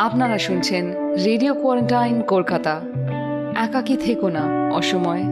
আপনারা শুনছেন radio quarantine Kolkata. একাকী থেকো না অসময়ে।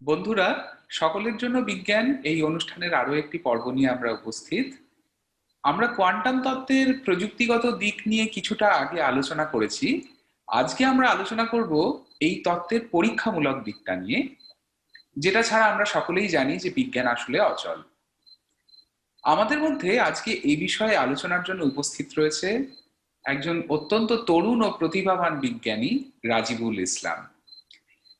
বন্ধুরা, সকলের জন্য বিজ্ঞান এই অনুষ্ঠানের আরো একটি পর্ব নিয়ে আমরা উপস্থিত। আমরা কোয়ান্টাম তত্ত্বের প্রযুক্তিগত দিক নিয়ে কিছুটা আগে আলোচনা করেছি। আজকে আমরা আলোচনা করব এই তত্ত্বের পরীক্ষামূলক দিকটা নিয়ে, যেটা ছাড়া আমরা সকলেই জানি যে বিজ্ঞান আসলে অচল। আমাদের মধ্যে আজকে এই বিষয়ে আলোচনার জন্য উপস্থিত রয়েছে একজন অত্যন্ত তরুণ ও প্রতিভাবান বিজ্ঞানী রাজিবুল ইসলাম।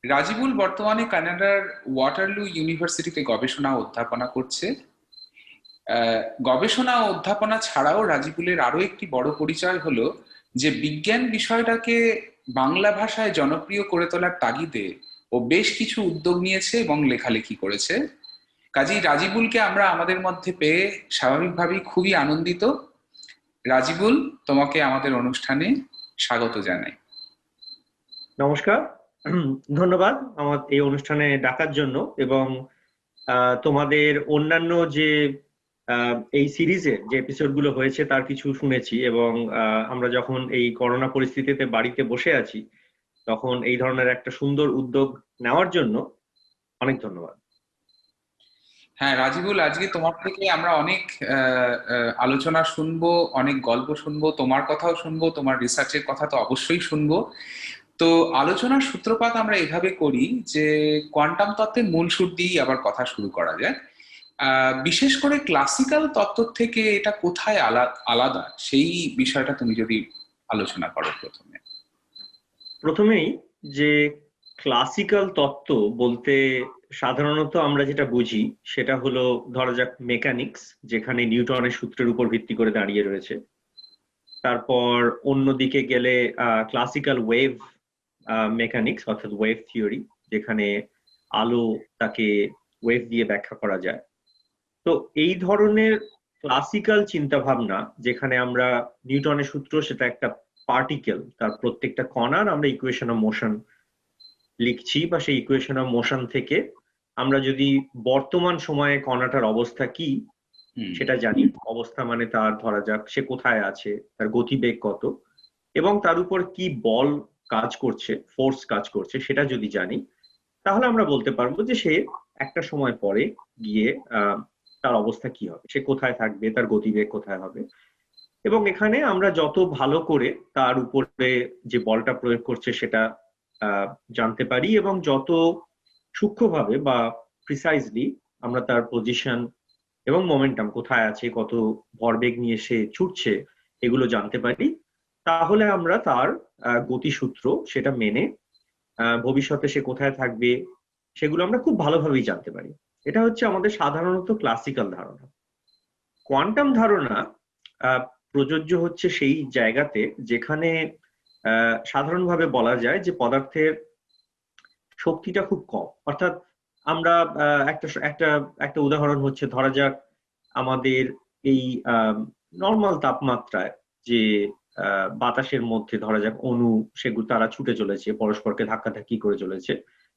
রাজিবুল বর্তমানে কানাডার ওয়াটারলু ইউনিভার্সিটিতে গবেষণা ও অধ্যাপনা করছে। গবেষণা ও অধ্যাপনা ছাড়াও রাজিবুলের আরো একটি বড় পরিচয় হলো যে বিজ্ঞান বিষয়টাকে বাংলা ভাষায় জনপ্রিয় করে তোলার তাগিদে ও বেশ কিছু উদ্যোগ নিয়েছে এবং লেখালেখি করেছে। কাজেই রাজিবুলকে আমরা আমাদের মধ্যে পেয়ে স্বাভাবিকভাবেই খুবই আনন্দিত। রাজিবুল, তোমাকে আমাদের অনুষ্ঠানে স্বাগত জানাই। নমস্কার, ধন্যবাদ আমার এই অনুষ্ঠানে ডাকার জন্য। এবং তোমাদের অন্যান্য যে এই সিরিজের যে এপিসোডগুলো হয়েছে তার কিছু শুনেছি, এবং আমরা যখন এই করোনা পরিস্থিতিতে বাড়িতে বসে আছি তখন এই ধরনের একটা সুন্দর উদ্যোগ নেওয়ার জন্য অনেক ধন্যবাদ। হ্যাঁ রাজিবুল, আজকে তোমার থেকে আমরা অনেক আলোচনা শুনবো, অনেক গল্প শুনবো, তোমার কথাও শুনবো, তোমার রিসার্চের কথা তো অবশ্যই শুনবো। তো আলোচনার সূত্রপাত আমরা এভাবে করি যে কোয়ান্টাম তত্ত্বের মূল সুর দিয়েই আবার কথা শুরু করা যায়। বিশেষ করে ক্লাসিক্যাল তত্ত্ব থেকে এটা কোথায় আলাদা সেই বিষয়টা তুমি যদি আলোচনা করো। প্রথমেই যে ক্লাসিক্যাল তত্ত্ব বলতে সাধারণত আমরা যেটা বুঝি সেটা হলো ধরা যাক মেকানিক্স, যেখানে নিউটনের সূত্রের উপর ভিত্তি করে দাঁড়িয়ে রয়েছে। তারপর অন্যদিকে গেলে ক্লাসিক্যাল ওয়েভ মেকানিক্স অর্থাৎ ওয়েভ থিওরি, যেখানে আলো তাকে ওয়েভ দিয়ে ব্যাখ্যা করা যায়। তো এই ধরনের ক্লাসিক্যাল চিন্তা ভাবনা, যেখানে আমরা নিউটনের সূত্র সেটা একটা পার্টিকেল, তার প্রত্যেকটা কণার আমরা ইকুয়েশন অফ মোশন লিখছি, বা সেই ইকুয়েশন অফ মোশন থেকে আমরা যদি বর্তমান সময়ে কণাটার অবস্থা কি সেটা জানি, অবস্থা মানে তার ধরা যাক সে কোথায় আছে, তার গতিবেগ কত, এবং তার উপর কি বল কাজ করছে, ফোর্স কাজ করছে, সেটা যদি জানি, তাহলে আমরা বলতে পারবো যে সে একটা সময় পরে গিয়ে তার অবস্থা কি হবে, সে কোথায় থাকবে, তার গতিবেগ কোথায় হবে। এবং এখানে আমরা যত ভালো করে তার উপরে যে বলটা প্রয়োগ করছে সেটা জানতে পারি, এবং যত সূক্ষ্মভাবে বা প্রিসাইজলি আমরা তার পজিশন এবং মোমেন্টাম কোথায় আছে, কত ভরবেগ নিয়ে সে ছুটছে, এগুলো জানতে পারি, তাহলে আমরা তার গতিসূত্র সেটা মেনে ভবিষ্যতে সে কোথায় থাকবে সেগুলো আমরা খুব ভালোভাবেই জানতে পারি। এটা হচ্ছে আমাদের সাধারণত ক্লাসিক্যাল ধারণা। কোয়ান্টাম ধারণা প্রযোজ্য হচ্ছে সেই জায়গাতে যেখানে সাধারণভাবে বলা যায় যে পদার্থের শক্তিটা খুব কম। অর্থাৎ আমরা একটা উদাহরণ হচ্ছে, ধরা যাক আমাদের এই নর্মাল তাপমাত্রায় যে বাতাসের মধ্যে ধরা যাক অণু, সেগুলো তারা ছুটে চলেছে, পরস্পরকে ধাক্কাধাক্কি করে চলেছে,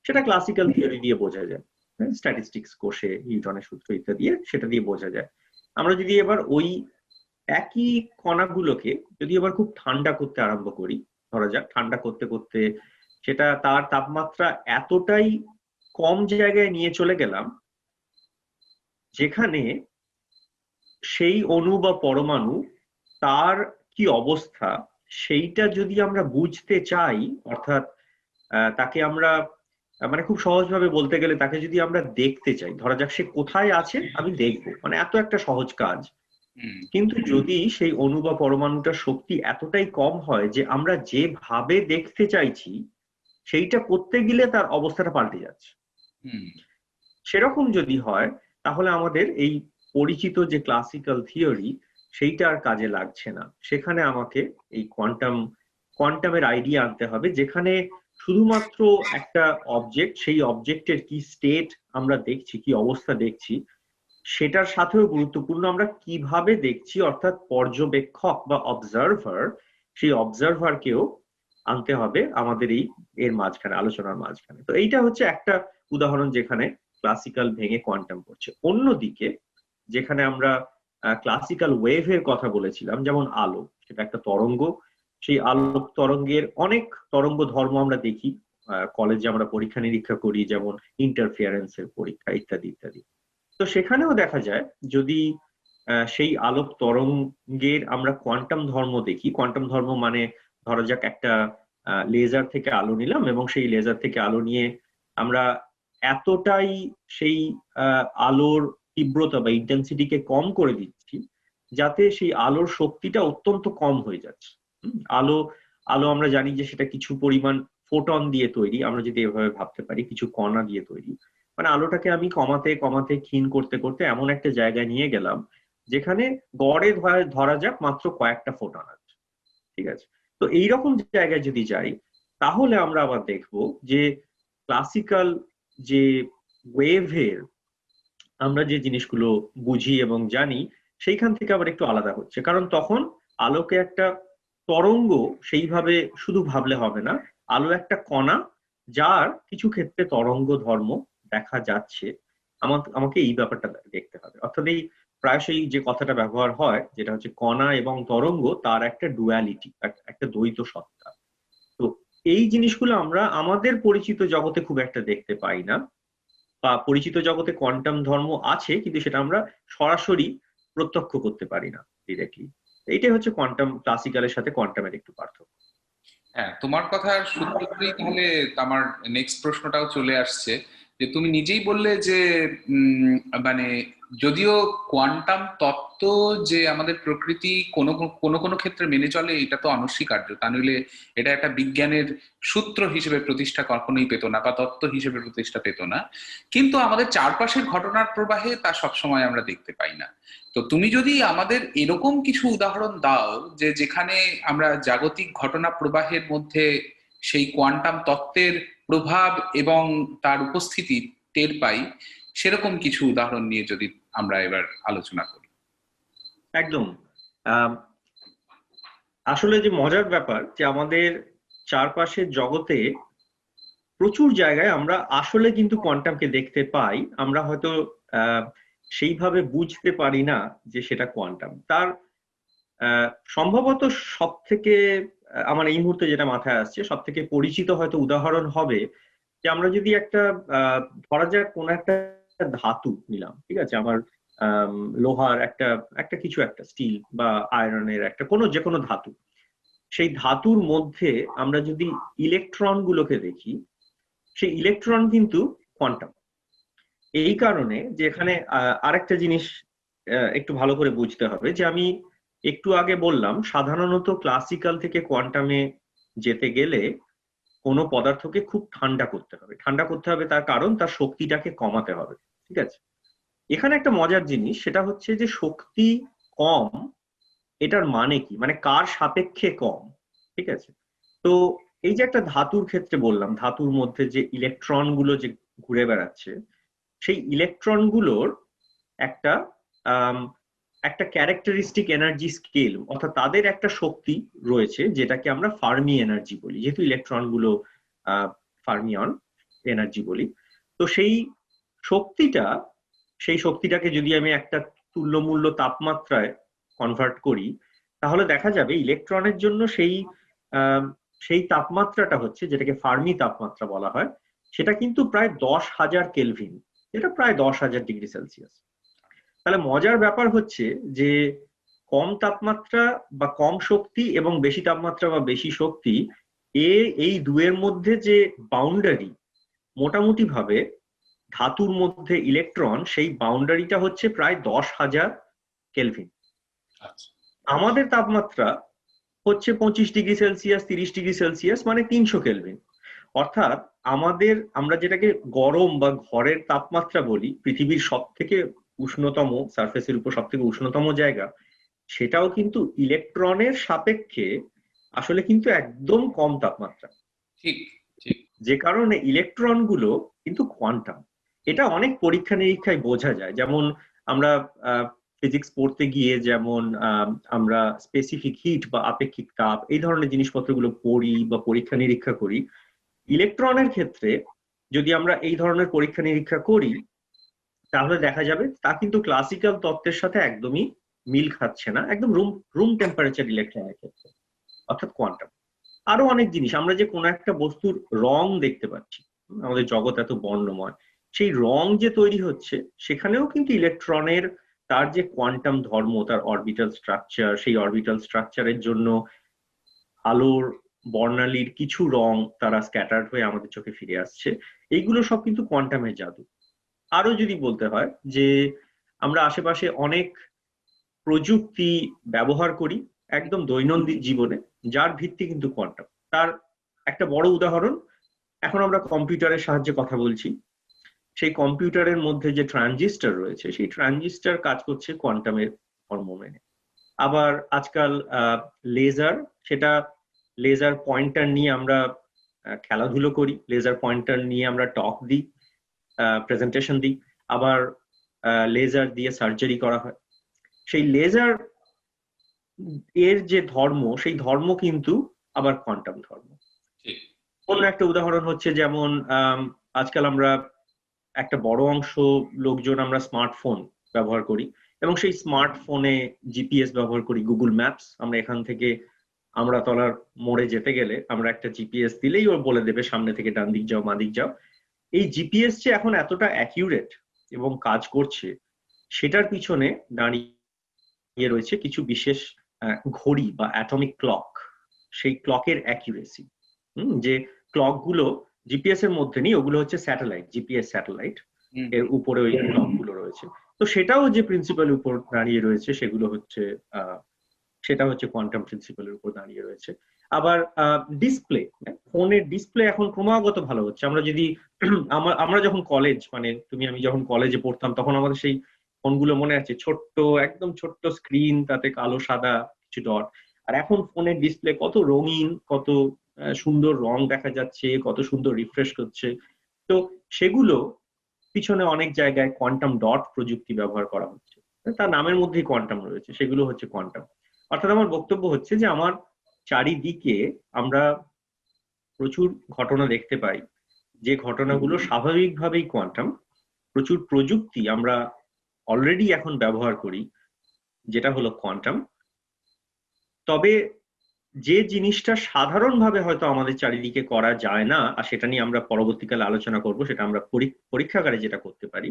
সেটা ক্লাসিক্যাল থিওরি দিয়ে বোঝা যায়, স্ট্যাটিস্টিক্স কোষে নিউটনের সূত্র ইত্যাদি সেটা দিয়ে বোঝা যায়। আমরা যদি এবার ওই একই কণাগুলোকে যদি এবার খুব ঠান্ডা করতে আরম্ভ করি, ধরা যাক ঠান্ডা করতে করতে সেটা তার তাপমাত্রা এতটাই কম জায়গায় নিয়ে চলে গেলাম যেখানে সেই অণু বা পরমাণু তার কি অবস্থা সেইটা যদি আমরা বুঝতে চাই, অর্থাৎ তাকে আমরা মানে খুব সহজভাবে বলতে গেলে তাকে যদি আমরা দেখতে চাই, ধরা যাক সে কোথায় আছে আমি দেখবো, মানে এত একটা সহজ কাজ। কিন্তু যদি সেই অণু বা পরমাণুটার শক্তি এতটাই কম হয় যে আমরা যেভাবে দেখতে চাইছি সেইটা করতে গেলে তার অবস্থাটা পাল্টে যাচ্ছে, সেরকম যদি হয় তাহলে আমাদের এই পরিচিত যে ক্লাসিক্যাল থিওরি সেইটা আর কাজে লাগছে না। সেখানে আমাকে এই কোয়ান্টামের আইডিয়া আনতে হবে, যেখানে শুধুমাত্র একটা অবজেক্ট, সেই অবজেক্টের কি স্টেট আমরা দেখছি, কি অবস্থা দেখছি, সেটার সাথেও গুরুত্বপূর্ণ আমরা কিভাবে দেখছি, অর্থাৎ পর্যবেক্ষক বা অবজারভার, সেই অবজারভারকেও আনতে হবে আমাদের এর মাঝখানে, আলোচনার মাঝখানে। তো এইটা হচ্ছে একটা উদাহরণ যেখানে ক্লাসিক্যাল ভেঙে কোয়ান্টাম করছে। অন্যদিকে যেখানে আমরা ক্লাসিক্যাল ওয়েভের কথা বলেছিলাম, যেমন আলো, সেটা একটা তরঙ্গ, সেই আলোক তরঙ্গের অনেক তরঙ্গ ধর্ম আমরা দেখি, কলেজে আমরা পরীক্ষা নিরীক্ষা করি, যেমন ইন্টারফিয়ারেন্সের পরীক্ষা ইত্যাদি ইত্যাদি। তো সেখানেও দেখা যায় যদি সেই আলোক তরঙ্গের আমরা কোয়ান্টাম ধর্ম দেখি, কোয়ান্টাম ধর্ম মানে ধরা যাক একটা লেজার থেকে আলো নিলাম এবং সেই লেজার থেকে আলো নিয়ে আমরা এতটাই সেই আলোর তীব্রতা বা ইন্টেন্সিটিকে কম করে দিচ্ছি যাতে সেই আলোর শক্তিটা অত্যন্ত কম হয়ে যাচ্ছে। আলো আলো আমরা জানি যে সেটা কিছু পরিমাণ ফোটন দিয়ে তৈরি, আমরা যদি এভাবে ভাবতে পারি, কিছু কণা দিয়ে তৈরি। মানে আলোটাকে আমি কমাতে কমাতে ক্ষীণ করতে করতে এমন একটা জায়গায় নিয়ে গেলাম যেখানে গড়ে ধরা যাক মাত্র কয়েকটা ফোটন আছে, ঠিক আছে? তো এইরকম জায়গায় যদি যাই তাহলে আমরা আবার দেখব যে ক্লাসিক্যাল যে ওয়েভের আমরা যে জিনিসগুলো বুঝি এবং জানি সেইখান থেকে আবার একটু আলাদা হচ্ছে, কারণ তখন আলোকে একটা তরঙ্গ সেইভাবে শুধু ভাবলে হবে না, আলো একটা কণা যার কিছু ক্ষেত্রে তরঙ্গ ধর্ম দেখা যাচ্ছে, আমাকে এই ব্যাপারটা দেখতে হবে। অর্থাৎ এই প্রায়শই যে কথাটা ব্যবহার হয় যেটা হচ্ছে কণা এবং তরঙ্গ তার একটা ডুয়ালিটি, একটা দ্বৈত সত্তা। তো এই জিনিসগুলো আমরা আমাদের পরিচিত জগতে খুব একটা দেখতে পাই না, বা পরিচিত জগতে কোয়ান্টাম ধর্ম আছে কিন্তু সেটা আমরা সরাসরি প্রত্যক্ষ করতে পারি না ডিরেক্টলি। এইটাই হচ্ছে কোয়ান্টাম, ক্লাসিক্যালের সাথে কোয়ান্টামের একটু পার্থক্য। হ্যাঁ, তোমার কথার সূত্র ধরেই তাহলে আমার নেক্সট প্রশ্নটাও চলে আসছে, যে তুমি নিজেই বললে যে মানে যদিও কোয়ান্টাম তত্ত্ব যে আমাদের প্রকৃতি কোনো কোনো কোনো ক্ষেত্রে মেনে চলে এটা তো অনস্বীকার্য, তা নইলে এটা একটা বিজ্ঞানের সূত্র হিসেবে প্রতিষ্ঠা কখনোই পেত না বা তত্ত্ব হিসেবে প্রতিষ্ঠা পেত না, কিন্তু আমাদের চারপাশের ঘটনার প্রবাহে তা সবসময় আমরা দেখতে পাই না। তো তুমি যদি আমাদের এরকম কিছু উদাহরণ দাও যে যেখানে আমরা জাগতিক ঘটনা প্রবাহের মধ্যে সেই কোয়ান্টাম তত্ত্বের প্রভাব এবং তার উপস্থিতি টের পাই, সেরকম কিছু উদাহরণ নিয়ে যদি আমরা এবার আলোচনা করি। একদম। আম, আসলে যে মজার ব্যাপার যে আমাদের চারপাশের জগতে প্রচুর জায়গায় আমরা আসলে কিন্তু কোয়ান্টামকে দেখতে পাই, আমরা হয়তো আহ, সেইভাবে বুঝতে পারি না যে সেটা কোয়ান্টাম। তার সম্ভবত সব থেকে আমার এই মুহূর্তে যেটা মাথায় আসছে সব থেকে পরিচিত হয়তো উদাহরণ হবে যে আমরা যদি একটা ধরা যাক কোন একটা ধাতু নিলাম, ঠিক আছে, আমার লোহার একটা একটা কিছু একটা স্টিল বা আয়রনের একটা কোনো যে কোনো ধাতু, সেই ধাতুর মধ্যে আমরা যদি ইলেকট্রন গুলোকে দেখি, সেই ইলেকট্রন কিন্তু কোয়ান্টাম। এই কারণে যে এখানে আরেকটা জিনিস একটু ভালো করে বুঝতে হবে যে আমি একটু আগে বললাম সাধারণত ক্লাসিক্যাল থেকে কোয়ান্টামে যেতে গেলে কোনো পদার্থকে খুব ঠান্ডা করতে হবে। ঠান্ডা করতে হবে তার কারণ তার শক্তিটাকে কমাতে হবে, ঠিক আছে। এখানে একটা মজার জিনিস সেটা হচ্ছে যে শক্তি কম, এটার মানে কি, মানে কার সাপেক্ষে কম, ঠিক আছে। তো এই যে একটা ধাতুর ক্ষেত্রে বললাম, ধাতুর মধ্যে যে ইলেকট্রন গুলো যে ঘুরে বেড়াচ্ছে, সেই ইলেকট্রন গুলোর একটা আম, একটা ক্যারেক্টারিস্টিক এনার্জি স্কেল, অর্থাৎ তাদের একটা শক্তি রয়েছে যেটাকে আমরা ফার্মি এনার্জি বলি, যেহেতু ইলেকট্রন গুলো ফার্মিয়ন এনার্জি বলি। তো শক্তিটা সেই শক্তিটাকে যদি আমি একটা তুল্যমূল্য তাপমাত্রায় কনভার্ট করি, তাহলে দেখা যাবে ইলেকট্রনের জন্য সেই তাপমাত্রাটা হচ্ছে, যেটাকে ফার্মি তাপমাত্রা বলা হয়, সেটা কিন্তু প্রায় 10,000 কেলভিন, এটা প্রায় 10,000 ডিগ্রি সেলসিয়াস। তাহলে মজার ব্যাপার হচ্ছে যে কম তাপমাত্রা বা কম শক্তি এবং বেশি তাপমাত্রা বা বেশি শক্তি, এই দুয়ের মধ্যে যে বাউন্ডারি, মোটামুটি ভাবে ধাতুর মধ্যে ইলেকট্রন সেই বাউন্ডারিটা হচ্ছে প্রায় 10,000 কেলভিন। আমাদের তাপমাত্রা হচ্ছে 25 ডিগ্রি সেলসিয়াস, 30 ডিগ্রি সেলসিয়াস, মানে 300 কেলভিন। অর্থাৎ আমরা যেটাকে গরম বা ঘরের তাপমাত্রা বলি, পৃথিবীর সব থেকে উষ্ণতম সারফেসের উপর সব থেকে উষ্ণতম জায়গা, সেটাও কিন্তু ইলেকট্রনের সাপেক্ষে আসলে কিন্তু একদম কম তাপমাত্রা। ঠিক ঠিক। যে কারণে ইলেকট্রন গুলো কিন্তু কোয়ান্টাম। এটা অনেক পরীক্ষা নিরীক্ষায় বোঝা যায়। যেমন আমরা ফিজিক্স পড়তে গিয়ে যেমন আমরা স্পেসিফিক হিট বা আপেক্ষিক তাপ এই ধরনের জিনিসপত্রগুলো পড়ি বা পরীক্ষা নিরীক্ষা করি, ইলেকট্রনের ক্ষেত্রে যদি আমরা এই ধরনের পরীক্ষা নিরীক্ষা করি, তাহলে দেখা যাবে তা কিন্তু ক্লাসিক্যাল তত্ত্বের সাথে একদমই মিল খাচ্ছে না, একদম রুম রুম টেম্পারেচার ইলেকট্রনের ক্ষেত্রে, অর্থাৎ কোয়ান্টাম। আরো অনেক জিনিস, আমরা যে কোনো একটা বস্তুর রং দেখতে পাচ্ছি, আমাদের জগৎ এত বর্ণময়, সেই রং যে তৈরি হচ্ছে সেখানেও কিন্তু ইলেকট্রনের তার যে কোয়ান্টাম ধর্ম, তার অরবিটাল স্ট্রাকচার, সেই অরবিটাল স্ট্রাকচারের জন্য আলোর বর্ণালীর কিছু রং তারা স্ক্যাটার্ড হয়ে আমাদের চোখে ফিরে আসছে। এইগুলো সব কিন্তু কোয়ান্টামের জাদু। আরো যদি বলতে হয় যে আমরা আশেপাশে অনেক প্রযুক্তি ব্যবহার করি একদম দৈনন্দিন জীবনে, যার ভিত্তি কিন্তু কোয়ান্টাম। তার একটা বড় উদাহরণ, এখন আমরা কম্পিউটারের সাহায্যে কথা বলছি, সেই কম্পিউটারের মধ্যে যে ট্রানজিস্টর রয়েছে, সেই ট্রানজিস্টর কাজ করছে কোয়ান্টামের ধর্ম মেনে। আবার আজকাল লেজার, সেটা লেজার পয়েন্টার নিয়ে আমরা খেলাধুলো করি, লেজার পয়েন্টার নিয়ে আমরা টক দিই, প্রেজেন্টেশন দিই, আবার লেজার দিয়ে সার্জারি করা হয়। সেই লেজার এর যে ধর্ম, সেই ধর্ম কিন্তু আবার কোয়ান্টাম ধর্ম। অন্য একটা উদাহরণ হচ্ছে যেমন আজকাল আমরা একটা বড় অংশ লোকজন আমরা স্মার্টফোন ব্যবহার করি, এবং সেই স্মার্টফোনে জিপিএস ব্যবহার করি, গুগল ম্যাপস। আমরা এখান থেকে আমড়াতলার মোড়ে যেতে গেলে আমরা একটা জিপিএস দিলেই ও বলে দেবে সামনে থেকে ডান দিক যাও, মা দিক যাও। এই জিপিএস যে এখন এতটা অ্যাকিউরেট এবং কাজ করছে, সেটার পিছনে দাঁড়িয়ে রয়েছে কিছু বিশেষ ঘড়ি বা অ্যাটমিক ক্লক, সেই ক্লকের অ্যাকিউরেসি। যে ক্লক গুলো জিপিএস এর মধ্যে নেই, ওগুলো হচ্ছে স্যাটেলাইট, জিপিএস স্যাটেলাইট, এর উপরে ওই ক্লক গুলো রয়েছে। তো সেটাও যে প্রিন্সিপালের উপর দাঁড়িয়ে রয়েছে, সেটা হচ্ছে কোয়ান্টাম প্রিন্সিপালের উপর দাঁড়িয়ে রয়েছে। আবার ডিসপ্লে, ফোনের ডিসপ্লে এখন ক্রমাগত ভালো হচ্ছে। আমরা যখন কলেজ, মানে আমি যখন কলেজে পড়তাম, তখন আমাদের সেই ফোনগুলো মনে আছে, ছোট্ট, একদম ছোট্ট স্ক্রিন, তাতে কালো সাদা কিছু ডট। আর এখন ফোনের ডিসপ্লে কত রঙিন, কত সুন্দর রং দেখা যাচ্ছে, কত সুন্দর রিফ্রেশ করছে। তো সেগুলো পিছনে অনেক জায়গায় কোয়ান্টাম ডট প্রযুক্তি ব্যবহার করা হচ্ছে। তার নামের মধ্যেই কোয়ান্টাম রয়েছে, সেগুলো হচ্ছে কোয়ান্টাম। অর্থাৎ আমার বক্তব্য হচ্ছে যে আমার চারিদিকে আমরা প্রচুর ঘটনা দেখতে পাই, যে ঘটনাগুলো স্বাভাবিকভাবেই কোয়ান্টাম। প্রচুর প্রযুক্তি আমরা অলরেডি এখন ব্যবহার করি, যেটা হলো কোয়ান্টাম। তবে যে জিনিসটা সাধারণভাবে হয়তো আমাদের চারিদিকে করা যায় না, আর সেটা নিয়ে আমরা পরবর্তীকালে আলোচনা করব, সেটা আমরা পরীক্ষাগারে যেটা করতে পারি,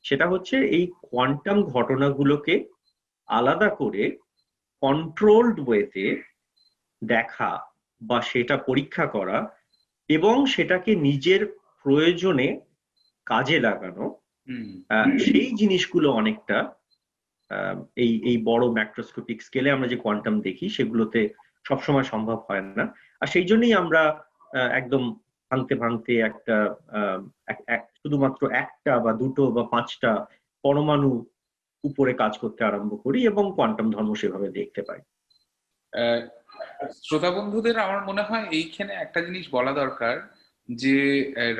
সেটা হচ্ছে এই কোয়ান্টাম ঘটনাগুলোকে আলাদা করে কন্ট্রোলড ওয়েতে দেখা বা সেটা পরীক্ষা করা এবং সেটাকে নিজের প্রয়োজনে কাজে লাগানো। সেই জিনিসগুলো অনেকটা এই এই বড় ম্যাক্রোস্কোপিক স্কেলে আমরা যে কোয়ান্টাম দেখি সেগুলোতে সবসময় সম্ভব হয় না। আর সেই জন্যই আমরা একদম ভাঙতে ভাঙতে একটা শুধুমাত্র একটা বা দুটো বা পাঁচটা পরমাণু উপরে কাজ করতে আরম্ভ করি এবং কোয়ান্টাম ধর্ম সেভাবে দেখতে পাই। শ্রোতা বন্ধুদের আমার মনে হয় এইখানে একটা জিনিস বলা দরকার, যে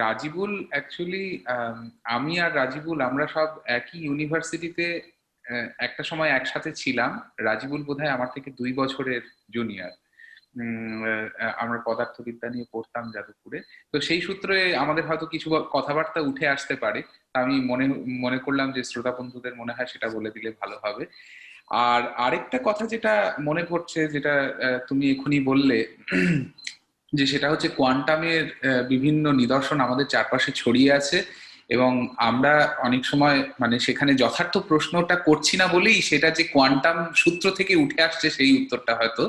রাজিবুল অ্যাকচুয়ালি, আমি আর রাজিবুল আমরা সব একই ইউনিভার্সিটিতে একটা সময় একসাথে ছিলাম। রাজিবুল বোধহয় আমার থেকে 2 বছরের জুনিয়র। আমরা পদার্থবিদ্যা নিয়ে পড়তাম যাদবপুরে। তো সেই সূত্রে আমাদের হয়তো কিছু কথাবার্তা উঠে আসতে পারে। আমি মনে করলাম যে শ্রোতা বন্ধুদের মনে হয় সেটা বলে দিলে ভালো হবে। আর আরেকটা কথা যেটা মনে পড়ছে, যেটা তুমি এখনই বললে, যে সেটা হচ্ছে কোয়ান্টামের বিভিন্ন নিদর্শন আমাদের চারপাশে ছড়িয়ে আছে, এবং আমরা অনেক সময় মানে সেখানে যথার্থ প্রশ্নটা করছি না বলেই সেটা যে কোয়ান্টাম সূত্র থেকে উঠে আসছে সেই উত্তরটা হয়তো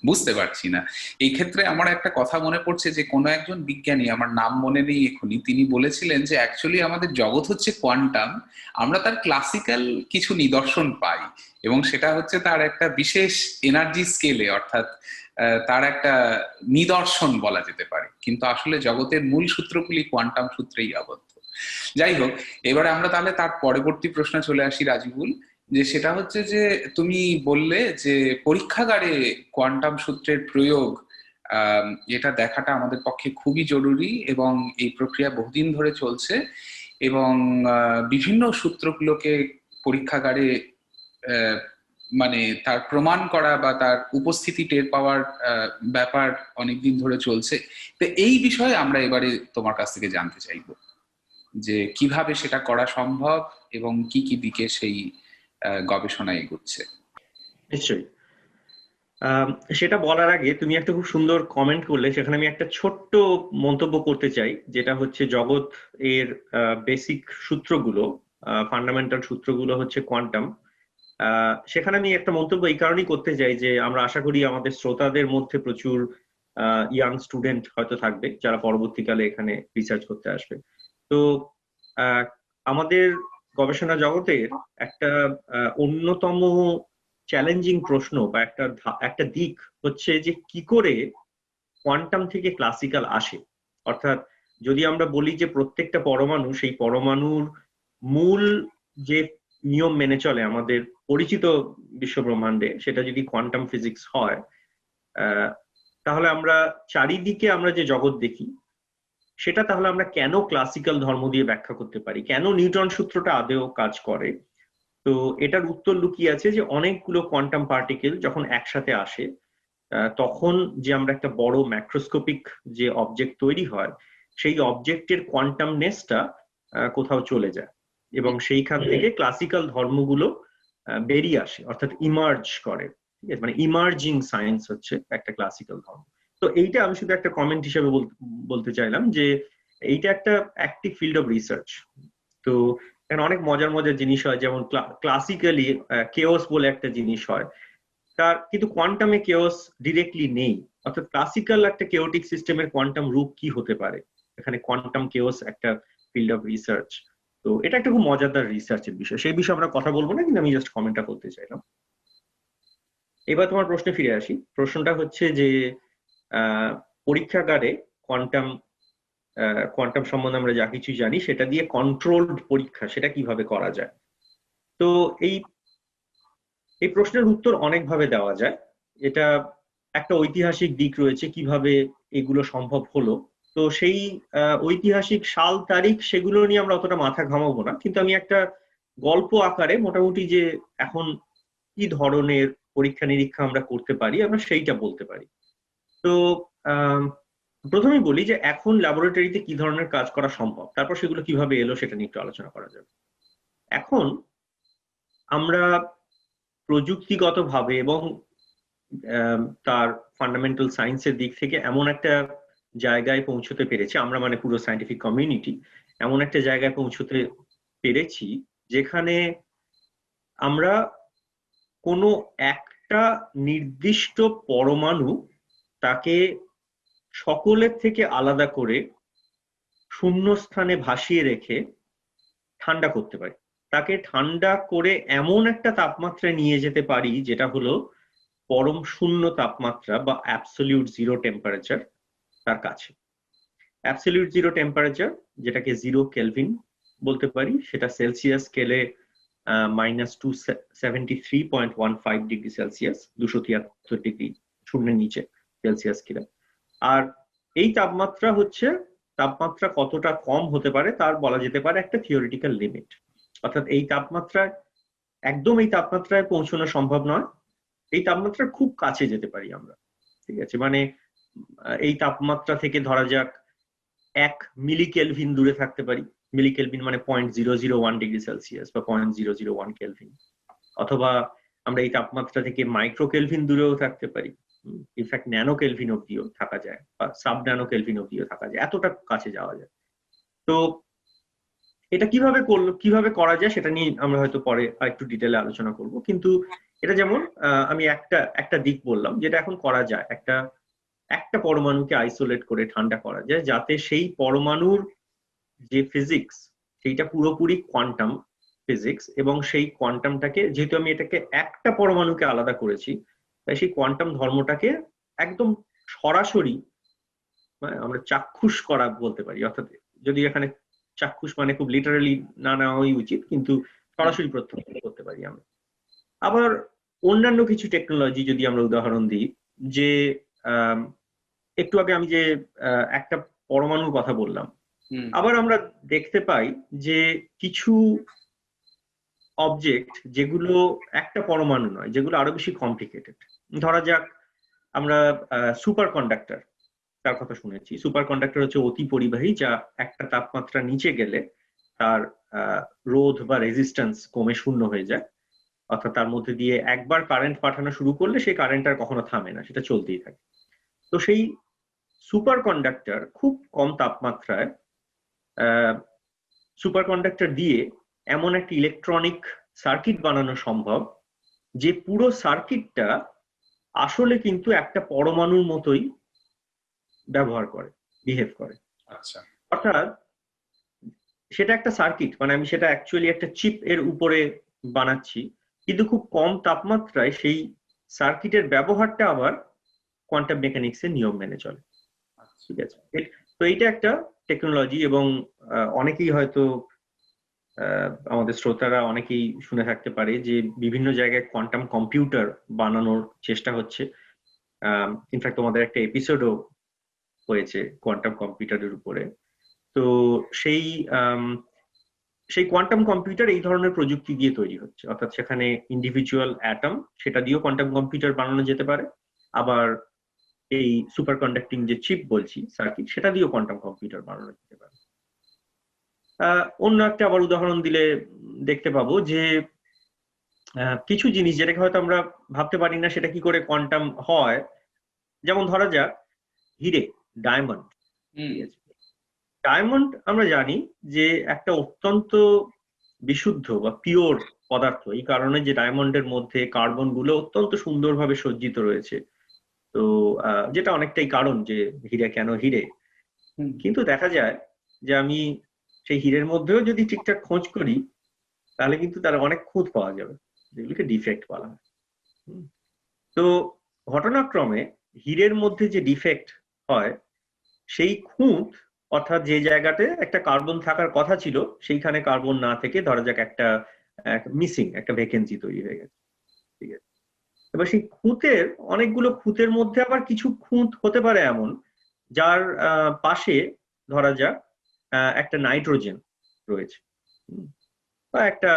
বুঝতে পারছি না। এই ক্ষেত্রে আমার একটা কথা মনে পড়ছে, যে কোনো একজন বিজ্ঞানী, আমার নাম মনে নেই এখনই, তিনি বলেছিলেন যে অ্যাকচুয়ালি আমাদের জগৎ হচ্ছে কোয়ান্টাম, আমরা তার ক্লাসিক্যাল কিছু নিদর্শন পাই, এবং সেটা হচ্ছে তার একটা বিশেষ এনার্জি স্কেলে, অর্থাৎ তার একটা নিদর্শন বলা যেতে পারে, কিন্তু আসলে জগতের মূল সূত্রগুলি কোয়ান্টাম সূত্রেই আবদ্ধ। যাই হোক, এবারে আমরা তাহলে তার পরবর্তী প্রশ্নে চলে আসি রাজিবুল, যে সেটা হচ্ছে যে তুমি বললে যে পরীক্ষাগারে কোয়ান্টাম সূত্রের প্রয়োগ, এটা দেখাটা আমাদের পক্ষে খুবই জরুরি, এবং এই প্রক্রিয়া বহুদিন ধরে চলছে, এবং বিভিন্ন সূত্রগুলোকে পরীক্ষাগারে মানে তার প্রমাণ করা বা তার উপস্থিতি টের পাওয়ার ব্যাপার অনেকদিন ধরে চলছে। তো এই বিষয়ে আমরা এবারে তোমার কাছ থেকে জানতে চাইব যে কিভাবে সেটা করা সম্ভব এবং কি কি দিকে সেই গবেষণা এগোচ্ছে। নিশ্চয়ই। সেটা বলার আগে তুমি একটা খুব সুন্দর কমেন্ট করলে, সেখানে আমি একটা ছোট্ট মন্তব্য করতে চাই, যেটা হচ্ছে জগৎ এর বেসিক সূত্রগুলো, ফান্ডামেন্টাল সূত্রগুলো হচ্ছে কোয়ান্টাম। সেখানে আমি একটা মন্তব্য এই কারণেই করতে চাই যে আমরা আশা করি আমাদের শ্রোতাদের মধ্যে প্রচুর ইয়াং স্টুডেন্ট হয়তো থাকবে যারা পরবর্তীকালে এখানে রিসার্চ করতে আসবে। তো আমাদের গবেষণা জগতের একটা অন্যতম চ্যালেঞ্জিং প্রশ্ন বা একটা দিক হচ্ছে যে কি করে কোয়ান্টাম থেকে ক্লাসিক্যাল আসে। অর্থাৎ যদি আমরা বলি যে প্রত্যেকটা পরমাণু, সেই পরমাণুর মূল যে নিয়ম মেনে চলে আমাদের পরিচিত বিশ্বব্রহ্মাণ্ডে, সেটা যদি কোয়ান্টাম ফিজিক্স হয়, তাহলে আমরা চারিদিকে আমরা যে জগৎ দেখি সেটা তাহলে আমরা কেন ক্লাসিক্যাল ধর্ম দিয়ে ব্যাখ্যা করতে পারি, কেন নিউটন সূত্রটা আদৌ কাজ করে। তো এটার উত্তর লুকিয়ে আছে যে অনেকগুলো কোয়ান্টাম পার্টিকেল যখন একসাথে আসে তখন যে আমরা একটা বড় ম্যাক্রোস্কোপিক যে অবজেক্ট তৈরি হয়, সেই অবজেক্টের কোয়ান্টামনেসটা কোথাও চলে যায় এবং সেইখান থেকে ক্লাসিক্যাল ধর্মগুলো বেরিয়ে আসে, অর্থাৎ ইমার্জ করে। ঠিক আছে, মানে ইমার্জিং সায়েন্স হচ্ছে একটা ক্লাসিক্যাল ধর্ম। তো এইটা আমি শুধু একটা কমেন্ট হিসেবে বলতে চাইলাম যে এইটা একটা অ্যাক্টিভ ফিল্ড অফ রিসার্চ। তো এখানে অনেক মজার মজার জিনিস হয়, যেমন ক্লাসিক্যালি কেওস বলে একটা জিনিস হয়, তার কিন্তু কোয়ান্টামে কেওস ডিরেক্টলি নেই। অর্থাৎ ক্লাসিক্যাল একটা কেওটিক সিস্টেমের কোয়ান্টাম রূপ কি হতে পারে, এখানে কোয়ান্টাম কেওস একটা ফিল্ড অফ রিসার্চ। তো এটা একটা খুব মজাদার রিসার্চের বিষয়, সেই বিষয়ে আমরা কথা বলবো না, কিন্তু আমি জাস্ট কমেন্টটা করতে চাইলাম। এবার তোমার প্রশ্নে ফিরে আসি। প্রশ্নটা হচ্ছে যে পরীক্ষাগারে কোয়ান্টাম কোয়ান্টাম সম্বন্ধে আমরা যা কিছু জানি সেটা দিয়ে কন্ট্রোলড পরীক্ষা সেটা কিভাবে করা যায়। তো এই প্রশ্নের উত্তর অনেকভাবে দেওয়া যায়। এটা একটা ঐতিহাসিক দিক রয়েছে কিভাবে এগুলো সম্ভব হলো। তো সেই ঐতিহাসিক সাল তারিখ সেগুলো নিয়ে আমরা অতটা মাথা ঘামাবো না, কিন্তু আমি একটা গল্প আকারে মোটামুটি যে এখন কি ধরনের পরীক্ষা নিরীক্ষা আমরা করতে পারি আমরা সেইটা বলতে পারি। তো প্রথমেই বলি যে এখন ল্যাবরেটরিতে কি ধরনের কাজ করা সম্ভব, তারপর সেগুলো কিভাবে এলো সেটা নিয়ে একটু আলোচনা করা যাবে। এখন আমরা প্রযুক্তিগতভাবে এবং তার ফান্ডামেন্টাল সায়েন্সের দিক থেকে এমন একটা জায়গায় পৌঁছতে পেরেছি, আমরা মানে পুরো সায়েন্টিফিক কমিউনিটি এমন একটা জায়গায় পৌঁছতে পেরেছি যেখানে আমরা কোনো একটা নির্দিষ্ট পরমাণু তাকে সকলের থেকে আলাদা করে শূন্যস্থানে ভাসিয়ে রেখে ঠান্ডা করতে পারি। তাকে ঠান্ডা করে এমন একটা তাপমাত্রায় নিয়ে যেতে পারি যেটা হলো পরম শূন্য তাপমাত্রা বা অ্যাবসলিউট জিরো টেম্পারেচার তার কাছে। অ্যাবসলিউট জিরো টেম্পারেচার যেটাকে 0 কেলভিন বলতে পারি, সেটা সেলসিয়াস স্কেলে -273.15 ডিগ্রি সেলসিয়াস, 273 ডিগ্রি শূন্যের নিচে সেলসিয়াস স্কেলে। আর এই তাপমাত্রা হচ্ছে তাপমাত্রা কতটা কম হতে পারে তার বলা যেতে পারে একটা থিওরিটিক্যাল লিমিট। অর্থাৎ এই তাপমাত্রায় একদম এই তাপমাত্রায় পৌঁছানো সম্ভব নয়, এই তাপমাত্রার খুব কাছে যেতে পারি আমরা, ঠিক আছে? মানে এই তাপমাত্রা থেকে ধরা যাক 1 মিলি কেলভিন দূরে থাকতে পারি। মিলি কেলভিন মানে 0.001 ডিগ্রি সেলসিয়াস বা 0.001 কেলভিন। অথবা আমরা এই তাপমাত্রা থেকে মাইক্রো কেলভিন দূরেও থাকতে পারি, ইনফ্যাক্ট ন্যানো কেলভিন অব্দিও থাকা যায় বা সাব ন্যানো কেলভিন অব্দিও থাকা যায়, এতটা কাছে যাওয়া যায়। তো এটা কিভাবে করা যায় সেটা নিয়ে আমরা হয়তো পরে একটু ডিটেলে আলোচনা করব। কিন্তু এটা যেমন আমি একটা দিক বললাম যেটা এখন করা যায়, একটা পরমাণুকে আইসোলেট করে ঠান্ডা করা যায় যাতে সেই পরমাণুর যে ফিজিক্স সেইটা পুরোপুরি কোয়ান্টাম ফিজিক্স, এবং সেই কোয়ান্টামটাকে যেহেতু আমি এটাকে একটা পরমাণুকে আলাদা করেছি তাই সেই কোয়ান্টাম ধর্মটাকে একদম সরাসরি আমরা চাক্ষুষ করা বলতে পারি। অর্থাৎ যদি এখানে চাক্ষুষ মানে খুব লিটারালি না নেওয়াই উচিত, কিন্তু সরাসরি প্রত্যক্ষ করতে পারি আমরা। আবার অন্যান্য কিছু টেকনোলজি যদি আমরা উদাহরণ দিই, যে একটু আগে আমি যে একটা পরমাণুর কথা বললাম, আবার আমরা দেখতে পাই যে কিছু অবজেক্ট যেগুলো একটা পরমাণু নয়, যেগুলো আরো বেশি কমপ্লিকেটেড। ধরা যাক আমরা সুপার কন্ডাক্টর তার কথা শুনেছি। সুপার কন্ডাক্টর হচ্ছে অতি পরিবাহী, যা একটা তাপমাত্রা নিচে গেলে তার রোধ বা রেজিস্ট্যান্স কমে শূন্য হয়ে যায়। অর্থাৎ তার মধ্যে দিয়ে একবার কারেন্ট পাঠানো শুরু করলে সেই কারেন্ট আর কখনো থামে না, সেটা চলতেই থাকে। তো সেই সুপার কন্ডাক্টর খুব কম তাপমাত্রায় সুপার কন্ডাক্টর দিয়ে এমন একটা ইলেকট্রনিক সার্কিট বানানো সম্ভব যে পুরো সার্কিটটা আসলে কিন্তু একটা পরমাণুর মতোই ব্যবহার করে, বিহেভ করে। আচ্ছা, অর্থাৎ সেটা একটা সার্কিট, মানে আমি সেটা অ্যাকচুয়ালি একটা চিপ এর উপরে বানাচ্ছি, কিন্তু খুব কম তাপমাত্রায় সেই সার্কিটের ব্যবহারটা আবার কোয়ান্টাম মেকানিক্সের নিয়ম মেনে চলে। ঠিক আছে, তো এইটা একটা টেকনোলজি, এবং অনেকেই হয়তো আমাদের শ্রোতারা অনেকেই শুনে থাকতে পারে যে বিভিন্ন জায়গায় কোয়ান্টাম কম্পিউটার বানানোর চেষ্টা হচ্ছে। ইনফ্যাক্ট তোমাদের একটা এপিসোডও হয়েছে কোয়ান্টাম কম্পিউটারের উপরে। তো সেই কোয়ান্টাম কম্পিউটার এই ধরনের প্রযুক্তি দিয়ে তৈরি হচ্ছে। অর্থাৎ সেখানে ইন্ডিভিজুয়াল অ্যাটম, সেটা দিয়েও কোয়ান্টাম কম্পিউটার বানানো যেতে পারে। আবার এই সুপার কন্ডাক্টিং যে চিপ বলছি সার্কিট, সেটা দিয়েও কোয়ান্টাম কম্পিউটার বানানো যেতে পারে। অন্য একটা আবার উদাহরণ দিলে দেখতে পাবো যে কিছু জিনিস যেটাকে হয়তো আমরা ভাবতে পারি না সেটা কি করে কোয়ান্টাম হয়। যেমন ধরা যাক হিরে, ডায়মন্ড। ডায়মন্ড আমরা জানি যে একটা অত্যন্ত বিশুদ্ধ বা পিওর পদার্থ, এই কারণে যে ডায়মন্ডের মধ্যে কার্বন গুলো অত্যন্ত সুন্দরভাবে সজ্জিত রয়েছে। তো যেটা অনেকটাই কারণ যে হিরে কেন হিরে। কিন্তু দেখা যায় যে আমি সেই হীরের মধ্যেও যদি ঠিকঠাক খোঁজ করি তাহলে কিন্তু তার অনেক খুঁত পাওয়া যাবে, যেগুলিকে ডিফেক্ট বলা হয়। তো ঘটনাক্রমে হীরের মধ্যে যে ডিফেক্ট হয় সেই খুঁত, অর্থাৎ যে জায়গাতে একটা কার্বন থাকার কথা ছিল সেইখানে কার্বন না থেকে ধরা যাক একটা মিসিং, একটা ভ্যাকেন্সি তৈরি হয়ে গেছে। ঠিক আছে, এবার সেই খুঁতের অনেকগুলো খুঁতের মধ্যে আবার কিছু খুঁত হতে পারে এমন যার পাশে ধরা যাক একটা নাইট্রোজেন রয়েছে বা একটা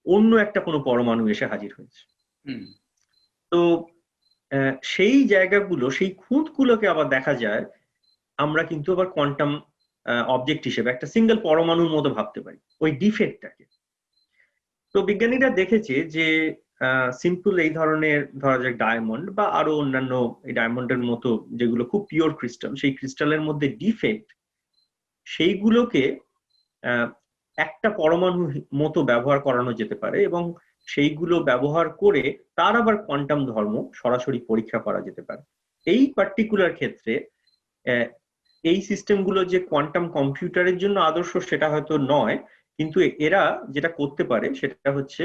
অন্য একটা কোনো পরমাণু এসে হাজির হয়েছে। হুম। তো সেই জায়গাগুলো, সেই খুঁতগুলোকে আবার দেখা যায় আমরা কিন্তু আবার কোয়ান্টাম অবজেক্ট হিসেবে একটা সিঙ্গেল পরমাণুর মতো ভাবতে পারি, ওই ডিফেক্টটাকে। তো বিজ্ঞানীরা দেখেছে যে সিম্পল এই ধরনের ধরা যাক ডায়মন্ড বা আরো অন্যান্য এই ডায়মন্ডের মতো যেগুলো খুব পিওর ক্রিস্টাল, সেই ক্রিস্টালের মধ্যে ডিফেক্ট, সেইগুলোকে একটা পরমাণু মতো ব্যবহার করানো যেতে পারে এবং সেইগুলো ব্যবহার করে তার আবার কোয়ান্টাম ধর্ম সরাসরি পরীক্ষা করা যেতে পারে। এই পার্টিকুলার ক্ষেত্রে এই সিস্টেমগুলো যে কোয়ান্টাম কম্পিউটারের জন্য আদর্শ সেটা হয়তো নয়, কিন্তু এরা যেটা করতে পারে সেটা হচ্ছে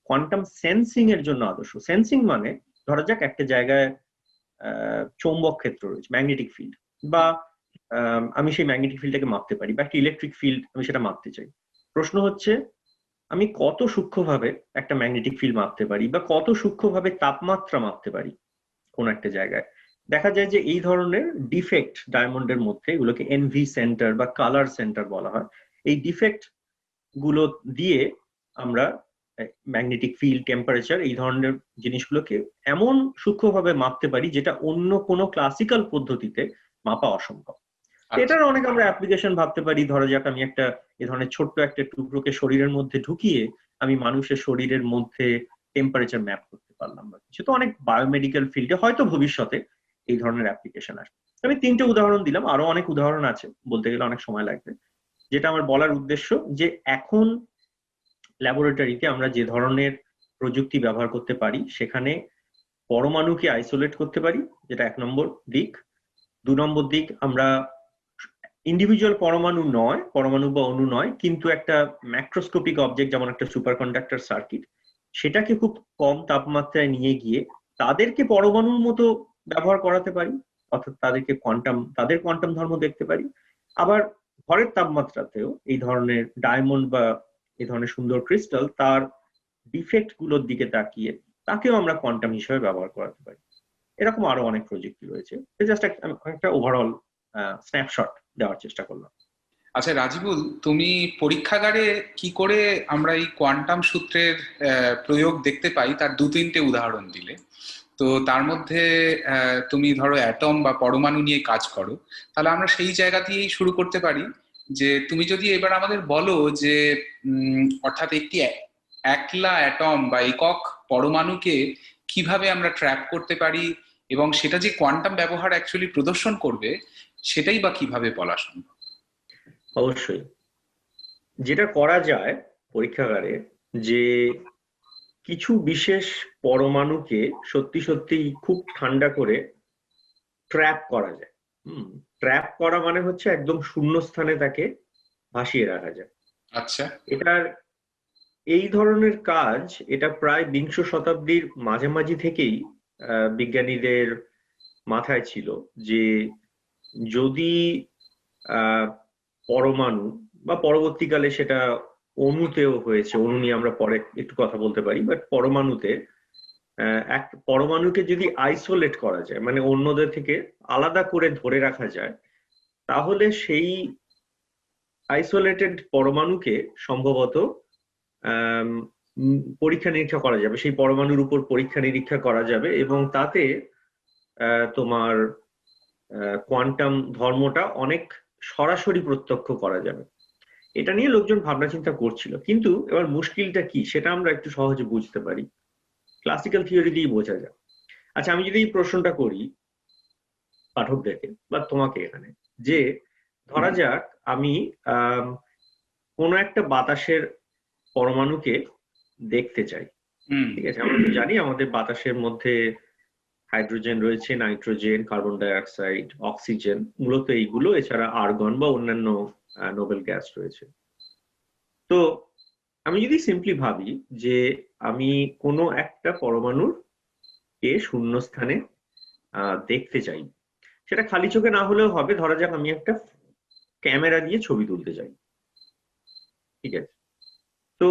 কোয়ান্টাম সেন্সিং এর জন্য আদর্শ। সেন্সিং মানে ধরা যাক একটা জায়গায় চৌম্বক ক্ষেত্র রয়েছে, ম্যাগনেটিক ফিল্ড, বা আমি সেই ম্যাগনেটিক ফিল্ডটাকে মাপতে পারি, বা একটা ইলেকট্রিক ফিল্ড আমি সেটা মাপতে চাই। প্রশ্ন হচ্ছে আমি কত সূক্ষ্মভাবে একটা ম্যাগনেটিক ফিল্ড মাপতে পারি বা কত সূক্ষ্মভাবে তাপমাত্রা মাপতে পারি কোন একটা জায়গায়। দেখা যায় যে এই ধরনের ডিফেক্ট ডায়মন্ডের মধ্যে, এগুলোকে এনভি সেন্টার বা কালার সেন্টার বলা হয়, এই ডিফেক্ট গুলো দিয়ে আমরা ম্যাগনেটিক ফিল্ড, টেম্পারেচার, এই ধরনের জিনিসগুলোকে এমন সূক্ষ্মভাবে মাপতে পারি যেটা অন্য কোনো ক্লাসিক্যাল পদ্ধতিতে মাপা অসম্ভব। এটার অনেক আমরা অ্যাপ্লিকেশন ভাবতে পারি। ধরা যাক আমি একটা এই ধরনের ছোট্ট একটা টুকরোকে শরীরের মধ্যে ঢুকিয়ে আমি মানুষের শরীরের মধ্যে টেম্পারেচার ম্যাপ করতে পারলাম বা কিছু। তো অনেক বায়োমেডিক্যাল ফিল্ডে হয়তো ভবিষ্যতে এই ধরনের অ্যাপ্লিকেশন আসবে। আমি 3টে উদাহরণ দিলাম, আরো অনেক উদাহরণ আছে, বলতে গেলে অনেক সময় লাগবে। যেটা আমার বলার উদ্দেশ্য যে এখন ল্যাবরেটরিতে আমরা যে ধরনের প্রযুক্তি ব্যবহার করতে পারি সেখানে পরমাণুকে আইসোলেট করতে পারি, যেটা 1 নম্বর দিক। 2 নম্বর দিক, আমরা ইন্ডিভিজুয়াল পরমাণু নয়, পরমাণু বা অণু নয়, কিন্তু একটা ম্যাক্রোস্কোপিক অবজেক্ট যেমন একটা সুপারকন্ডাক্টর সার্কিট, সেটাকে খুব কম তাপমাত্রায় নিয়ে গিয়ে তাদেরকে পরমাণুর মতো ব্যবহার করাতে পারি, অর্থাৎ তাদেরকে তাদের কোয়ান্টাম ধর্ম দেখতে পারি। আবার ঘরের তাপমাত্রাতেও এই ধরনের ডায়মন্ড বা এই ধরনের সুন্দর ক্রিস্টাল, তার ডিফেক্ট গুলোর দিকে তাকিয়ে তাকেও আমরা কোয়ান্টাম হিসেবে ব্যবহার করাতে পারি। এরকম আরো অনেক প্রযুক্তি রয়েছে। জাস্ট একটা ওভারঅল স্ন্যাপশট দেওয়ার চেষ্টা করলাম। আচ্ছা রাজিবুল, তুমি পরীক্ষাগারে কি করে আমরা এই কোয়ান্টাম সূত্রের প্রয়োগ দেখতে পাই তার 2-3টে উদাহরণ দিলে। তো তার মধ্যে তুমি ধরো অ্যাটম বা পরমাণু নিয়ে কাজ করো, তাহলে আমরা সেই জায়গা দিয়েই শুরু করতে পারি। যে তুমি যদি এবার আমাদের বলো যে অর্থাৎ একটি একলা অ্যাটম বা একক পরমাণুকে কিভাবে আমরা ট্র্যাপ করতে পারি এবং সেটা যে কোয়ান্টাম ব্যবহার অ্যাকচুয়ালি প্রদর্শন করবে সেটাই বা কিভাবে বলা সম্ভব। অবশ্যই যেটা করা যায় পরীক্ষাগারে, যে কিছু বিশেষ পরমাণুকে সত্যি সত্যি খুব ঠান্ডা করে ট্র্যাপ করা যায়। ট্র্যাপ করা মানে হচ্ছে একদম শূন্য স্থানে তাকে ভাসিয়ে রাখা যায়। আচ্ছা, এটার এই ধরনের কাজ এটা প্রায় 20 শতাব্দীর মাঝামাঝি থেকেই বিজ্ঞানীদের মাথায় ছিল যে যদি পরমাণু বা পরবর্তীকালে সেটা অণুতেও হয়েছে, অণু নিয়ে আমরা পরে একটু কথা বলতে পারি, বাট পরমাণুতে এক পরমাণুকে যদি আইসোলেট করা যায়, মানে অন্যদের থেকে আলাদা করে ধরে রাখা যায়, তাহলে সেই আইসোলেটেড পরমাণুকে সম্ভবত পরীক্ষা নিরীক্ষা করা যাবে, সেই পরমাণুর উপর পরীক্ষা নিরীক্ষা করা যাবে এবং তাতে তোমার কোয়ান্টাম ধর্মটা অনেক সরাসরি প্রত্যক্ষ করা যাবে। এটা নিয়ে লোকজন ভাবনা চিন্তা করছিল, কিন্তু এবার মুশকিলটা কি সেটা আমরা একটু সহজে বুঝতে পারি, ক্লাসিক্যাল থিওরি দিয়ে বোঝা যায়। আচ্ছা, আমি যদি এই প্রশ্নটা করি পাঠকদেরকে বা তোমাকে এখানে, যে ধরা যাক আমি কোনো একটা বাতাসের পরমাণুকে দেখতে চাই। ঠিক আছে, আমরা তো জানি আমাদের বাতাসের মধ্যে হাইড্রোজেন রয়েছে, nitrogen, carbon die oxide, oxygen, মূলত এইগুলো, এছাড়া আর্গন বা অন্যান্য নোবেল গ্যাস রয়েছে। তো আমি যদি সিম্পলি ভাবি যে আমি কোনো একটা পরমাণুর কে শূন্য স্থানে দেখতে চাই, সেটা খালি চোখে না হলেও হবে। ধরা যাক আমি একটা ক্যামেরা দিয়ে ছবি তুলতে চাই, ঠিক আছে? তো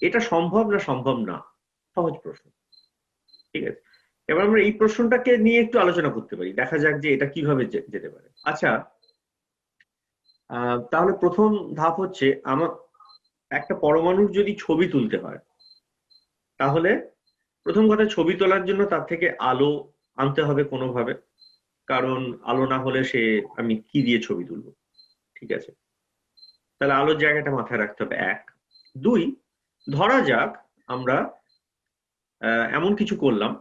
এটা সম্ভব না সম্ভব না? সহজ প্রশ্ন, ঠিক আছে? এবার আমরা এই প্রশ্নটাকে নিয়ে একটু আলোচনা করতে পারি, দেখা যাক যে এটা কিভাবে যেতে পারে। আচ্ছা, তাহলে প্রথম ধাপ হচ্ছে একটা পরমাণুর যদি ছবি তুলতে হয়, তাহলে প্রথম কথা, ছবি তোলার জন্য তার থেকে আলো আনতে হবে কোনোভাবে, কারণ আলো না হলে আমি কি দিয়ে ছবি তুলবো? ঠিক আছে, তাহলে আলোর জায়গাটা মাথায় রাখতে হবে, এক। দুই, ধরা যাক আমরা এমন কিছু করলাম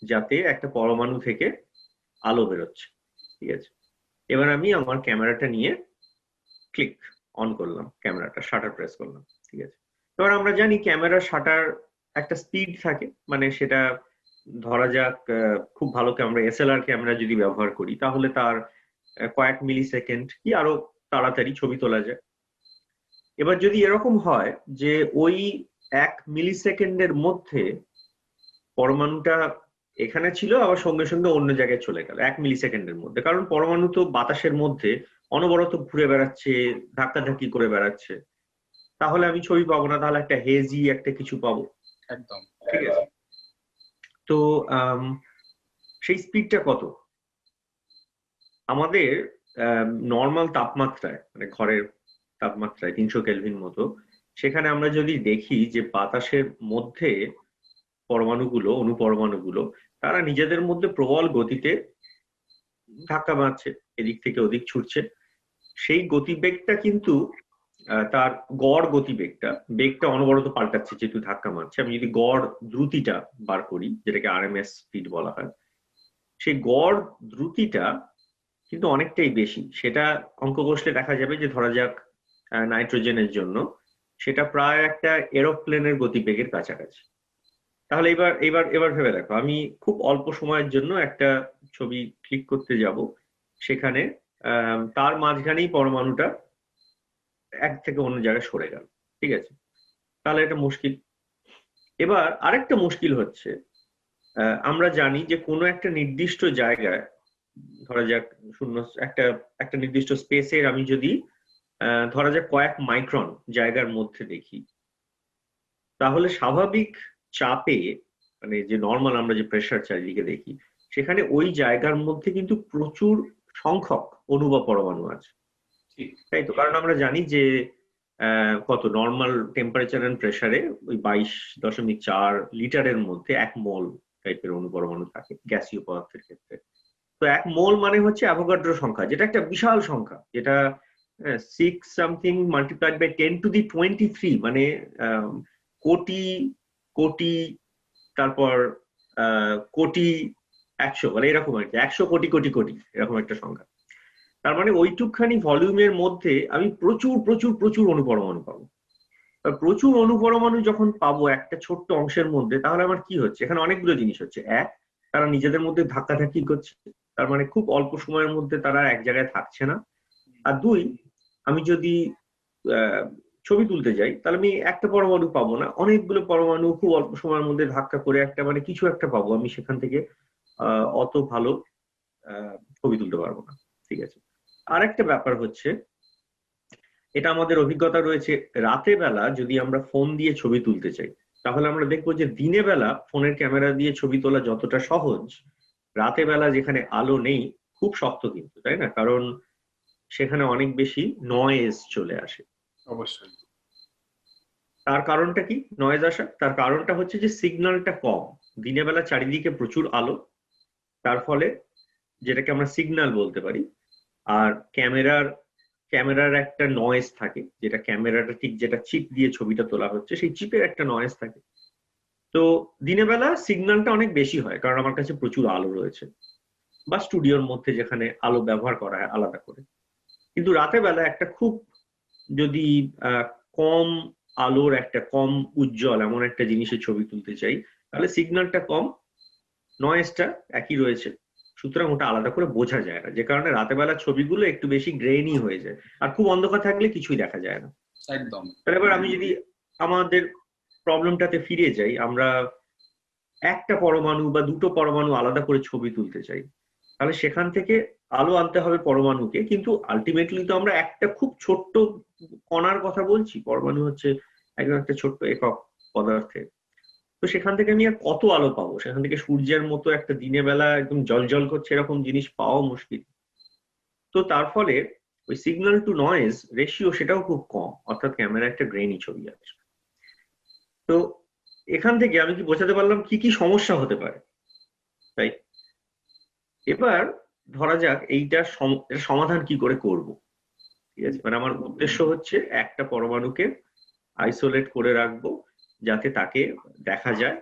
যাতে একটা পরমাণু থেকে আলো বেরোচ্ছে, ঠিক আছে। এবার আমি আমার ক্যামেরাটা নিয়ে ক্লিক অন করলাম, ক্যামেরাটা শাটার প্রেস করলাম, ঠিক আছে। এবার আমরা জানি ক্যামেরার শাটার একটা স্পিড থাকে, মানে সেটা ধরা যাক খুব ভালো ক্যামেরা, এসএলআর ক্যামেরা যদি ব্যবহার করি, তাহলে তার কয়েক মিলি সেকেন্ড কি আরো তাড়াতাড়ি ছবি তোলা যায়। এবার যদি এরকম হয় যে ওই 1 মিলি সেকেন্ডের মধ্যে পরমাণুটা এখানে ছিল, আবার সঙ্গে সঙ্গে অন্য জায়গায় চলে গেল 1 মিলি সেকেন্ডের মধ্যে, কারণ পরমাণু তো বাতাসের মধ্যে অনবরত ঘুরে বেড়াচ্ছে, ধাক্কাধাক্কি করে বেড়াচ্ছে, তাহলে আমি ছবি পাবো না, তাহলে একটা হেজি একটা কিছু পাবো। একদম। ঠিক আছে, তো সেই স্পিডটা কত? আমাদের নর্মাল তাপমাত্রায়, মানে ঘরের তাপমাত্রায় 300 কেলভিন মতো, সেখানে আমরা যদি দেখি যে বাতাসের মধ্যে পরমাণুগুলো, অনুপরমাণুগুলো, তারা নিজেদের মধ্যে প্রবল গতিতে ধাক্কা মারছে, এদিক থেকে ওদিক ছুটছে। সেই গতিবেগটা কিন্তু তার গড় বেগটা অনবরত পাল্টাচ্ছে, যেহেতু ধাক্কা মারছে। আমি যদি গড় দ্রুতিটা বার করি, যেটাকে আরএমএস স্পিড বলা হয়, সেই গড় দ্রুতিটা কিন্তু অনেকটাই বেশি। সেটা অঙ্ক কষলে দেখা যাবে যে ধরা যাক নাইট্রোজেনের জন্য সেটা প্রায় একটা এরোপ্লেনের গতিবেগের কাছাকাছি। তাহলে এবার এবার এবার ভেবে দেখো, আমি খুব অল্প সময়ের জন্য একটা ছবি ক্লিক করতে যাব, সেখানে তার মাঝখানেই পরমাণুটা এক থেকে অন্য জায়গায় সরে গেল, ঠিক আছে, তাহলে এটা মুশকিল। এবার আরেকটা মুশকিল হচ্ছে, আমরা জানি যে কোনো একটা নির্দিষ্ট জায়গায়, ধরা যাক শূন্য একটা একটা নির্দিষ্ট স্পেসের আমি যদি ধরা যাক কয়েক মাইক্রন জায়গার মধ্যে দেখি, তাহলে স্বাভাবিক চাপে, মানে যে নর্মাল আমরা যে প্রেসার চারিদিকে দেখি, সেখানে ওই জায়গার মধ্যে কিন্তু প্রচুর সংখ্যক অণু বা পরমাণু আছে, তাই তো? কারণ আমরা জানি যে কত নর্মাল টেম্পারেচার এন্ড প্রেসারে ওই 22.4 লিটারের মধ্যে 1 মোল টাইপের অণু পরমাণু থাকে গ্যাসীয় পদার্থের ক্ষেত্রে। তো 1 মোল মানে হচ্ছে অ্যাভোগাড্রো সংখ্যা, যেটা একটা বিশাল সংখ্যা, যেটা 6 সামথিং মাল্টিপ্লাইড বাই 10⁻23, মানে কোটি কোটি, তারপর কোটি 100, মানে এরকম আর কি, 100 কোটি কোটি কোটি, এরকম একটা সংখ্যা। তার মানে ওইটুকখানি ভলিউমের মধ্যে আমি প্রচুর প্রচুর প্রচুর অনুপরমাণু পাবো। প্রচুর অনুপরমাণু যখন পাবো একটা ছোট্ট অংশের মধ্যে, তাহলে আমার কি হচ্ছে? এখানে অনেকগুলো জিনিস হচ্ছে। এক, তারা নিজেদের মধ্যে ধাক্কাধাক্কি করছে, তার মানে খুব অল্প সময়ের মধ্যে তারা এক জায়গায় থাকছে না। আর দুই, আমি যদি ছবি তুলতে যাই, তাহলে আমি একটা পরমাণু পাবো না, অনেকগুলো পরমাণু খুব অল্প সময়ের মধ্যে ধাক্কা করে একটা, মানে কিছু একটা পাবো, আমি সেখান থেকে অত ভালো ছবি তুলতে পারবো না, ঠিক আছে। আরেকটা ব্যাপার হচ্ছে, এটা আমাদের অভিজ্ঞতা রয়েছে, রাতে বেলা যদি আমরা ফোন দিয়ে ছবি তুলতে চাই, তাহলে আমরা দেখবো যে দিনে বেলা ফোনের ক্যামেরা দিয়ে ছবি তোলা যতটা সহজ, রাতে বেলা যেখানে আলো নেই খুব শক্ত কিন্তু, তাই না? কারণ সেখানে অনেক বেশি নয়েজ চলে আসে। অবশ্যই। তার কারণটা কি নয়েজ আসা? তার কারণটা হচ্ছে যে সিগন্যালটা কম। দিনে বেলা চারিদিকে প্রচুর আলো, তার ফলে যেটাকে আমরা সিগন্যাল বলতে পারি। আর ক্যামেরার একটা নয়েজ থাকে, যেটা ক্যামেরাটা ঠিক যেটা চিপ দিয়ে ছবিটা তোলা হচ্ছে, সেই চিপের একটা নয়েজ থাকে। তো দিনের বেলা সিগন্যালটা অনেক বেশি হয়, কারণ আমার কাছে প্রচুর আলো রয়েছে, বা স্টুডিওর মধ্যে যেখানে আলো ব্যবহার করা হয় আলাদা করে। কিন্তু রাতে বেলা একটা খুব যদি কম আলোর একটা কম উজ্জ্বল এমন একটা জিনিসের ছবি তুলতে চাই, তাহলে সিগন্যালটা কম, নয়েজটা একই রয়েছে, সুতরাং ওটা আলাদা করে বোঝা যায় না, যে কারণে রাতে বেলা ছবিগুলো একটু বেশি গ্রেইনি হয়ে যায়, আর খুব অন্ধকার থাকলে কিছুই দেখা যায় না। একদম। তাহলে এবার আমি যদি আমাদের প্রবলেমটাতে ফিরে যাই, আমরা একটা পরমাণু বা দুটো পরমাণু আলাদা করে ছবি তুলতে চাই, তাহলে সেখান থেকে আলো আনতে হবে পরমাণুকে, কিন্তু আলটিমেটলি তো আমরা একটা খুব ছোট্ট কণার কথা বলছি। পরমাণু হচ্ছে একদম একটা ছোট্ট একক পদার্থের, তো সেখান থেকে আমি আর কত আলো পাবো? সেখান থেকে সূর্যের মতো একটা দিনে বেলা একদম জল জল করছে এরকম জিনিস পাওয়া মুশকিল। তো তার ফলে ওই সিগন্যাল টু নয়েজ রেশিও সেটাও খুব কম, অর্থাৎ ক্যামেরা একটা গ্রেইনি ছবি আসে। তো এখান থেকে আমি কি বোঝাতে পারলাম কি কি সমস্যা হতে পারে, তাই? এবার ধরা যাক এর সমাধান কি করে করব, ঠিক আছে? মানে আমার উদ্দেশ্য হচ্ছে একটা পরমাণুকে আইসোলেট করে রাখবো যাতে তাকে দেখা যায়,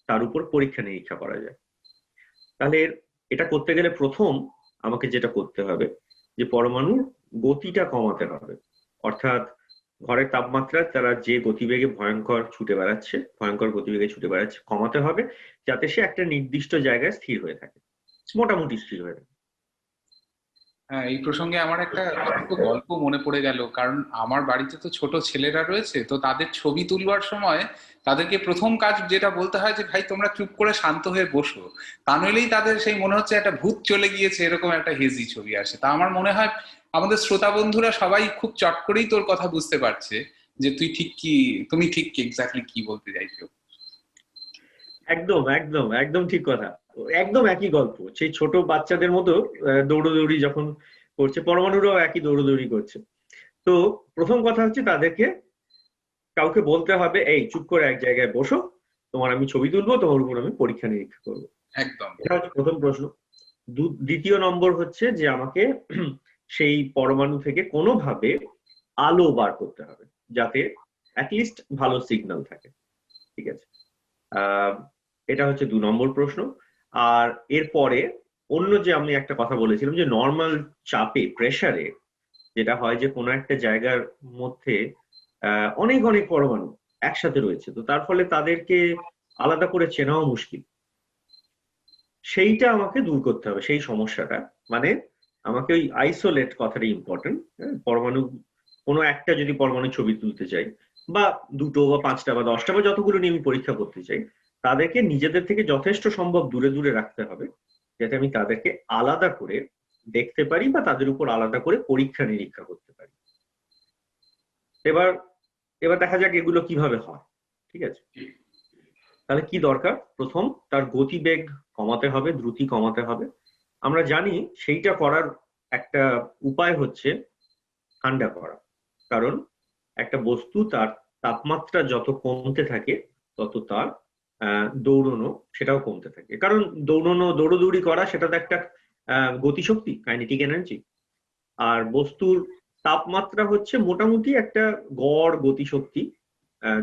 তার উপর পরীক্ষা নিরীক্ষা করা যায়। তাহলে এটা করতে গেলে প্রথম আমাকে যেটা করতে হবে যে পরমাণুর গতিটা কমাতে হবে, অর্থাৎ ঘরের তাপমাত্রা তারা যে গতিবেগে ভয়ঙ্কর গতিবেগে ছুটে বেড়াচ্ছে কমাতে হবে, যাতে সে একটা নির্দিষ্ট জায়গায় স্থির হয়ে থাকে, মোটামুটি স্থির হয়ে থাকে। হ্যাঁ, এই প্রসঙ্গে আমার একটা ছোট গল্প মনে পড়ে গেল, কারণ আমার বাড়িতে তো ছোট ছেলেরা রয়েছে, তো তাদের ছবি তুলবার সময় তাদেরকে প্রথম কাজ যেটা বলতে হয় যে ভাই তোমরা চুপ করে শান্ত হয়ে বসো, তা নইলেই তাদের সেই মনে হচ্ছে একটা ভূত চলে গিয়েছে, এরকম একটা হেজি ছবি আসে। তা আমার মনে হয় আমাদের শ্রোতা বন্ধুরা সবাই খুব চট করেই তোর কথা বুঝতে পারছে যে তুমি ঠিক এক্স্যাক্টলি কি বলতে চাইছো। একদম একদম একদম ঠিক কথা, একদম একই গল্প, সেই ছোট বাচ্চাদের মতো দৌড়োদৌড়ি যখন করছে, পরমাণুরাও একই দৌড়োদৌড়ি করছে। তো প্রথম কথা হচ্ছে তাদেরকে কাউকে বলতে হবে, এই চুপ করে এক জায়গায় বসো, তোমার আমি ছবি তুলবো, তোমার উপর আমি পরীক্ষা নিরীক্ষা করবো। একদম। এটা হচ্ছে প্রথম প্রশ্ন। দ্বিতীয় নম্বর হচ্ছে যে আমাকে সেই পরমাণু থেকে কোনোভাবে আলো বার করতে হবে, যাতে অ্যাটলিস্ট ভালো সিগন্যাল থাকে, ঠিক আছে? এটা হচ্ছে 2 নম্বর প্রশ্ন। আর এরপরে অন্য যে আমি একটা কথা বলেছিলাম যে নর্মাল চাপে, প্রেসারে যেটা হয় যে কোনো একটা জায়গার মধ্যে অনেক অনেক পরমাণু একসাথে রয়েছে, তো তার ফলে তাদেরকে আলাদা করে চেনাও মুশকিল। সেইটা আমাকে দূর করতে হবে, সেই সমস্যাটা। মানে আমাকে ওই আইসোলেট কথাটা ইম্পর্টেন্ট। পরমাণু, কোনো একটা যদি পরমাণু ছবি তুলতে চাই, বা 2টো বা 5টা বা 10টা বা যতগুলো নিয়ে আমি পরীক্ষা করতে চাই, তাদেরকে নিজেদের থেকে যথেষ্ট সম্ভব দূরে দূরে রাখতে হবে, যাতে আমি তাদেরকে আলাদা করে দেখতে পারি বা তাদের উপর আলাদা করে পরীক্ষা নিরীক্ষা করতে পারি। এবার এবার দেখা যাক এগুলো কিভাবে হয়, ঠিক আছে? তাহলে কি দরকার? প্রথম, তার গতিবেগ কমাতে হবে, দ্রুতি কমাতে হবে। আমরা জানি সেইটা করার একটা উপায় হচ্ছে ঠান্ডা করা, কারণ একটা বস্তু তার তাপমাত্রা যত কমতে থাকে তত তার দৌড়নো সেটাও কমতে থাকে, কারণ দৌড়দৌড়ি করা সেটা তো একটা গতিশক্তি, কাইনেটিক এনার্জি। আর বস্তুর তাপমাত্রা হচ্ছে মোটামুটি একটা গড় গতিশক্তি।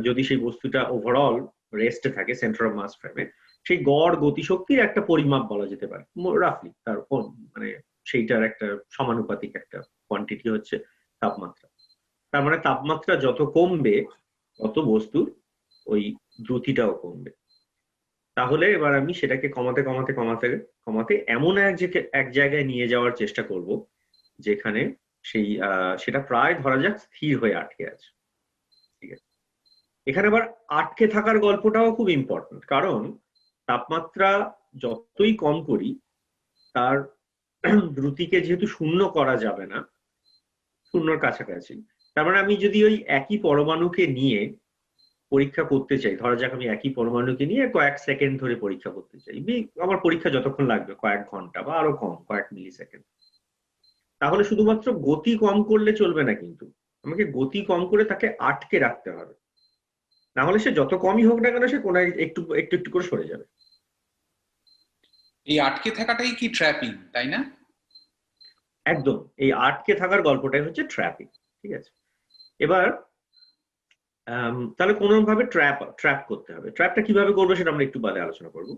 যদি সেই বস্তুটা ওভারঅল রেস্টে থাকে সেন্টার অফ মাস ফ্রেমে, সেই গড় গতিশক্তির একটা পরিমাপ বলা যেতে পারে রাফলি। তার মানে সেইটার একটা সমানুপাতিক একটা কোয়ান্টিটি হচ্ছে তাপমাত্রা। তার মানে তাপমাত্রা যত কমবে তত বস্তুর ওই দ্রুতিটাও কমবে। তাহলে এবার আমি সেটাকে কমাতে কমাতে কমাতে কমাতে এমন এক জায়গায় নিয়ে যাওয়ার চেষ্টা করব যেখানে সেটা প্রায় ধরা যাক স্থির হয়ে আটকে আছে, ঠিক আছে? এখানে আবার আটকে থাকার গল্পটাও খুব ইম্পর্টেন্ট, কারণ তাপমাত্রা যতই কম করি তার দ্রুতিকে যেহেতু শূন্য করা যাবে না, শূন্যর কাছাকাছি, তার মানে আমি যদি ওই একই পরমাণুকে নিয়ে পরীক্ষা করতে চাই, ধরা যাক আমি একই পরমাণুকে নিয়ে কয়েক সেকেন্ড ধরে পরীক্ষা করতে চাই, আমার পরীক্ষা যতক্ষণ লাগবে কয়েক ঘন্টা বা আরো কম, কয়েক মিলি সেকেন্ড, তাহলে শুধুমাত্র গতি কম করলে চলবে না, কিন্তু আমাকে গতি কম করে তাকে আটকে রাখতে হবে, না হলে সে যত কমই হোক না কেন সে কোনো একটু একটু একটু করে সরে যাবে। এই আটকে থাকাটাই কি ট্র্যাপিং, তাই না? একদম, এই আটকে থাকার গল্পটাই হচ্ছে ট্র্যাপিং, ঠিক আছে? এবার তাহলে কোনো ভাবে ট্র্যাপ করতে হবে। ট্র্যাপটা কিভাবে করবো সেটা আমরা একটু বাদে আলোচনা করবো।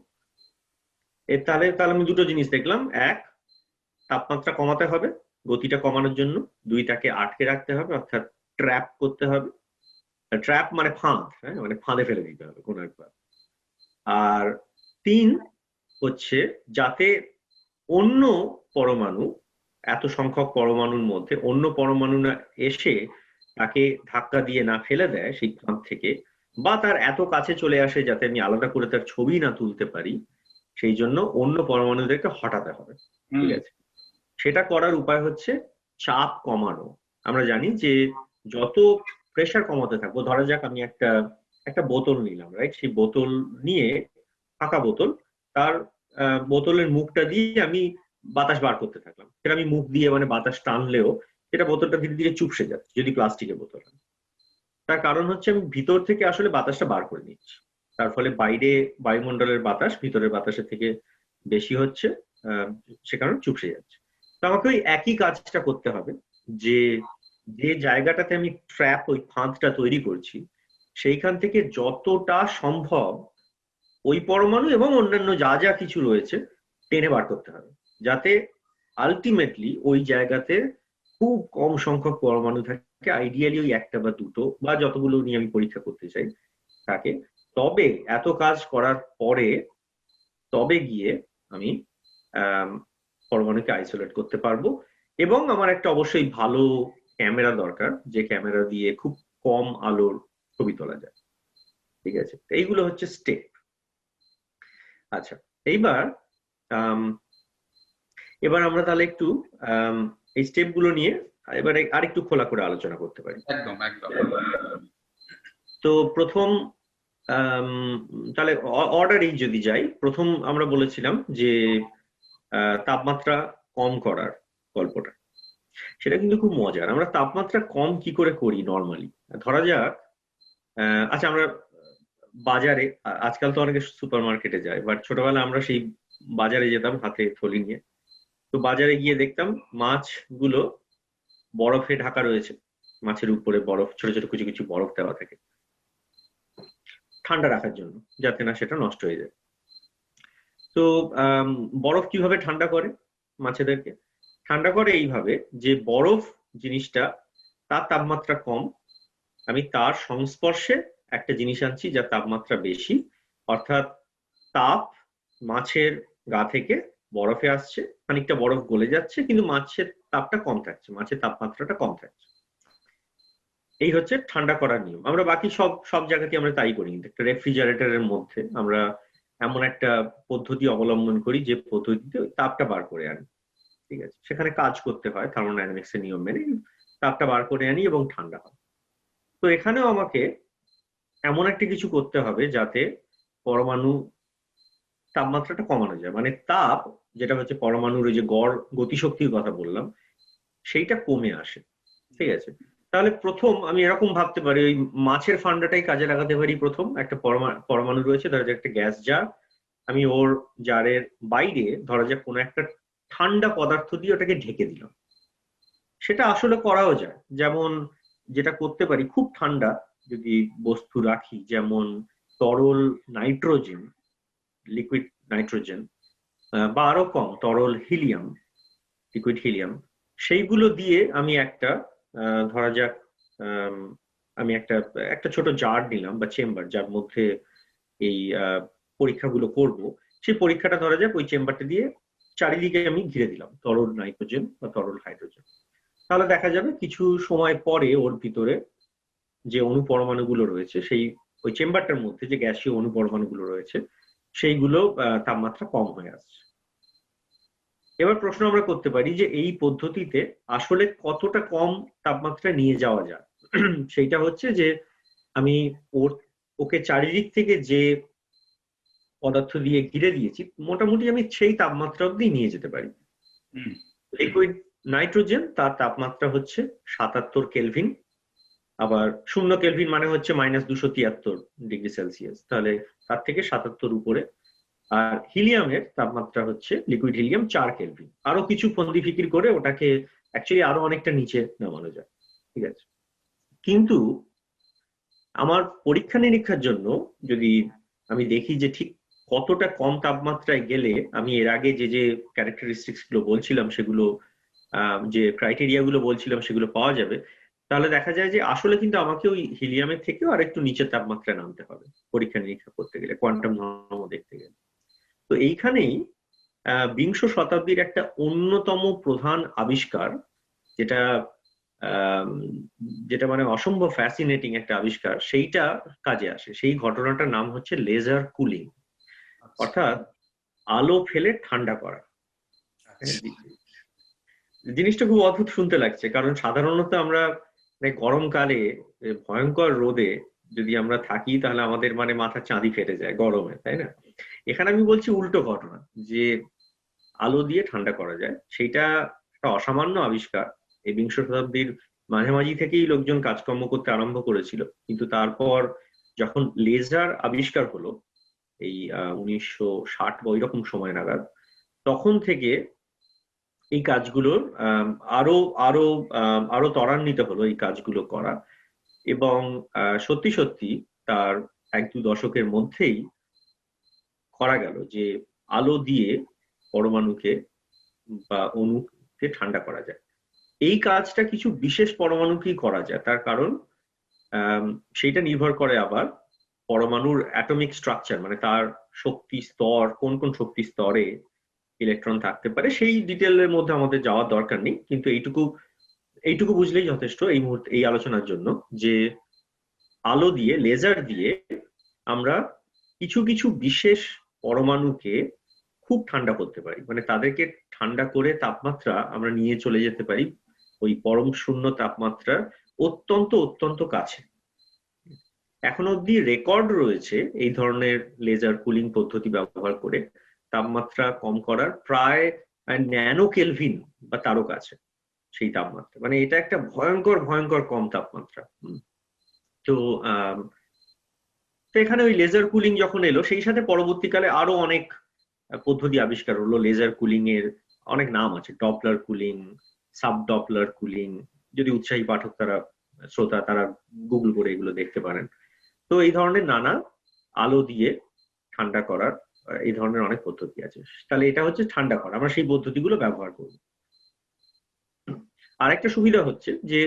তাহলে তাহলে আমি দুটো জিনিস দেখলাম, এক, তাপমাত্রা কমাতে হবে গতিটা কমানোর জন্য, 2, তাকে আটকে রাখতে হবে অর্থাৎ ট্র্যাপ করতে হবে। ট্র্যাপ মানে ফাঁদ, হ্যাঁ, মানে ফাঁদে ফেলে দিতে হবে কোনো একবার। আর 3 হচ্ছে যাতে অন্য পরমাণু, এত সংখ্যক পরমাণুর মধ্যে অন্য পরমাণু না এসে তাকে ধাক্কা দিয়ে না ফেলে দেয় সেই ফাঁদ থেকে, বা তার এত কাছে চলে আসে যাতে আমি আলাদা করে তার ছবি না তুলতে পারি, সেই জন্য অন্য পরমাণুদেরকে হটাতে হবে, ঠিক আছে? সেটা করার উপায় হচ্ছে চাপ কমানো। আমরা জানি যে যত প্রেসার কমাতে থাকবো, ধরা যাক আমি একটা বোতল নিলাম, রাইট? সেই বোতল নিয়ে, ফাঁকা বোতল, তার বোতলের মুখটা দিয়ে আমি বাতাস বার করতে থাকলাম। সেটা আমি মুখ দিয়ে মানে বাতাস টানলেও সেটা বোতলটা ধীরে ধীরে চুপসে যাচ্ছে যদি প্লাস্টিকের বোতল হয়। তার কারণ হচ্ছে আমি ভিতর থেকে আসলে বাতাসটা বার করে নিচ্ছি। তার ফলে বাইরে বায়ুমণ্ডলের বাতাস ভিতরের বাতাসের থেকে বেশি হচ্ছে, সে কারণে চুপসে যাচ্ছে। তো আমাকে ওই একই কাজটা করতে হবে, যে যে জায়গাটাতে আমি ট্র্যাপ ওই ফাঁদটা তৈরি করছি সেইখান থেকে যতটা সম্ভব ওই পরমাণু এবং অন্যান্য যা যা কিছু রয়েছে টেনে বার করতে হবে, যাতে আলটিমেটলি ওই জায়গাতে খুব কম সংখ্যক পরমাণু থাকে, আইডিয়ালি ওই একটা বা দুটো বা যতগুলো নিয়ে আমি পরীক্ষা করতে চাই থাকে। তবে এত কাজ করার পরে তবে গিয়ে আমি পরমাণুকে আইসোলেট করতে পারবো। এবং আমার একটা অবশ্যই ভালো ক্যামেরা দরকার, যে ক্যামেরা দিয়ে খুব কম আলোর ছবি তোলা যায়। ঠিক আছে, এইগুলো হচ্ছে স্টেপ। আচ্ছা, এইবার এবার আমরা তাহলে একটু এই স্টেপ গুলো নিয়ে এবারে আরেকটু খোলা করে আলোচনা করতে পারি। একদম একদম। তো প্রথম তাহলে অর্ডারেই যদি যাই, প্রথম আমরা বলেছিলাম যে তাপমাত্রা কম করার গল্পটা, সেটা কিন্তু খুব মজার। আমরা তাপমাত্রা কম কি করে করি নর্মালি? ধরা যাক আচ্ছা, আমরা বাজারে, আজকাল তো অনেকে সুপার মার্কেটে যায়, বাট ছোটবেলা আমরা সেই বাজারে যেতাম হাতে থলি নিয়ে। তো বাজারে গিয়ে দেখতাম মাছগুলো বরফে ঢাকা রয়েছে, মাছের উপরে বরফ, ছোট ছোট কুচি কুচি বরফ দেওয়া থাকে ঠান্ডা রাখার জন্য, যাতে না সেটা নষ্ট হয়ে যায়। তো বরফ কিভাবে ঠান্ডা করে? মাছেদেরকে ঠান্ডা করে এইভাবে যে বরফ জিনিসটা তার তাপমাত্রা কম, আমি তার সংস্পর্শে একটা জিনিস আনছি যার তাপমাত্রা বেশি, অর্থাৎ তাপ মাছের গা থেকে বরফে আসছে, খানিকটা বরফ গলে যাচ্ছে, কিন্তু মাছের তাপটা কম থাকছে, মাছের তাপমাত্রাটা কম থাকছে। এই হচ্ছে ঠান্ডা করার নিয়ম। আমরা বাকি সব জায়গাতে আমরা তাই করি, কিন্তু একটা রেফ্রিজারেটরের মধ্যে আমরা এমন একটা পদ্ধতি অবলম্বন করি যে পদ্ধতিতে তাপটা বার করে আনি। ঠিক আছে, সেখানে কাজ করতে হয় থার্মোডাইনামিক্স এর নিয়ম মেনে, তাপটা বার করে আনি এবং ঠান্ডা হয়। তো এখানেও আমাকে এমন একটা কিছু করতে হবে যাতে পরমাণু তাপমাত্রাটা কমানো যায়, মানে তাপ যেটা হচ্ছে পরমাণুর ওই যে গড় গতিশক্তির কথা বললাম সেইটা কমে আসে। ঠিক আছে, তাহলে প্রথম আমি এরকম ভাবতে পারি, ওই মাছের ফান্ডাটাই কাজে লাগাতে পারি। প্রথম একটা পরমাণু রয়েছে, ধরা যাক একটা গ্যাস জার, আমি ওর জারের বাইরে ধরা যাক কোনো একটা ঠান্ডা পদার্থ দিয়ে ওটাকে ঢেকে দিলাম। সেটা আসলে করাও যায়, যেমন যেটা করতে পারি খুব ঠান্ডা যদি বস্তু রাখি, যেমন তরল নাইট্রোজেন, লিকুইড নাইট্রোজেন, বা আরো কম তরল হিলিয়াম, লিকুইড হিলিয়াম, সেইগুলো দিয়ে আমি একটা ধরা যাক আমি একটা একটা ছোট জার নিলাম বা চেম্বার, যার মধ্যে এই পরীক্ষাগুলো করব। সেই পরীক্ষাটা ধরা যাক ওই চেম্বারটা দিয়ে চারিদিকে আমি ঘিরে দিলাম তরল নাইট্রোজেন বা তরল হাইড্রোজেন। তাহলে দেখা যাবে কিছু সময় পরে ওর ভিতরে যে অনুপরমাণুগুলো রয়েছে, সেই ওই চেম্বারটার মধ্যে যে গ্যাসীয় অনুপরমাণুগুলো রয়েছে সেইগুলো তাপমাত্রা কম হয়ে আসছে। এবার প্রশ্ন আমরা করতে পারি যে এই পদ্ধতিতে আসলে কতটা কম তাপমাত্রা নিয়ে যাওয়া যায়। সেইটা হচ্ছে যে আমি ওকে চারিদিক থেকে যে পদার্থ দিয়ে ঘিরে দিয়েছি মোটামুটি আমি সেই তাপমাত্রা অব্দি নিয়ে যেতে পারি। লিকুইড নাইট্রোজেন তার তাপমাত্রা হচ্ছে 77 কেলভিন, আবার 0 কেলভিন মানে হচ্ছে -273°C, তাহলে তার থেকে 77 উপরে। আর হিলিয়ামের তাপমাত্রা হচ্ছে লিকুইড হিলিয়াম 4 কেলভিন, আরো কিছু ফন্দি ফিকির করে ওটাকে অ্যাকচুয়ালি আরো অনেকটা নিচে নামানো যায়। ঠিক আছে, কিন্তু আমার পরীক্ষা নিরীক্ষার জন্য যদি আমি দেখি যে ঠিক কতটা কম তাপমাত্রায় গেলে আমি এর আগে যে যে ক্যারেক্টারিস্টিক্স গুলো বলছিলাম সেগুলো, যে ক্রাইটেরিয়া গুলো বলছিলাম সেগুলো পাওয়া যাবে, তাহলে দেখা যায় যে আসলে কিন্তু আমাকে ওই হিলিয়ামের থেকেও আর একটু নিচের তাপমাত্রায় নামতে হবে পরীক্ষা নিরীক্ষা করতে গেলে, কোয়ান্টাম ধর্ম দেখতে গেলে। তো এইখানেই বিংশ শতাব্দীর একটা অন্যতম প্রধান আবিষ্কার, যেটা যেটা মানে অসম্ভব ফ্যাসিনেটিং একটা আবিষ্কার, সেইটা কাজে আসে। সেই ঘটনাটার নাম হচ্ছে লেজার কুলিং, অর্থাৎ আলো ফেলে ঠান্ডা করা। জিনিসটা খুব অদ্ভুত শুনতে লাগছে, কারণ সাধারণত আমরা গরমকালে ভয়ঙ্কর রোদে যদি আমরা থাকি তাহলে আমাদের মানে মাথা চাঁদি ফেটে যায় গরমে, তাই না? এখানে আমি বলছি উল্টো ঘটনা, যে আলো দিয়ে ঠান্ডা করা যায়, সেইটা একটা অসামান্য আবিষ্কার। এই বিংশ শতাব্দীর মাঝামাঝি থেকেই লোকজন কাজকর্ম করতে আরম্ভ করেছিল, কিন্তু তারপর যখন লেজার আবিষ্কার হলো এই 1960 বা ওইরকম সময় নাগাদ, তখন থেকে এই কাজগুলোর আরো আরো আরো ত্বরান্বিত হলো এই কাজগুলো করা। এবং সত্যি সত্যি তার 1-2 দশকের মধ্যেই করা গেল যে আলো দিয়ে পরমাণুকে বা অণুকে ঠান্ডা করা যায়। এই কাজটা কিছু বিশেষ পরমাণুকেই করা যায়, তার কারণ সেইটা নির্ভর করে আবার পরমাণুর অ্যাটমিক স্ট্রাকচার, মানে তার শক্তি স্তর, কোন কোন শক্তি স্তরে ইলেকট্রন থাকতে পারে। সেই ডিটেলের মধ্যে আমাদের যাওয়ার দরকার নেই, কিন্তু এইটুকু বুঝলেই যথেষ্ট এই মুহূর্তে এই আলোচনার জন্য, যে আলো দিয়ে, লেজার দিয়ে আমরা কিছু কিছু বিশেষ পরমাণুকে খুব ঠান্ডা করতে পারি, মানে তাদেরকে ঠান্ডা করে তাপমাত্রা আমরা নিয়ে চলে যেতে পারি ওই পরম শূন্য তাপমাত্রার অত্যন্ত অত্যন্ত কাছে। এখন অব্দি রেকর্ড রয়েছে এই ধরনের লেজার কুলিং পদ্ধতি ব্যবহার করে তাপমাত্রা কম করার, প্রায় ন্যানো কেলভিন বা তারও কাছে সেই তাপমাত্রা। মানে এটা একটা ভয়ঙ্কর ভয়ঙ্কর কম তাপমাত্রা। তো এখানে ওই লেজার কুলিং যখন এলো, সেই সাথে পরবর্তীকালে আরো অনেক পদ্ধতি আবিষ্কার হলো। লেজার কুলিং এর অনেক নাম আছে, Doppler cooling, sub Doppler cooling. যদি উৎসাহী পাঠক শ্রোতা তারা গুগল করে এগুলো দেখতে পারেন। তো এই ধরনের নানা আলো দিয়ে ঠান্ডা করার এই ধরনের অনেক পদ্ধতি আছে। তাহলে এটা হচ্ছে ঠান্ডা করা, আমরা সেই পদ্ধতিগুলো ব্যবহার করব। আরেকটা সুবিধা হচ্ছে যে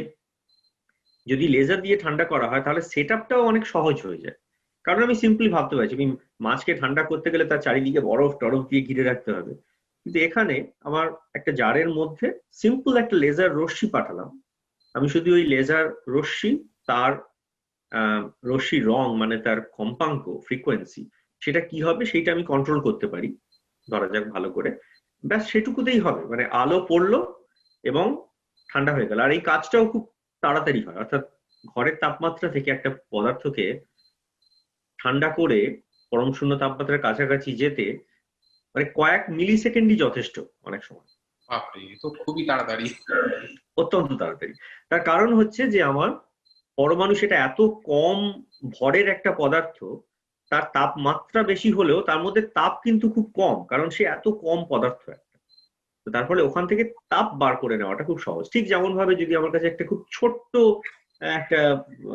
যদি লেজার দিয়ে ঠান্ডা করা হয় তাহলে সেট আপটাও অনেক সহজ হয়ে যায়। কারণ আমি সিম্পলি ভাবতে পারছি, আমি মাছকে ঠান্ডা করতে গেলে তার চারিদিকে বরফ টরফ দিয়ে ঘিরে রাখতে হবে, কিন্তু এখানে আমার একটা জারের মধ্যে সিম্পল একটা লেজার রশ্মি পাঠালাম, আমি শুধু ওই লেজার রশ্মি, তার রশ্মি রং মানে তার কম্পাঙ্ক ফ্রিকোয়েন্সি সেটা কি হবে সেইটা আমি কন্ট্রোল করতে পারি, ধরা যাক ভালো করে, ব্যাস সেটুকুতেই হবে। মানে আলো পড়লো এবং ঠান্ডা হয়ে গেল। আর এই কাজটাও খুব তাড়াতাড়ি হয়, অর্থাৎ ঘরের তাপমাত্রা থেকে একটা পদার্থকে ঠান্ডা করে পরম শূন্য তাপমাত্রার কাছাকাছি যেতে মানে কয়েক মিলি সেকেন্ডই যথেষ্ট অনেক সময়। বাপরে, তো খুবই তাড়াতাড়ি, অত্যন্ত তাড়াতাড়ি। তার কারণ হচ্ছে যে আমার পরমাণু সেটা এত কম ভরের একটা পদার্থ, তার তাপমাত্রা বেশি হলেও তার মধ্যে তাপ কিন্তু খুব কম, কারণ সে এত কম পদার্থ একটা। তো তার ফলে ওখান থেকে তাপ বার করে নেওয়াটা খুব সহজ। ঠিক যেমন ভাবে যদি আমার কাছে একটা খুব ছোট্ট একটা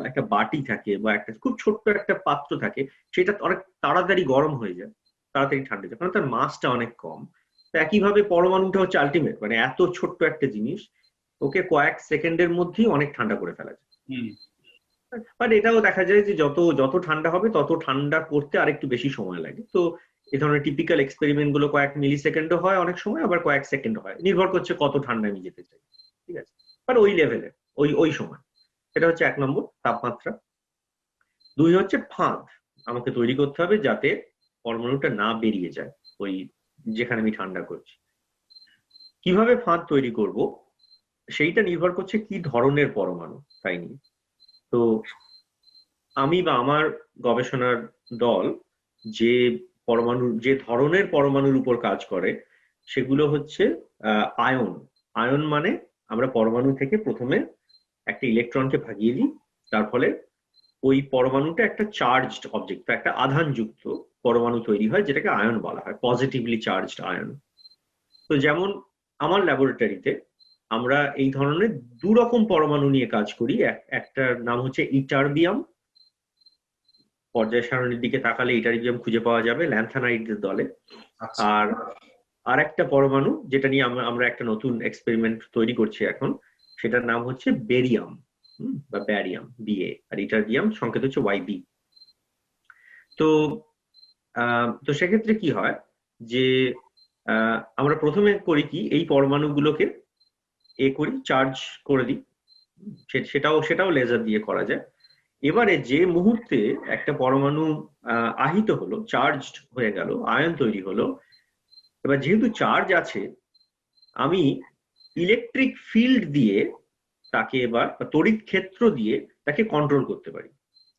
একটা বাটি থাকে বা একটা খুব ছোট্ট একটা পাত্র থাকে, সেটা অনেক তাড়াতাড়ি গরম হয়ে যায়, তাড়াতাড়ি ঠান্ডা যায়, কারণ তার মাসটা অনেক কম। তো একইভাবে পরমাণুটা হচ্ছে আলটিমেট, মানে এত ছোট্ট একটা জিনিস, ওকে কয়েক সেকেন্ডের মধ্যেই অনেক ঠান্ডা করে ফেলা যায়। বাট এটাও দেখা যায় যে যত যত ঠান্ডা হবে তত ঠান্ডা করতে আরেকটু বেশি সময় লাগে। তো এই ধরনের টিপিক্যাল এক্সপেরিমেন্ট গুলো কয়েক মিলি সেকেন্ডও হয় অনেক সময়, আবার কয়েক সেকেন্ড হয়, নির্ভর করছে কত ঠান্ডা আমি যেতে চাই। ঠিক আছে, বাট ওই লেভেলে ওই সময়। এটা হচ্ছে 1 নম্বর তাপমাত্রা। 2 হচ্ছে ফাঁদ আমাকে তৈরি করতে হবে যাতে পরমাণুটা না বেরিয়ে যায় ওই যেখানে আমি ঠান্ডা করছি। কিভাবে ফাঁদ তৈরি করব সেইটা নির্ভর করছে কি ধরনের পরমাণু তাই নিয়ে। তো আমি বা আমার গবেষণার দল যে যে ধরনের পরমাণুর উপর কাজ করে সেগুলো হচ্ছে আয়ন। আয়ন মানে আমরা পরমাণু থেকে প্রথমে একটা ইলেকট্রনকে ভাগিয়ে দিই, তার ফলে ওই পরমাণুটা একটা চার্জড অবজেক্ট, একটা আধানযুক্ত পরমাণু তৈরি হয়, যেটাকে আয়ন বলা হয়, পজিটিভলি চার্জড আয়ন। তো যেমন আমার ল্যাবরেটরিতে আমরা এই ধরনের 2 রকম পরমাণু নিয়ে কাজ করি। একটার নাম হচ্ছে ইটারবিয়াম, পর্যায় সারণীর দিকে তাকালে ইটারবিয়াম খুঁজে পাওয়া যাবে ল্যান্থানাইডের দলে। আর একটা পরমাণু যেটা নিয়ে আমরা একটা নতুন এক্সপেরিমেন্ট তৈরি করছি এখন, সেটার নাম হচ্ছে বেরিয়াম বা ব্যারিয়াম, বিএ, আর ইটারবিয়াম সংকেত হচ্ছে ওয়াইবি। তো সেক্ষেত্রে কি হয় যে আমরা প্রথমে করি কি, এই পরমাণুগুলোকে চার্জ করে দিই, সেটাও লেজার দিয়ে করা যায়। এবারে যে মুহূর্তে একটা পরমাণু আহিত হলো, চার্জ হয়ে গেল, আয়ন তৈরি হলো, এবার যেহেতু চার্জ আছে আমি ইলেকট্রিক ফিল্ড দিয়ে তাকে এবার তড়িৎ ক্ষেত্র দিয়ে তাকে কন্ট্রোল করতে পারি।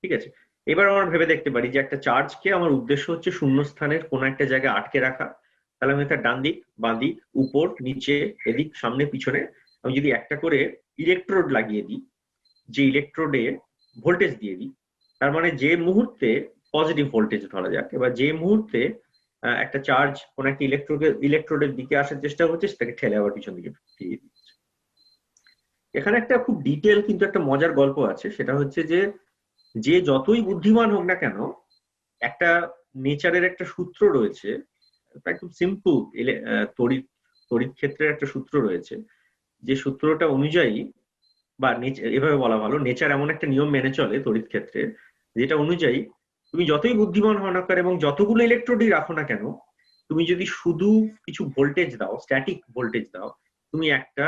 ঠিক আছে, এবার আমরা ভেবে দেখতে পারি যে একটা চার্জকে আমার উদ্দেশ্য হচ্ছে শূন্যস্থানের কোনো একটা জায়গায় আটকে রাখা, তাহলে আমি একটা ডান দিক, বাঁ দিক, উপর, নিচে, এদিক, সামনে, পিছনে আমি যদি একটা করে ইলেকট্রোড লাগিয়ে দিই, যে ইলেকট্রোডে ভোল্টেজ দিয়ে দিই, তার মানে যে মুহূর্তে পজিটিভ ভোল্টেজ ধরা যাক, এবার যে মুহূর্তে একটা চার্জ কোন একটা ইলেকট্রোডের দিকে আসার চেষ্টা করছে, সেটাকে ঠেলে আবার পিছন দিকে ফিরিয়ে দিচ্ছে। এখানে একটা খুব ডিটেল কিন্তু একটা মজার গল্প আছে, সেটা হচ্ছে যে যে যতই বুদ্ধিমান হোক না কেন, একটা নেচারের একটা সূত্র রয়েছে, একদম সিম্পল তড়িৎ ক্ষেত্রের একটা সূত্র রয়েছে, যে সূত্রটা অনুযায়ী, বা এভাবে বলা ভালো, নেচার এমন একটা নিয়ম মেনে চলে তড়িৎ ক্ষেত্রে, যেটা অনুযায়ী তুমি যতই বুদ্ধিমান হও না কেন এবং যতগুলো ইলেকট্রোডই রাখো না কেন, তুমি যদি শুধু কিছু ভোল্টেজ দাও, স্ট্যাটিক ভোল্টেজ দাও, তুমি একটা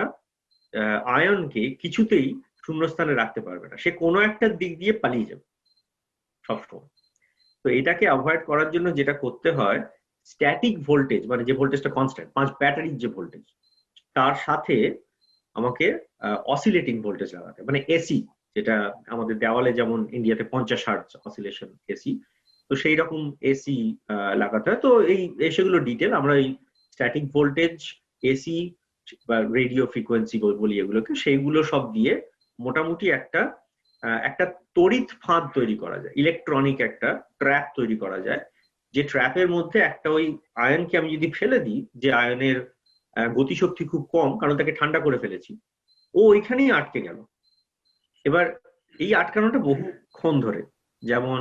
আয়নকে কিছুতেই শূন্যস্থানে রাখতে পারবে না, সে কোনো একটা দিক দিয়ে পালিয়ে যাবে সবসময়। তো এটাকে অ্যাভয়েড করার জন্য যেটা করতে হয়, স্ট্যাটিক ভোল্টেজ মানে যে ভোল্টেজটা কনস্ট্যান্ট, 5 ব্যাটারির যে ভোল্টেজ, তার সাথে আমাকে অসিলেটিং ভোল্টেজ লাগাতে, মানে এসি, যেটা আমাদের দেওয়ালে যেমন ইন্ডিয়াতে 50 হার্টজ অসিলেশন এসি, তো সেই রকম এসি লাগাতে হয়। তো এই সেগুলো ডিটেল আমরা এই স্ট্যাটিক ভোল্টেজ, এসি বা রেডিও ফ্রিকোয়েন্সি বলি এগুলোকে, সেইগুলো সব দিয়ে মোটামুটি একটা তড়িৎ ফাঁদ তৈরি করা যায়, ইলেকট্রনিক একটা ট্র্যাপ তৈরি করা যায়, যে ট্র্যাপের মধ্যে একটা ওই আয়নকে আমি যদি ফেলে দিই, যে আয়নের গতিশক্তি খুব কম কারণ তাকে ঠান্ডা করে ফেলেছি, ও ওইখানেই আটকে গেল। এবার এই আটকানোটা বহুক্ষণ ধরে, যেমন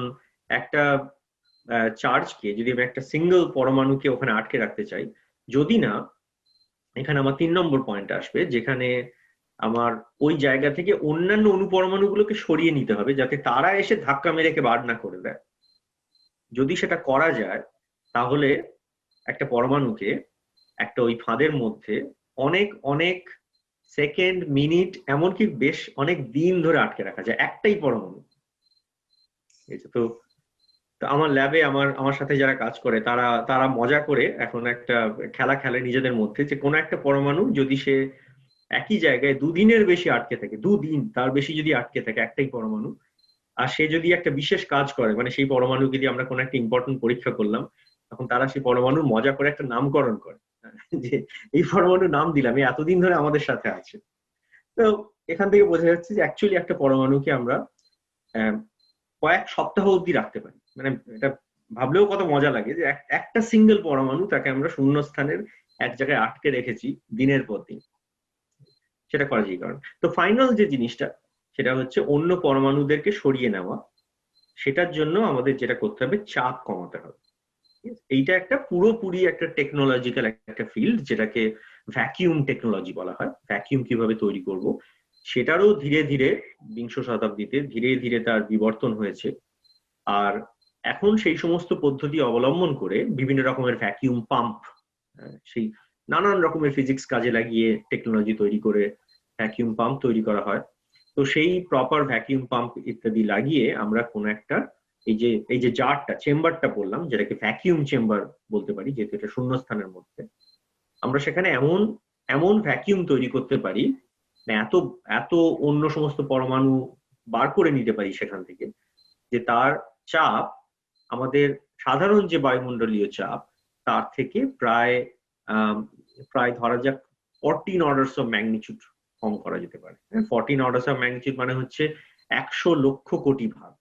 একটা চার্জকে যদি আমি একটা সিঙ্গেল পরমাণুকে ওখানে আটকে রাখতে চাই, যদি না, এখানে আমার 3 নম্বর পয়েন্ট আসবে, যেখানে আমার ওই জায়গা থেকে অন্যান্য অনুপরমাণুগুলোকে সরিয়ে নিতে হবে, যাতে তারা এসে ধাক্কা মেরে বার না করে দেয়। যদি সেটা করা যায়, তাহলে একটা পরমাণুকে একটা ওই ফাঁদের মধ্যে অনেক অনেক সেকেন্ড, মিনিট, এমনকি বেশ অনেক দিন ধরে আটকে রাখা যায় একটাই পরমাণু। তো আমার ল্যাবে আমার সাথে যারা কাজ করে তারা মজা করে এখন একটা খেলা খেলে নিজেদের মধ্যে, যে কোনো একটা পরমাণু যদি সে একই জায়গায় 2 দিনের বেশি আটকে থাকে, 2 দিন তার বেশি যদি আটকে থাকে একটাই পরমাণু, আর সে যদি একটা বিশেষ কাজ করে, মানে সেই পরমাণুকে দিয়ে আমরা কোনো একটা ইম্পর্টেন্ট পরীক্ষা করলাম, তখন তারা সেই পরমাণুর মজা করে একটা নামকরণ করে, যে এই পরমাণুর নাম দিলাম, এতদিন ধরে আমাদের সাথে আছে। তো এখান থেকে বোঝা যাচ্ছে যে অ্যাকচুয়ালি একটা পরমাণুকে আমরা কয়েক সপ্তাহ অবধি রাখতে পারি। মানে এটা ভাবলেও কত মজা লাগে যে একটা সিঙ্গেল পরমাণু, তাকে আমরা শূন্যস্থানের এক জায়গায় আটকে রেখেছি দিনের পর দিন, সেটা করা যায়। কারণ তো ফাইনাল যে জিনিসটা, সেটা হচ্ছে অন্য পরমাণুদেরকে সরিয়ে নেওয়া। সেটার জন্য আমাদের যেটা করতে হবে, চাপ কমাতে হবে। এইটা একটা পুরোপুরি একটা টেকনোলজিক্যাল একটা ফিল্ড, যেটাকে ভ্যাকিউম টেকনোলজি বলা হয়। ভ্যাকিউম কিভাবে তৈরি করব, সেটারও ধীরে ধীরে 20 শতাব্দীতে ধীরে ধীরে তার বিবর্তন হয়েছে। আর এখন সেই সমস্ত পদ্ধতি অবলম্বন করে বিভিন্ন রকমের ভ্যাকিউম পাম্প, সেই নানান রকমের ফিজিক্স কাজে লাগিয়ে টেকনোলজি তৈরি করে ভ্যাকিউম পাম্প তৈরি করা হয়। তো সেই প্রপার ভ্যাকিউম পাম্প ইত্যাদি লাগিয়ে আমরা কোনো একটা এই যে জারটা, চেম্বারটা বললাম, যেটাকে ভ্যাকিউম চেম্বার বলতে পারি, যেহেতু এটা শূন্যস্থানের মধ্যে, আমরা সেখানে এমন এমন ভ্যাকিউম তৈরি করতে পারি, এত এত অন্য সমস্ত পরমাণু বার করে নিতে পারি সেখান থেকে, যে তার চাপ আমাদের সাধারণ যে বায়ুমণ্ডলীয় চাপ তার থেকে প্রায় ধরা যাক 14 অর্ডার্স অফ ম্যাগনিটিউড কম করা যেতে পারে। 14 অর্ডার্স অফ ম্যাগনিটিউড মানে হচ্ছে 100 লক্ষ কোটি ভাগ,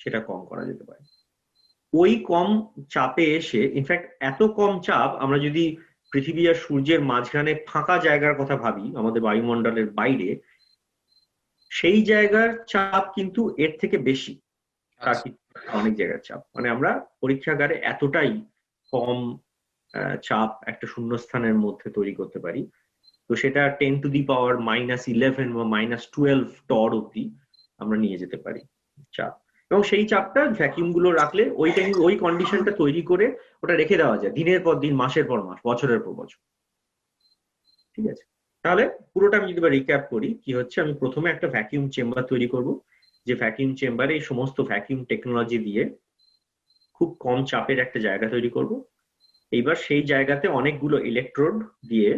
সেটা কম করা যেতে পারে। ওই কম চাপে এসে, ইনফ্যাক্ট এত কম চাপ, আমরা যদি পৃথিবী আর সূর্যের মাঝখানে ফাঁকা জায়গার কথা ভাবি, আমাদের বায়ুমণ্ডলের বাইরে, সেই জায়গার চাপ কিন্তু এর থেকে বেশি, অনেক জায়গার চাপ। মানে আমরা পরীক্ষাগারে এতটাই কম চাপ একটা শূন্যস্থানের মধ্যে তৈরি করতে পারি। তো সেটা 10⁻⁻11 বা -12 টর অব্দি আমরা নিয়ে যেতে পারি চাপ। এবং সেই চাপটা ভ্যাকিউম গুলো রাখলে ওই কন্ডিশনটা তৈরি করে ওটা রেখে দেওয়া যায় দিনের পর দিন, মাসের পর মাস, বছরের পর বছর। ঠিক আছে, তাহলে পুরোটা আমি যদি রিক্যাপ করি, কি হচ্ছে, আমি প্রথমে একটা ভ্যাকিউম চেম্বার তৈরি করব, যে ভ্যাকিউম চেম্বারে এই সমস্ত ভ্যাকিউম টেকনোলজি দিয়ে খুব কম চাপের একটা জায়গা তৈরি করব। এইবার সেই জায়গাতে অনেকগুলো ইলেকট্রোড দিয়ে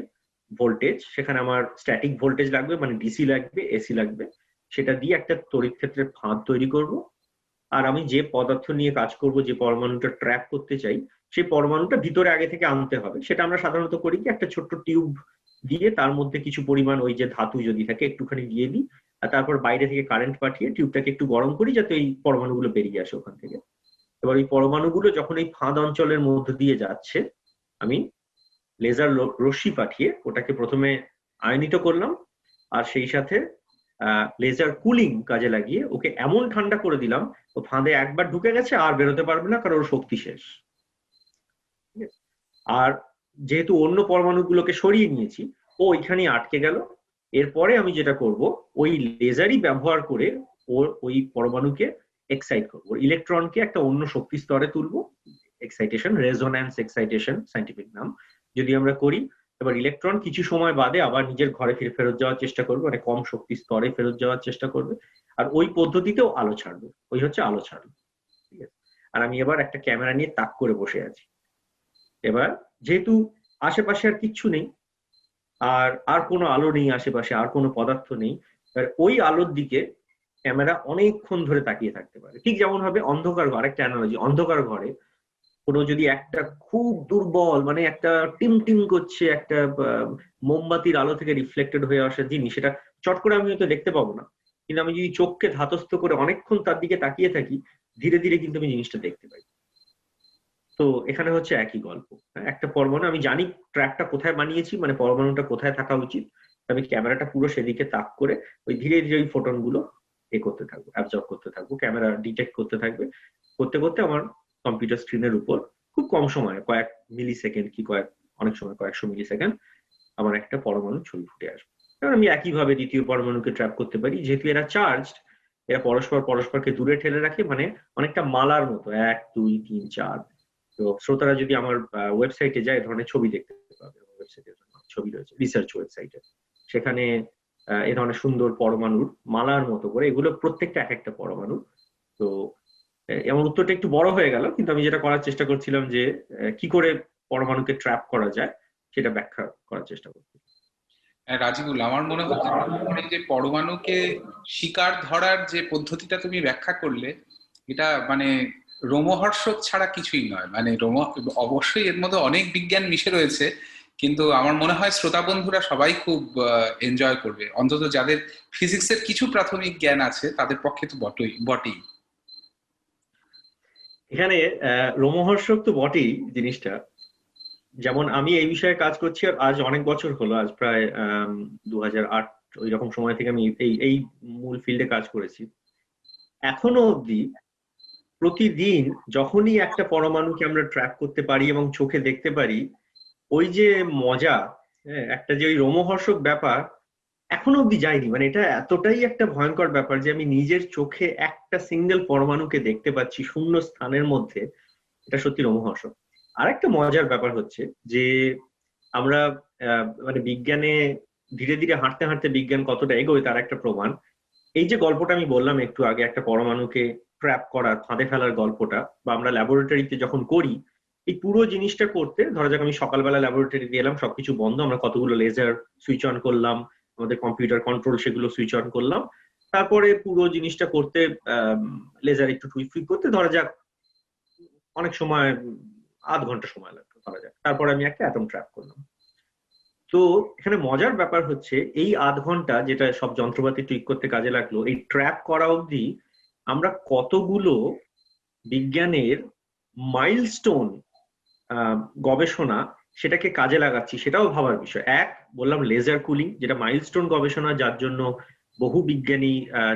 ভোল্টেজ, সেখানে আমার স্ট্যাটিক ভোল্টেজ লাগবে, মানে ডিসি লাগবে, এসি লাগবে, সেটা দিয়ে একটা তড়িৎ ক্ষেত্রের ফাঁদ তৈরি করব। আর আমি যে পদার্থ নিয়ে কাজ করব, যে পরমাণুটা ট্র্যাপ করতে চাই, সেই পরমাণুটা ভিতরে আগে থেকে আনতে হবে। সেটা আমরা সাধারণত করি কি, একটা ছোট্ট টিউব দিয়ে তার মধ্যে কিছু পরিমাণ ওই যে ধাতু যদি থাকে একটুখানি দিয়ে দিই, আর তারপর বাইরে থেকে কারেন্ট পাঠিয়ে টিউবটাকে একটু গরম করি যাতে এই পরমাণুগুলো বেরিয়ে আসে ওখান থেকে। এবার এই পরমাণুগুলো যখন এই ফাঁদ অঞ্চলের মধ্যে দিয়ে যাচ্ছে, আমি লেজার রশ্মি পাঠিয়ে ওটাকে প্রথমে আয়নিত করলাম, আর সেই সাথে লেজার কুলিং কাজে লাগিয়ে ওকে এমন ঠান্ডা করে দিলাম, ও ফাঁদে একবার ঢুকে গেছে আর বেরোতে পারবে না, কারণ ওর শক্তি শেষ। আর যেহেতু অন্য পরমাণুগুলোকে সরিয়ে নিয়েছি, ও ওইখানেই আটকে গেল। এরপরে আমি যেটা করব, ওই লেজারই ব্যবহার করে ওই পরমাণুকে এক্সাইট করবো, ইলেকট্রনকে একটা অন্য শক্তি স্তরে তুলবো। এক্সাইটেশন, রেজোন্যান্স এক্সাইটেশন সাইন্টিফিক নাম, যদি আমরা করি, এবার ইলেকট্রন কিছু সময় বাদে আবার নিজের ঘরে ফেরত যাওয়ার চেষ্টা করবে, মানে কম শক্তি স্তরে ফেরত যাওয়ার চেষ্টা করবে। আর ওই পদ্ধতিতেও আলো ছাড়বে, ওই হচ্ছে আলো ছাড়বে। ঠিক আছে, আর আমি এবার একটা ক্যামেরা নিয়ে তাক করে বসে আছি। এবার যেহেতু আশেপাশে আর কিচ্ছু নেই, আর কোনো আলো নেই আশেপাশে, আর কোনো পদার্থ নেই, ওই আলোর দিকে ক্যামেরা অনেকক্ষণ ধরে তাকিয়ে থাকতে পারে। ঠিক যেমন ভাবে অন্ধকার ঘর, একটা অ্যানালজি, অন্ধকার ঘরে কোনো যদি একটা খুব দুর্বল, মানে একটা টিম টিম করছে একটা মোমবাতির আলো থেকে রিফ্লেক্টেড হয়ে আসা জিনিস, সেটা চট করে আমি হয়তো দেখতে পাবো না, কিন্তু আমি যদি চোখকে ধাতস্থ করে অনেকক্ষণ তার দিকে তাকিয়ে থাকি, ধীরে ধীরে কিন্তু আমি জিনিসটা দেখতে পাই। তো এখানে হচ্ছে একই গল্প। একটা পরমাণু, আমি জানি ট্র্যাকটা কোথায় বানিয়েছি, মানে পরমাণুটা কোথায় থাকা উচিত, আমি ক্যামেরাটা পুরো সেদিকে তাক করে ওই ধীরে ধীরে ওই ফোটন গুলো করতে থাকবো, অ্যাবজর্ব করতে থাকবো, ক্যামেরা ডিটেক্ট করতে থাকবে। করতে করতে আমার কম্পিউটার স্ক্রিনের উপর খুব কম সময়ে, কয়েক মিলি সেকেন্ড কি অনেক সময় কয়েকশো মিলি সেকেন্ড, আমার একটা পরমাণু ছবি ফুটে আসবে। কারণ আমি একইভাবে দ্বিতীয় পরমাণুকে ট্র্যাপ করতে পারি, যেহেতু এরা চার্জড, এরা পরস্পরকে দূরে ঠেলে রাখে, মানে অনেকটা মালার মতো, 1 2 3 4। তো শ্রোতারা যদি আমার ওয়েবসাইটে যায়, ধরনের ছবি দেখতে পাবে। ওয়েবসাইটে ছবি রয়েছে, রিসার্চ ওয়েবসাইটে, সেখানে এই ধরনের সুন্দর পরমাণুর মালার মতো করে, এগুলো প্রত্যেকটা এক একটা পরমাণু। তো এমন উত্তরটা একটু বড় হয়ে গেল, কিন্তু আমি যেটা করার চেষ্টা করছিলাম যে কি করে পরমাণুকে ট্র্যাপ করা যায় সেটা ব্যাখ্যা করার চেষ্টা করছি। রাজিবুল, আমার মনে হচ্ছে যে পরমাণুকে শিকার ধরার যে পদ্ধতিটা তুমি ব্যাখ্যা করলে, এটা মানে রোমহর্ষক ছাড়া কিছুই নয়। মানে অবশ্যই এর মধ্যে অনেক বিজ্ঞান মিশে রয়েছে, কিন্তু আমার মনে হয় শ্রোতা বন্ধুরা সবাই খুব এনজয় করবে, অন্তত যাদের ফিজিক্সের কিছু প্রাথমিক জ্ঞান আছে তাদের পক্ষে তো বটেই। এখানে রোমহর্ষক তো বটেই জিনিসটা। যেমন আমি এই বিষয়ে কাজ করছি আর আজ অনেক বছর হলো, আজ প্রায় 2008 ওই রকম সময় থেকে আমি এই মূল ফিল্ডে কাজ করেছি। এখনো অবধি প্রতিদিন যখনই একটা পরমাণুকে আমরা ট্র্যাক করতে পারি এবং চোখে দেখতে পারি, ওই যে মজা, একটা যে ওই রোমহর্ষক ব্যাপার এখনো অবধি যায়নি। মানে এটা এতটাই একটা ভয়ঙ্কর ব্যাপার যে আমি নিজের চোখে একটা সিঙ্গেল পরমাণুকে দেখতে পাচ্ছি শূন্য স্থানের মধ্যে, এটা সত্যি রোমহর্ষক। আরেকটা মজার ব্যাপার হচ্ছে যে আমরা মানে বিজ্ঞানে ধীরে ধীরে হাঁটতে হাঁটতে বিজ্ঞান কতটা এগোয় তার একটা প্রমাণ এই যে গল্পটা আমি বললাম একটু আগে, একটা পরমাণুকে ট্র্যাপ করার, ফাঁদে ফেলার গল্পটা, বা আমরা ল্যাবরেটরিতে যখন করি, এই পুরো জিনিসটা করতে, ধরা যাক আমি সকালবেলা ল্যাবরেটরিতে এলাম, সবকিছু বন্ধ, আমরা কতগুলো লেজার সুইচ অন করলাম, আমাদের কম্পিউটার কন্ট্রোল সেগুলো সুইচ অন করলাম, তারপরে পুরো জিনিসটা করতে লেজার একটু টুইক করতে ধরা যাক অনেক সময় আধ ঘন্টা সময় লাগতো ধরা যাক। তারপরে আমি একটা অ্যাটম ট্র্যাপ করলাম। তো এখানে মজার ব্যাপার হচ্ছে এই আধ ঘন্টা যেটা সব যন্ত্রপাতি টুইক করতে কাজে লাগলো, এই ট্র্যাপ করা অবধি আমরা কতগুলো বিজ্ঞানের মাইলস্টোন গবেষণা সেটাকে কাজে লাগাচ্ছি, সেটাও ভাবার বিষয়। এক বললাম লেজার কুলিং, যেটা মাইলস্টোন গবেষণা, যার জন্য বহু বিজ্ঞানী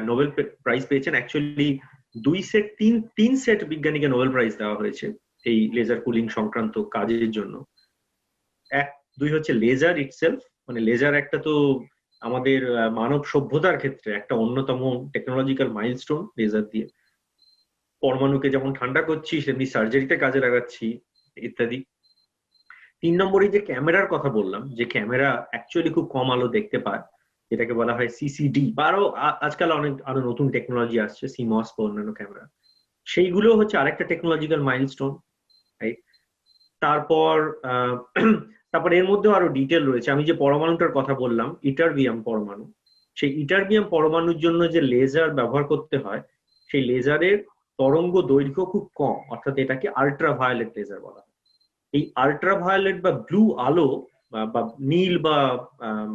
নোবেল প্রাইজ পেয়েছেন। অ্যাকচুয়ালি তিন সেট বিজ্ঞানীকে নোবেল প্রাইজ দেওয়া হয়েছে এই লেজার কুলিং সংক্রান্ত কাজের জন্য। দুই হচ্ছে লেজার ইটসেলফ, মানে লেজার একটা তো আমাদের মানব সভ্যতার ক্ষেত্রে একটা অন্যতম টেকনোলজিক্যাল মাইলস্টোন। লেজার দিয়ে পরমাণুকে যেমন ঠান্ডা করছি, সেমনি সার্জারিতে কাজে লাগাচ্ছি ইত্যাদি। 3 নম্বরে যে ক্যামেরার কথা বললাম, যে ক্যামেরা অ্যাকচুয়ালি খুব কম আলো দেখতে পায়, যেটাকে বলা হয় সিসিডি, বা আজকাল আরো নতুন টেকনোলজি আসছে, সিমস বা অন্যান্য ক্যামেরা, সেইগুলো হচ্ছে আরেকটা টেকনোলজিক্যাল মাইলস্টোন। তারপর এর মধ্যে আরো ডিটেল রয়েছে। আমি যে পরমাণুটার কথা বললাম, ইটারবিয়াম পরমাণু, সেই ইটারবিয়াম পরমাণুর জন্য যে লেজার ব্যবহার করতে হয়, সেই লেজারের তরঙ্গ দৈর্ঘ্য খুব কম, অর্থাৎ এটাকে আল্ট্রাভায়োলেট লেজার বলা হয়। এই আল্ট্রাভায়োলেট বা ব্লু আলো বা নীল বা আম,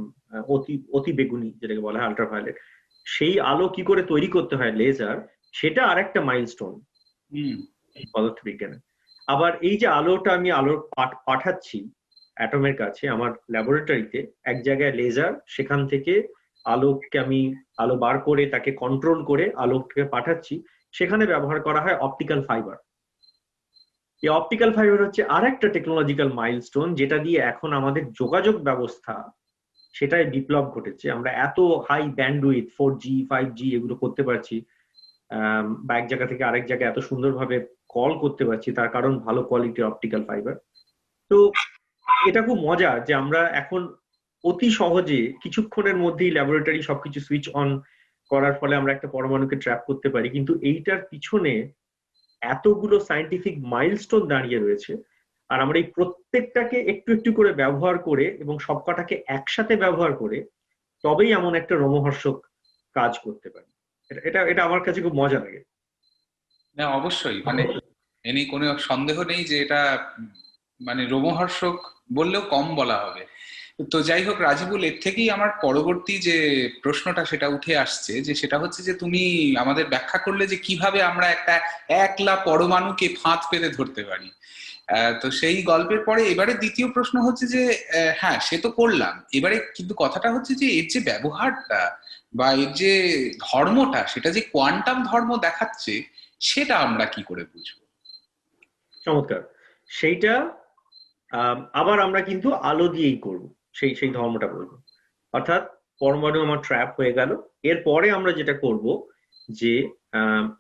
অতি অতি বেগুনি যেটাকে বলা হয় আল্ট্রাভায়োলেট, সেই আলো কি করে তৈরি করতে হয় লেজার, সেটা আরেকটা মাইলস্টোন হুম। পদার্থবিজ্ঞানে। আবার এই যে আলোটা আমি পাঠাচ্ছি অ্যাটমের কাছে আমার ল্যাবরেটরিতে, এক জায়গায় লেজার, সেখান থেকে আলোককে আমি আলো বার করে তাকে কন্ট্রোল করে আলোককে পাঠাচ্ছি, সেখানে ব্যবহার করা হয় অপটিক্যাল ফাইবার। এই অপটিক্যাল ফাইবার হচ্ছে আরেকটা টেকনোলজিক্যাল মাইলস্টোন, যেটা দিয়ে এখন আমাদের যোগাযোগ ব্যবস্থা সেটাই বিপ্লব ঘটেছে। আমরা এত হাই ব্যান্ডউইথ 4G 5G এগুলো করতে পারছি, বা এক জায়গা থেকে আরেক জায়গায় এত সুন্দরভাবে কল করতে পারছি, তার কারণ ভালো কোয়ালিটির অপটিক্যাল ফাইবার। তো এটা খুব মজা যে আমরা এখন অতি সহজে কিছুক্ষণের মধ্যেই ল্যাবরেটরি সবকিছু সুইচ অন করার ফলে আমরা একটা পরমাণুকে ট্র্যাপ করতে পারি, কিন্তু এইটার পিছনে এতগুলো সায়েন্টিফিক মাইলস্টোন দাঁড়িয়ে রয়েছে। আর আমরা এই প্রত্যেকটাকে একটু একটু করে ব্যবহার করে এবং সবকটাকে একসাথে ব্যবহার করে তবেই এমন একটা রোমহর্ষক কাজ করতে পারি। এটা এটা আমার কাছে খুব মজা লাগে। না, অবশ্যই, মানে এ নিয়ে কোনো সন্দেহ নেই যে এটা মানে রোমহর্ষক বললেও কম বলা হবে। তো যাই হোক রাজিবুল, এর থেকেই আমার পরবর্তী যে প্রশ্নটা সেটা উঠে আসছে, যে সেটা হচ্ছে যে তুমি আমাদের ব্যাখ্যা করলে যে কিভাবে আমরা একটা একলা পরমাণুকে ফাঁদ পেতে ধরতে পারি। তো সেই গল্পের পরে এবারে দ্বিতীয় প্রশ্ন হচ্ছে যে হ্যাঁ সে তো করলাম, এবারে কিন্তু কথাটা হচ্ছে যে এর যে ব্যবহারটা বা এর যে ধর্মটা, সেটা যে কোয়ান্টাম ধর্ম দেখাচ্ছে, সেটা আমরা কি করে বুঝবো? চমৎকার। সেইটা আবার আমরা কিন্তু আলো দিয়েই করব, সেই সেই ধর্মটা বলবো। অর্থাৎ পরমাণু আমার ট্র্যাপ হয়ে গেল, এরপরে আমরা যেটা করব যে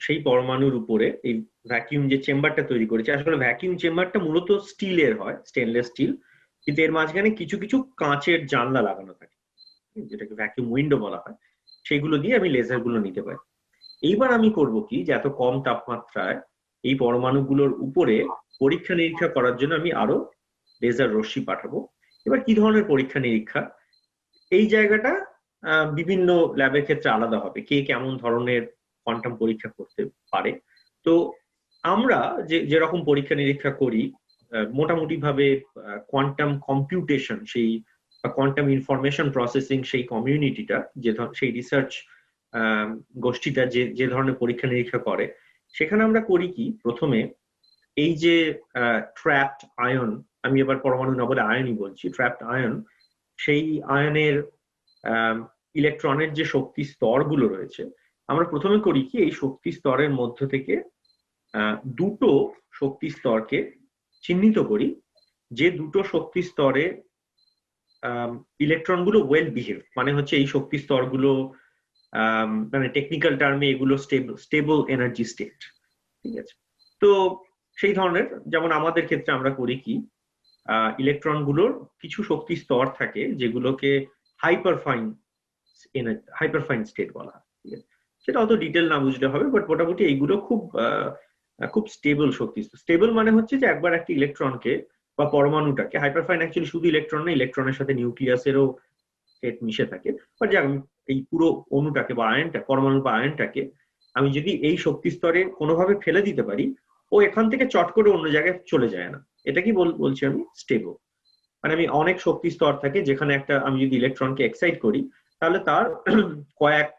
সেই পরমাণুর উপরে এই ভ্যাকিউম যে চেম্বারটা তৈরি করেছে, আসলে ভ্যাকিউম চেম্বারটা মূলত স্টিলের হয়, স্টেনলেস স্টিল, কিন্তু এর মাঝখানে কিছু কিছু কাঁচের জানলা লাগানো থাকে, যেটাকে ভ্যাকিউম উইন্ডো বলা হয়। সেগুলো দিয়ে আমি লেজার গুলো নিতে পারি। এইবার আমি করব কি, যে এত কম তাপমাত্রায় এই পরমাণুগুলোর উপরে পরীক্ষা নিরীক্ষা করার জন্য আমি আরো লেজার রশ্মি পাঠাবো। এবার কি ধরনের পরীক্ষা নিরীক্ষা, এই জায়গাটা বিভিন্ন ল্যাবের ক্ষেত্রে আলাদা হবে, কে কেমন ধরনের কোয়ান্টাম পরীক্ষা করতে পারে। তো আমরা যে যেরকম পরীক্ষা নিরীক্ষা করি, মোটামুটি ভাবে কোয়ান্টাম কম্পিউটেশন সেই কোয়ান্টাম ইনফরমেশন প্রসেসিং সেই কমিউনিটিটা, সেই রিসার্চ গোষ্ঠীটা যে যে ধরনের পরীক্ষা নিরীক্ষা করে, সেখানে আমরা করি কি, প্রথমে এই যে ট্র্যাপড আয়ন, আমি এবার পরমাণু না বলে আয়নই বলছি, ট্র্যাপড আয়ন, সেই আয়নের ইলেকট্রনের যে শক্তি স্তরগুলো রয়েছে, আমরা প্রথমে করি কি, এই শক্তি স্তরের মধ্য থেকে দুটো শক্তি স্তরকে চিহ্নিত করি, যে দুটো শক্তি স্তরে ইলেকট্রনগুলো ওয়েল বিহেভ, মানে হচ্ছে এই শক্তি স্তরগুলো মানে টেকনিক্যাল টার্মে এগুলো স্টেবল এনার্জি স্টেট। ঠিক আছে? তো সেই ধরনের, যেমন আমাদের ক্ষেত্রে আমরা করি কি, ইলেকট্রনগুলোর কিছু শক্তি স্তর থাকে যেগুলোকে হাইপারফাইন হাইপারফাইন স্টেট বলা হয়। ঠিক আছে? সেটা অত ডিটেল না বুঝলে হবে, বাট মোটামুটি এইগুলো খুব খুব স্টেবল শক্তি। স্টেবল মানে হচ্ছে যে একবার একটা ইলেকট্রনকে বা পরমাণুটাকে, হাইপারফাইন অ্যাকচুয়ালি শুধু ইলেকট্রন না, ইলেকট্রনের সাথে নিউক্লিয়াসেরও স্টেট মিশে থাকে, বাট যাক এই পুরো অণুটাকে বা আয়নটা, পরমাণু বা আয়নটাকে আমি যদি এই শক্তি স্তরে কোনোভাবে ফেলে দিতে পারি, ও এখান থেকে চট করে অন্য জায়গায় চলে যায় না। এটা কি বলছি আমি, স্টেবল। মানে আমি অনেক শক্তি স্তর থাকে যেখানে একটা আমি যদি ইলেকট্রনকে এক্সাইট করি, তাহলে তার কয়েক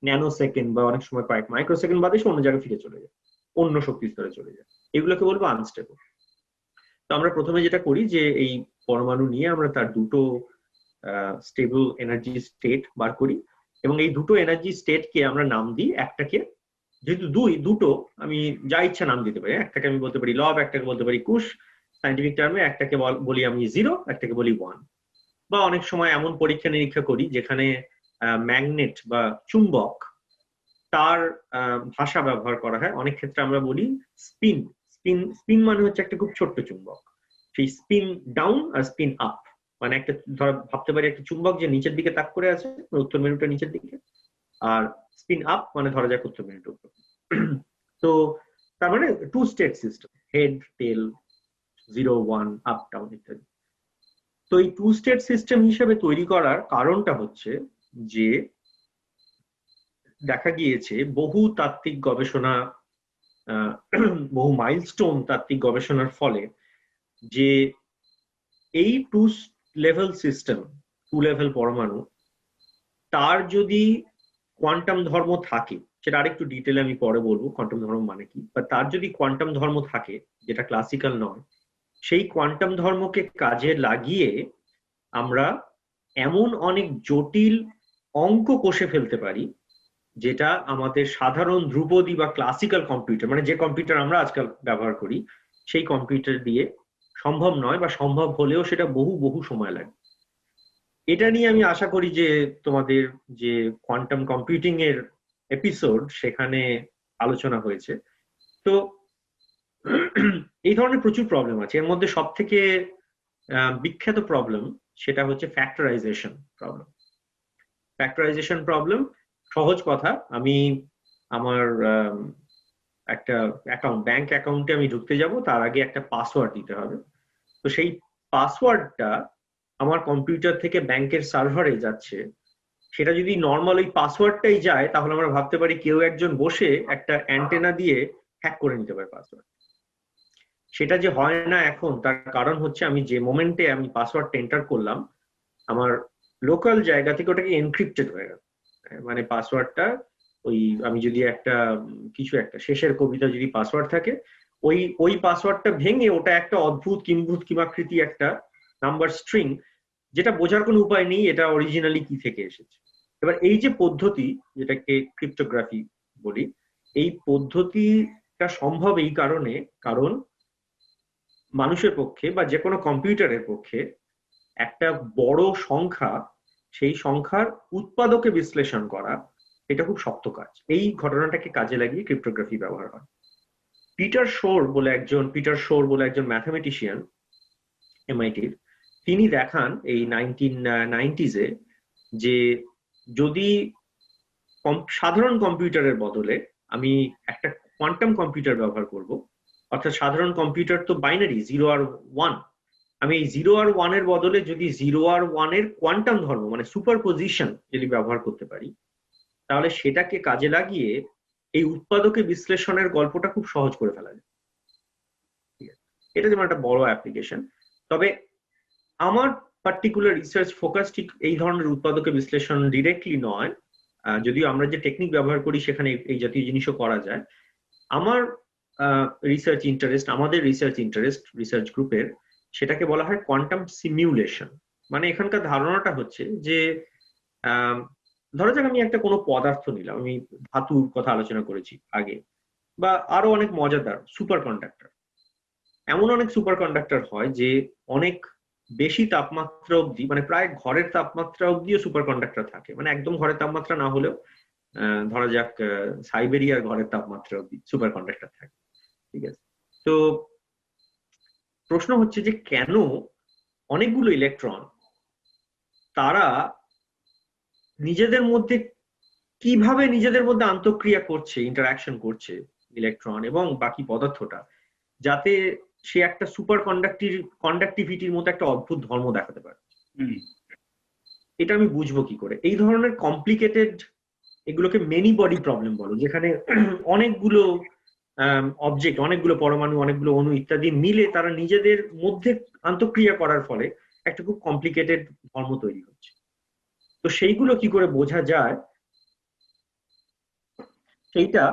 ন্যানো সেকেন্ড বা অনেক সময় কয়েক মাইক্রো সেকেন্ড বাদে সে অন্য জায়গায় ফিরে চলে যায়, অন্য শক্তি স্তরে চলে যায়। এগুলোকে বলবো আনস্টেবল। তো আমরা প্রথমে যেটা করি যে এই পরমাণু নিয়ে আমরা তার দুটো স্টেবল এনার্জি স্টেট বার করি, এবং এই দুটো এনার্জি স্টেটকে আমরা নাম দিই। একটাকে, যেহেতু দুটো, আমি যা ইচ্ছা নাম দিতে পারি, একটাকে আমি বলতে পারি লব, একটাকে বলতে পারি কুশ সাইন্টিফিক টার্মে, একটাকে বলি আমি জিরো, একটাকে বলি ওয়ান। বা অনেক সময় এমন পরীক্ষা নিরীক্ষা করি যেখানে ম্যাগনেট বা চুম্বক, তার ভাষা ব্যবহার করা হয়। অনেক ক্ষেত্রে আমরা বলি স্পিন। স্পিন মানে হচ্ছে একটা খুব ছোট্ট চুম্বক। সেই স্পিন ডাউন আর স্পিন আপ, মানে একটা ধর ভাবতে পারি একটা চুম্বক যে নিচের দিকে তাক করে আছে, উত্তর মেরুটা নিচের দিকে, আর স্পিন আপ মানে ধরা যাক উত্তর মেরুটা উপর। তো তার মানে টু স্টেট সিস্টেম, হেড টেল, 0 1 আপ ডাউন ইত্যাদি। তো এই টু স্টেট সিস্টেম হিসেবে তৈরি করার কারণটা হচ্ছে যে দেখা গিয়েছে বহু তাত্ত্বিক গবেষণা, বহু মাইলস্টোন তাত্ত্বিক গবেষণার ফলে যে এই লেভেল সিস্টেম, 2 লেভেল পরমাণু, তার যদি কোয়ান্টাম ধর্ম থাকে, সেটা আরেকটু ডিটেলে আমি পরে বলবো কোয়ান্টাম ধর্ম মানে কি, বা তার যদি কোয়ান্টাম ধর্ম থাকে যেটা ক্লাসিক্যাল নয়, সেই কোয়ান্টাম ধর্মকে কাজে লাগিয়ে আমরা এমন অনেক জটিল অঙ্ক কষে ফেলতে পারি যেটা আমাদের সাধারণ ধ্রুপদী বা ক্লাসিক্যাল কম্পিউটার, মানে যে কম্পিউটার আমরা আজকাল ব্যবহার করি, সেই কম্পিউটার দিয়ে সম্ভব নয়, বা সম্ভব হলেও সেটা বহু বহু সময় লাগে। এটা নিয়ে আমি আশা করি যে তোমাদের যে কোয়ান্টাম কম্পিউটিং এর এপিসোড সেখানে আলোচনা হয়েছে। তো এই ধরনের প্রচুর প্রবলেম আছে। এর মধ্যে সব থেকে বিখ্যাত প্রবলেম সেটা হচ্ছে ফ্যাক্টরাইজেশন প্রবলেম। ফ্যাক্টরাইজেশন প্রবলেম সহজ কথা, আমি আমার একটা ব্যাংক অ্যাকাউন্টে আমি ঢুকতে যাব, তার আগে একটা পাসওয়ার্ড দিতে হবে। তো সেই পাসওয়ার্ডটা আমার কম্পিউটার থেকে ব্যাংকের সার্ভারে যাচ্ছে, সেটা যদি নর্মাল ওই পাসওয়ার্ডটাই যায়, তাহলে আমরা ভাবতে পারি কেউ একজন বসে একটা অ্যান্টেনা দিয়ে হ্যাক করে নিতে পারে পাসওয়ার্ড। সেটা যে হয় না এখন, তার কারণ হচ্ছে আমি যে মোমেন্টে আমি পাসওয়ার্ডটা এন্টার করলাম, আমার লোকাল জায়গা থেকে ওটাকে এনক্রিপ্টেড হয়ে গেল। মানে পাসওয়ার্ডটা ওই, আমি যদি একটা কিছু একটা শেষের কবিতা যদি পাসওয়ার্ড থাকে, ওই পাসওয়ার্ডটা ভেঙে ওটা একটা অদ্ভুত কিম্ভূত কিমাকৃতি একটা নাম্বার স্ট্রিং, যেটা বোঝার কোনো উপায় নেই এটা অরিজিনালি কি থেকে এসেছে। এবার এই যে পদ্ধতি, যেটাকে ক্রিপ্টোগ্রাফি বলি, এই পদ্ধতিটা সম্ভব এই কারণে, কারণ মানুষের পক্ষে বা যে কোনো কম্পিউটারের পক্ষে একটা বড় সংখ্যা, সেই সংখ্যার উৎপাদকে বিশ্লেষণ করা, এটা খুব শক্ত কাজ। এই ঘটনাটাকে কাজে লাগিয়ে ক্রিপ্টোগ্রাফি ব্যবহার হয়। পিটার শোর বলে একজন ম্যাথামেটিশিয়ান এমআইটির, তিনি দেখান এই 1990s-এ যে যদি সাধারণ কম্পিউটারের বদলে আমি একটা কোয়ান্টাম কম্পিউটার ব্যবহার করব, অর্থাৎ সাধারণ কম্পিউটার তো বাইনারি 0 আর 1, আমি এই 0 আর 1 এর বদলে যদি 0 আর 1 এর কোয়ান্টাম ধর্ম মানে সুপারপজিশন যদি ব্যবহার করতে পারি, তাহলে সেটাকে কাজে লাগিয়ে এই উৎপাদকে বিশ্লেষণের গল্পটা খুব সহজ করে ফেলা যায়। এটা যেমন একটা বড় অ্যাপ্লিকেশন। তবে আমার পার্টিকুলার রিসার্চ ফোকাস ঠিক এই ধরনের উৎপাদকে বিশ্লেষণ ডিরেক্টলি নয়, যদিও আমরা যে টেকনিক ব্যবহার করি সেখানে এই জাতীয় জিনিসও করা যায়। আমার আমাদের রিসার্চ গ্রুপের, সেটাকে বলা হয় কোয়ান্টাম সিমিউলেশন। মানে এখানকার ধারণাটা হচ্ছে যে ধরা যাক আমি একটা কোনো পদার্থ নিলাম, আমি ধাতুর কথা আলোচনা করেছি আগে, বা আরো অনেক মজাদার সুপার কন্ডাক্টর। এমন অনেক সুপার কন্ডাক্টর হয় যে অনেক বেশি তাপমাত্রা অবধি, মানে প্রায় ঘরের তাপমাত্রা অবধিও সুপার কন্ডাক্টর থাকে, মানে একদম ঘরের তাপমাত্রা না হলেও ধরা যাক সাইবেরিয়ার ঘরের তাপমাত্রা অবধি সুপার কন্ডাক্টর থাকে। ঠিক আছে, তো প্রশ্ন হচ্ছে যে কেন অনেকগুলো ইলেকট্রন তারা নিজেদের মধ্যে কিভাবে নিজেদের মধ্যে আন্তঃক্রিয়া করছে, ইন্টারাকশন করছে ইলেকট্রন এবং বাকি পদার্থটা, যাতে সে একটা সুপার কন্ডাক্টিভিটির মতো একটা অদ্ভুত ধর্ম দেখাতে পারে। এটা আমি বুঝবো কি করে? এই ধরনের কমপ্লিকেটেড, এগুলোকে মেনি বডি প্রবলেম বলো, যেখানে অনেকগুলো অবজেক্ট, অনেকগুলো পরমাণু, অনেকগুলো অণু ইত্যাদি মিলে তারা নিজেদের মধ্যে আন্তঃক্রিয়া করার ফলে একটা খুব কমপ্লিকেটেড ধর্ম তৈরি হচ্ছে। তো সেইগুলো কি করে বোঝা যায়, সেইটা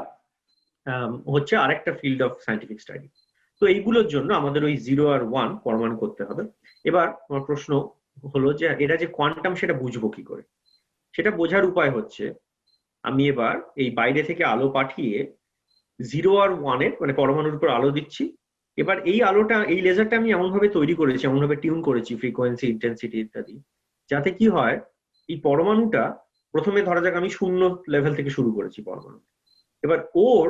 হচ্ছে আরেকটা ফিল্ড অফ সায়েন্টিফিক স্টাডি। তো এইগুলোর জন্য আমাদের ওই 0 আর 1 পরমাণু করতে হবে। এবার আমার প্রশ্ন হলো যে এটা যে কোয়ান্টাম, সেটা বুঝবো কি করে? সেটা বোঝার উপায় হচ্ছে, আমি এবার এই বাইরে থেকে আলো পাঠিয়ে 0 আর 1 এর মানে পরমাণুর উপর আলো দিচ্ছি। এবার এই আলোটা, এই লেজারটা আমি এমন ভাবে তৈরি করেছি, এমন ভাবে টিউন করেছি, ফ্রিকোয়েন্সি, ইন্টেন্সিটি ইত্যাদি, যাতে কি হয়, এই পরমাণুটা প্রথমে ধরা যাক আমি 0 লেভেল থেকে শুরু করেছি পরমাণু, এবার ওর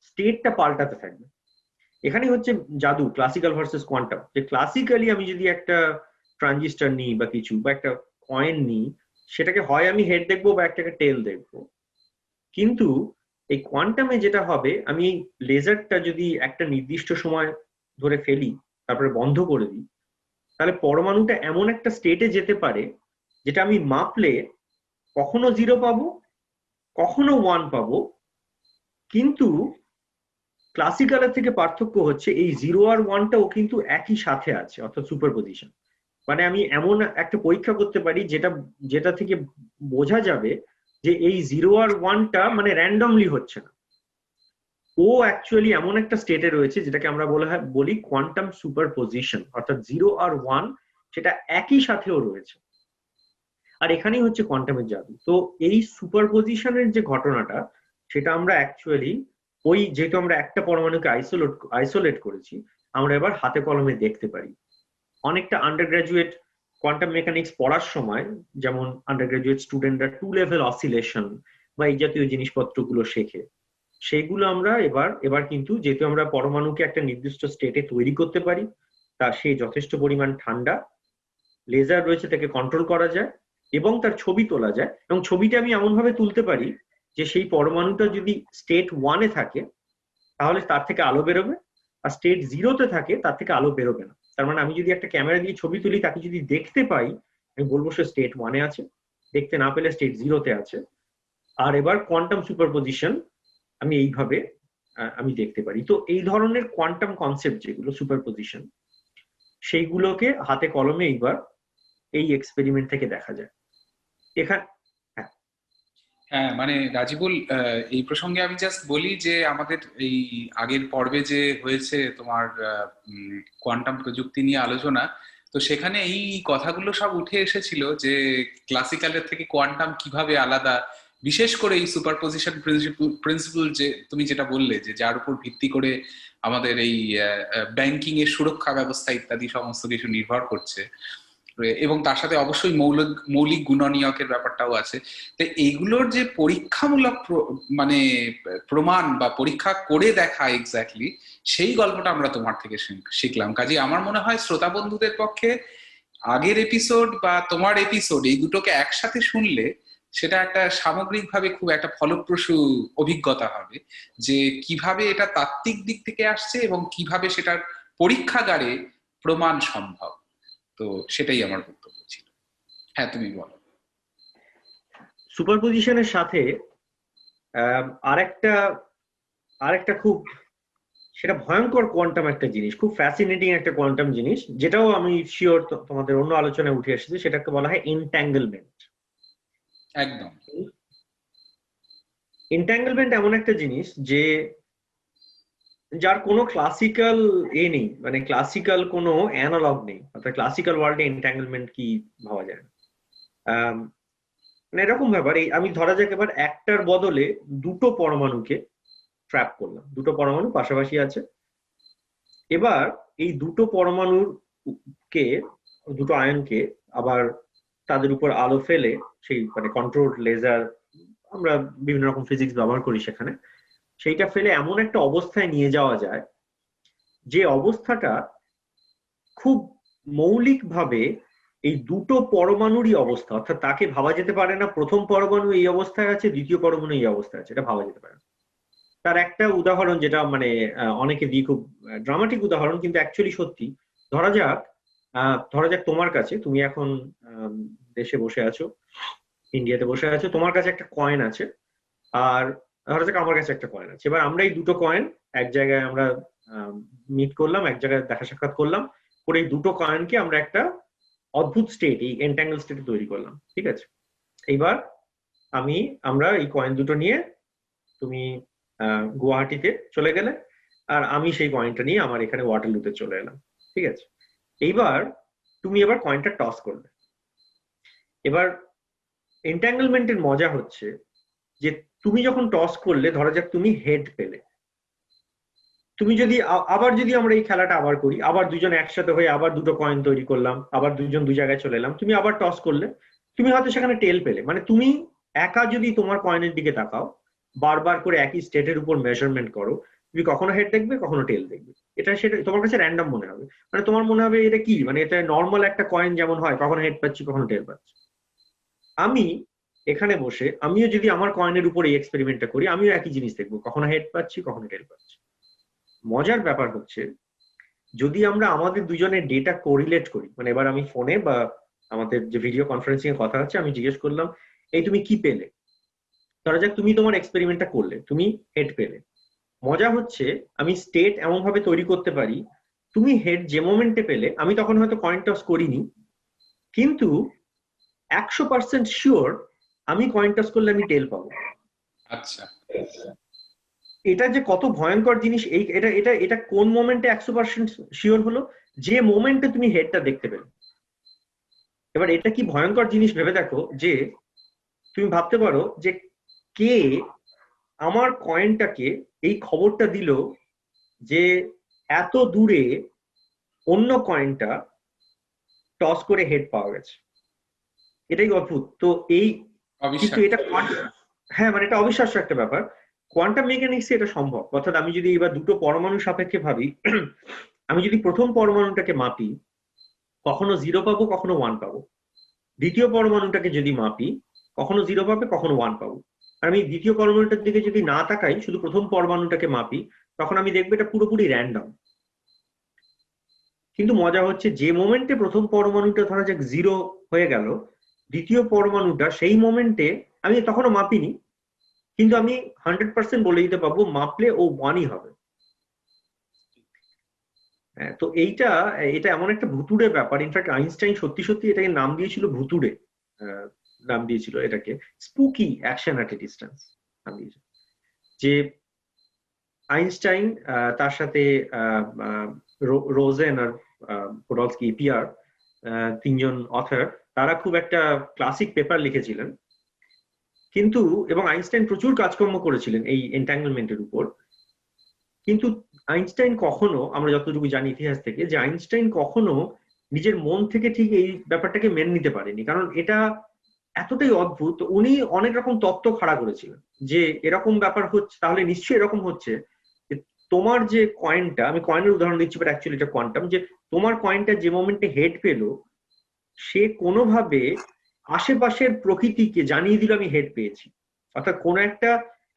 স্টেটটা পাল্টাতে থাকবে। এখানে হচ্ছে জাদু, ক্লাসিক্যাল ভার্সেস কোয়ান্টাম। যে ক্লাসিক্যালি আমি যদি একটা ট্রানজিস্টর নিই বা কিছু, বা একটা কয়েন নিই, সেটাকে হয় আমি হেড দেখবো বা একটাকে টেল দেখবো। কিন্তু এই কোয়ান্টামে যেটা হবে, আমি লেজারটা যদি একটা নির্দিষ্ট সময় ধরে ফেলি, তারপরে বন্ধ করে দিই, তাহলে পরমাণুটা এমন একটা স্টেটে যেতে পারে যেটা আমি মাপলে কখনো 0 পাবো, কখনো 1 পাবো, কিন্তু ক্লাসিক্যালের থেকে পার্থক্য হচ্ছে এই 0 আর 1টাও কিন্তু একই সাথে আছে, অর্থাৎ সুপারপজিশন। মানে আমি এমন একটা পরীক্ষা করতে পারি যেটা থেকে বোঝা যাবে যে এই 0 আর 1টা মানে র্যান্ডমলি হচ্ছে না, ও অ্যাকচুয়ালি এমন একটা স্টেটে রয়েছে যেটাকে আমরা বলি কোয়ান্টাম সুপারপজিশন, অর্থাৎ 0 আর 1 সেটা একই সাথেও রয়েছে। আর এখানেই হচ্ছে কোয়ান্টামের জাদু। তো এই সুপারপজিশনের যে ঘটনাটা, সেটা আমরা অ্যাকচুয়ালি যেহেতু আমরা একটা পরমাণুকে আইসোলেট করেছি, আমরা এবার হাতে কলমে দেখতে পারি। অনেকটা আন্ডারগ্রাজুয়েট কোয়ান্টাম মেকানিক্স পড়ার সময় যেমন আন্ডারগ্রাজুয়েট স্টুডেন্টরা 2 লেভেল অসিলেশন বা এই জাতীয় জিনিসপত্রগুলো শেখে, সেইগুলো আমরা এবার কিন্তু যেহেতু আমরা পরমাণুকে একটা নির্দিষ্ট স্টেটে তৈরি করতে পারি, তা সে যথেষ্ট পরিমাণ ঠান্ডা, লেজার রয়েছে তাকে কন্ট্রোল করা যায় এবং তার ছবি তোলা যায়, এবং ছবিটা আমি এমন ভাবে তুলতে পারি যে সেই পরমাণুটা যদি স্টেট 1-এ থাকে তাহলে তার থেকে আলো বেরোবে, আর স্টেট 0-তে থাকে তার থেকে আলো বেরোবে না। তার মানে আমি যদি একটা ক্যামেরা দিয়ে ছবি তুলি, তাকে যদি দেখতে পাই আমি বলবো সে স্টেট 1-এ আছে, দেখতে না পেলে স্টেট 0-তে আছে। আর এবার কোয়ান্টাম সুপারপজিশন আমি এইভাবে আমি দেখতে পারি। তো এই ধরনের কোয়ান্টাম কনসেপ্ট যেগুলো সুপারপজিশন, সেইগুলোকে হাতে কলমে এইবার এই এক্সপেরিমেন্ট থেকে দেখা যায়। এখানে হ্যাঁ, মানে রাজিবুল, এই প্রসঙ্গে আমি জাস্ট বলি যে আমাদের এই আগের পর্বে যে হয়েছে তোমার কোয়ান্টাম প্রযুক্তি নিয়ে আলোচনা, তো সেখানে এই কথাগুলো সব উঠে এসেছিল যে ক্লাসিক্যালের থেকে কোয়ান্টাম কিভাবে আলাদা, বিশেষ করে এই সুপারপজিশন প্রিন্সিপল যে তুমি যেটা বললে যে যার উপর ভিত্তি করে আমাদের এই ব্যাংকিং এর সুরক্ষা ব্যবস্থা ইত্যাদি সমস্ত কিছু নির্ভর করছে, এবং তার সাথে অবশ্যই মৌলিক গুণনীয়কের ব্যাপারটাও আছে। তো এইগুলোর যে পরীক্ষামূলক মানে প্রমাণ বা পরীক্ষা করে দেখা এক্স্যাক্টলি, সেই গল্পটা আমরা তোমার থেকে শিখলাম। কাজে আমার মনে হয় শ্রোতা বন্ধুদের পক্ষে আগের এপিসোড বা তোমার এপিসোড এই দুটোকে একসাথে শুনলে সেটা একটা সামগ্রিকভাবে খুব একটা ফলপ্রসূ অভিজ্ঞতা হবে যে কিভাবে এটা তাত্ত্বিক দিক থেকে আসছে এবং কিভাবে সেটার পরীক্ষাগারে প্রমাণ সম্ভব। তো সেটাই আমার বক্তব্য ছিল। হ্যাঁ, তুমি বলো। সুপারপজিশনের সাথে আরেকটা খুব সেটা ভয়ঙ্কর কোয়ান্টাম একটা জিনিস, খুব ফ্যাসিনেটিং একটা কোয়ান্টাম জিনিস, যেটাও আমি শিওর তোমাদের অন্য আলোচনায় উঠে এসেছে, সেটাকে বলা হয় এনট্যাঙ্গেলমেন্ট। একদম। এনট্যাঙ্গেলমেন্ট এমন একটা জিনিস যার কোনো ক্লাসিক্যাল নেই, মানে ক্লাসিক্যাল কোনো অ্যানালগ নেই, অর্থাৎ ক্লাসিক্যাল ওয়ার্ল্ডে এনট্যাঙ্গেলমেন্ট কি ভাবা যায় না। মানে এরকম ব্যাপার, আমি ধরা যাক এবার একটার বদলে দুটো পরমাণুকে ট্র্যাপ করলাম, দুটো পরমাণু পাশাপাশি আছে। এবার এই দুটো দুটো আয়নকে আবার তাদের উপর আলো ফেলে, সেই মানে কন্ট্রোল লেজার, আমরা বিভিন্ন রকম ফিজিক্স ব্যবহার করি সেখানে, সেইটা ফেলে এমন একটা অবস্থায় নিয়ে যাওয়া যায় যে অবস্থাটা খুব মৌলিকভাবে এই দুটো পরমাণুরই অবস্থা, অর্থাৎ তাকে ভাবা যেতে পারে না প্রথম পরমাণু এই অবস্থায় আছে, দ্বিতীয় পরমাণু এই অবস্থায় আছে, এটা ভাবা যেতে পারে না। তার একটা উদাহরণ যেটা মানে অনেকে দিই, খুব ড্রামাটিক উদাহরণ কিন্তু অ্যাকচুয়ালি সত্যি। ধরা যাক তোমার কাছে, তুমি এখন দেশে বসে আছো, ইন্ডিয়াতে বসে আছো, তোমার কাছে একটা কয়েন আছে, আর ধরা যাক আমার কাছে একটা কয়েন আছে। এবার আমরা এই দুটো কয়েন এক জায়গায় আমরা মিট করলাম, এক জায়গায় দেখা সাক্ষাৎ করলাম, করে এই দুটো কয়েনকে আমরা একটা অদ্ভুত স্টেট, এই এনট্যাঙ্গেল স্টেটে তৈরি করলাম, ঠিক আছে? এইবার আমরা এই কয়েন দুটো নিয়ে তুমি গুয়াহাটিতে চলে গেলে, আর আমি সেই কয়েনটা নিয়ে আমার এখানে ওয়াটারলুতে চলে এলাম, ঠিক আছে? এইবার তুমি কয়েনটা টস করলে। এবার এনট্যাঙ্গেলমেন্টের মজা হচ্ছে যে তুমি যখন টস করলে, ধরা যাক তুমি হেড পেলে, তুমি যদি আমরা এই খেলাটা আবার করি, আবার দুজন একসাথে হয়ে আবার দুটো কয়েন তৈরি করলাম, আবার দুজন দুই জায়গায় চলে এলাম, তুমি আবার টস করলে, তুমি হয়তো সেখানে টেল পেলে। মানে তুমি একা যদি তোমার কয়েনের দিকে তাকাও, বারবার করে একই স্টেটের উপর মেজারমেন্ট করো, তুমি কখনো হেড দেখবে কখনো টেল দেখবে, সেটা তোমার কাছে র্যান্ডম মনে হবে। মানে তোমার মনে হবে এটা কি, মানে এটা নর্মাল একটা কয়েন যেমন হয়, কখনো হেড পাচ্ছি কখনো টেল পাচ্ছি। আমি এখানে বসে আমিও যদি আমার কয়েনের উপর এই এক্সপেরিমেন্টটা করি, আমিও একই জিনিস দেখবো, কখনো হেড পাচ্ছি কখনো টেল পাচ্ছি। মজার ব্যাপার হচ্ছে যদি আমরা আমাদের দুজনের ডেটা কোরিলেট করি, মানে এবার আমি ফোনে বা আমাদের যে ভিডিও কনফারেন্সিং এ কথা হচ্ছে, আমি জিজ্ঞেস করলাম এই তুমি কি পেলে, ধরা যাক তুমি তোমার এক্সপেরিমেন্টটা করলে, তুমি হেড পেলে, মজা হচ্ছে আমি স্টেট এমন ভাবে তৈরি করতে পারি, তুমি হেড যে মোমেন্টে পেলে, আমি তখন হয়তো কয়েন টস করিনি, কিন্তু 100% শিওর আমি কয়েন টস করলে আমি টেল পাবো। আচ্ছা, এটা যে কত ভয়ঙ্কর জিনিস, এই এটা এটা এটা কোন মোমেন্টে 100% শিওর হলো? যে মোমেন্টে তুমি হেডটা দেখতে পেলে। এবার এটা কি ভয়ঙ্কর জিনিস ভেবে দেখো, যে তুমি ভাবতে পারো যে কে আমার কয়েনটাকে এই খবরটা দিল যে এত দূরে অন্য কয়েনটা টস করে হেড পাওয়া গেছে। এটাই অদ্ভুত। তো এই কিন্তু অবিশ্বাস্য। এটা হ্যাঁ, মানে এটা অবিশ্বাস্য একটা ব্যাপার। কোয়ান্টাম মেকানিক্সে এটা সম্ভব। অর্থাৎ আমি যদি এবার দুটো পরমাণু সাপেক্ষে ভাবি, আমি যদি প্রথম পরমাণুটাকে মাপি, কখনো 0 পাবো, কখনো 1 পাবো। দ্বিতীয় পরমাণুটাকে যদি মাপি, কখনো 0 পাবে, কখনো 1 পাবো। আর আমি দ্বিতীয় পরমাণুটার দিকে যদি না তাকাই, শুধু প্রথম পরমাণুটাকে মাপি, তখন আমি দেখবো এটা পুরোপুরি র্যান্ডম। কিন্তু মজা হচ্ছে যে মোমেন্টে প্রথম পরমাণুটা ধরা যাক 0 হয়ে গেল, দ্বিতীয় পরমাণুটা সেই মোমেন্টে, আমি তখনও মাপিনি, কিন্তু আমি 100% বলে দিতে পারবো মাপলে ও 1ই হবে। তো এটা এমন একটা ভুতুড়ে ব্যাপার। ইনফ্যাক্ট আইনস্টাইন সত্যি সত্যি এটাকে নাম দিয়েছিল ভুতুড়ে, আহ, নাম দিয়েছিল এটাকে spooky action at a distance নাম দিয়েছিল। যে আইনস্টাইন তার সাথে রোজেন আর পোডলস্কি, পিয়ার, তিনজন অথর, তারা খুব একটা ক্লাসিক পেপার লিখেছিলেন। কিন্তু এবং আইনস্টাইন প্রচুর কাজকর্ম করেছিলেন এই এন্ট্যাঙ্গলমেন্টের উপর। কিন্তু আইনস্টাইন কখনো, আমরা যতটুকু জানি ইতিহাস থেকে, যে আইনস্টাইন কখনো নিজের মন থেকে ঠিক এই ব্যাপারটাকে মেনে নিতে পারেনি, কারণ এটা এতটাই অদ্ভুত। উনি অনেক রকম তত্ত্ব খাড়া করেছিলেন যে এরকম ব্যাপার হচ্ছে, তাহলে নিশ্চয়ই এরকম হচ্ছে যে তোমার যে কয়েনটা, আমি কয়েনের উদাহরণ দিচ্ছি বাট অ্যাকচুয়ালি এটা কোয়ান্টাম, যে তোমার কয়েনটা যে মোমেন্টে হেড পেলো, সে কোনোভাবে আশেপাশের প্রকৃতিকে জানিয়ে দিল আমি হেড পেয়েছি। অর্থাৎ কোনো একটা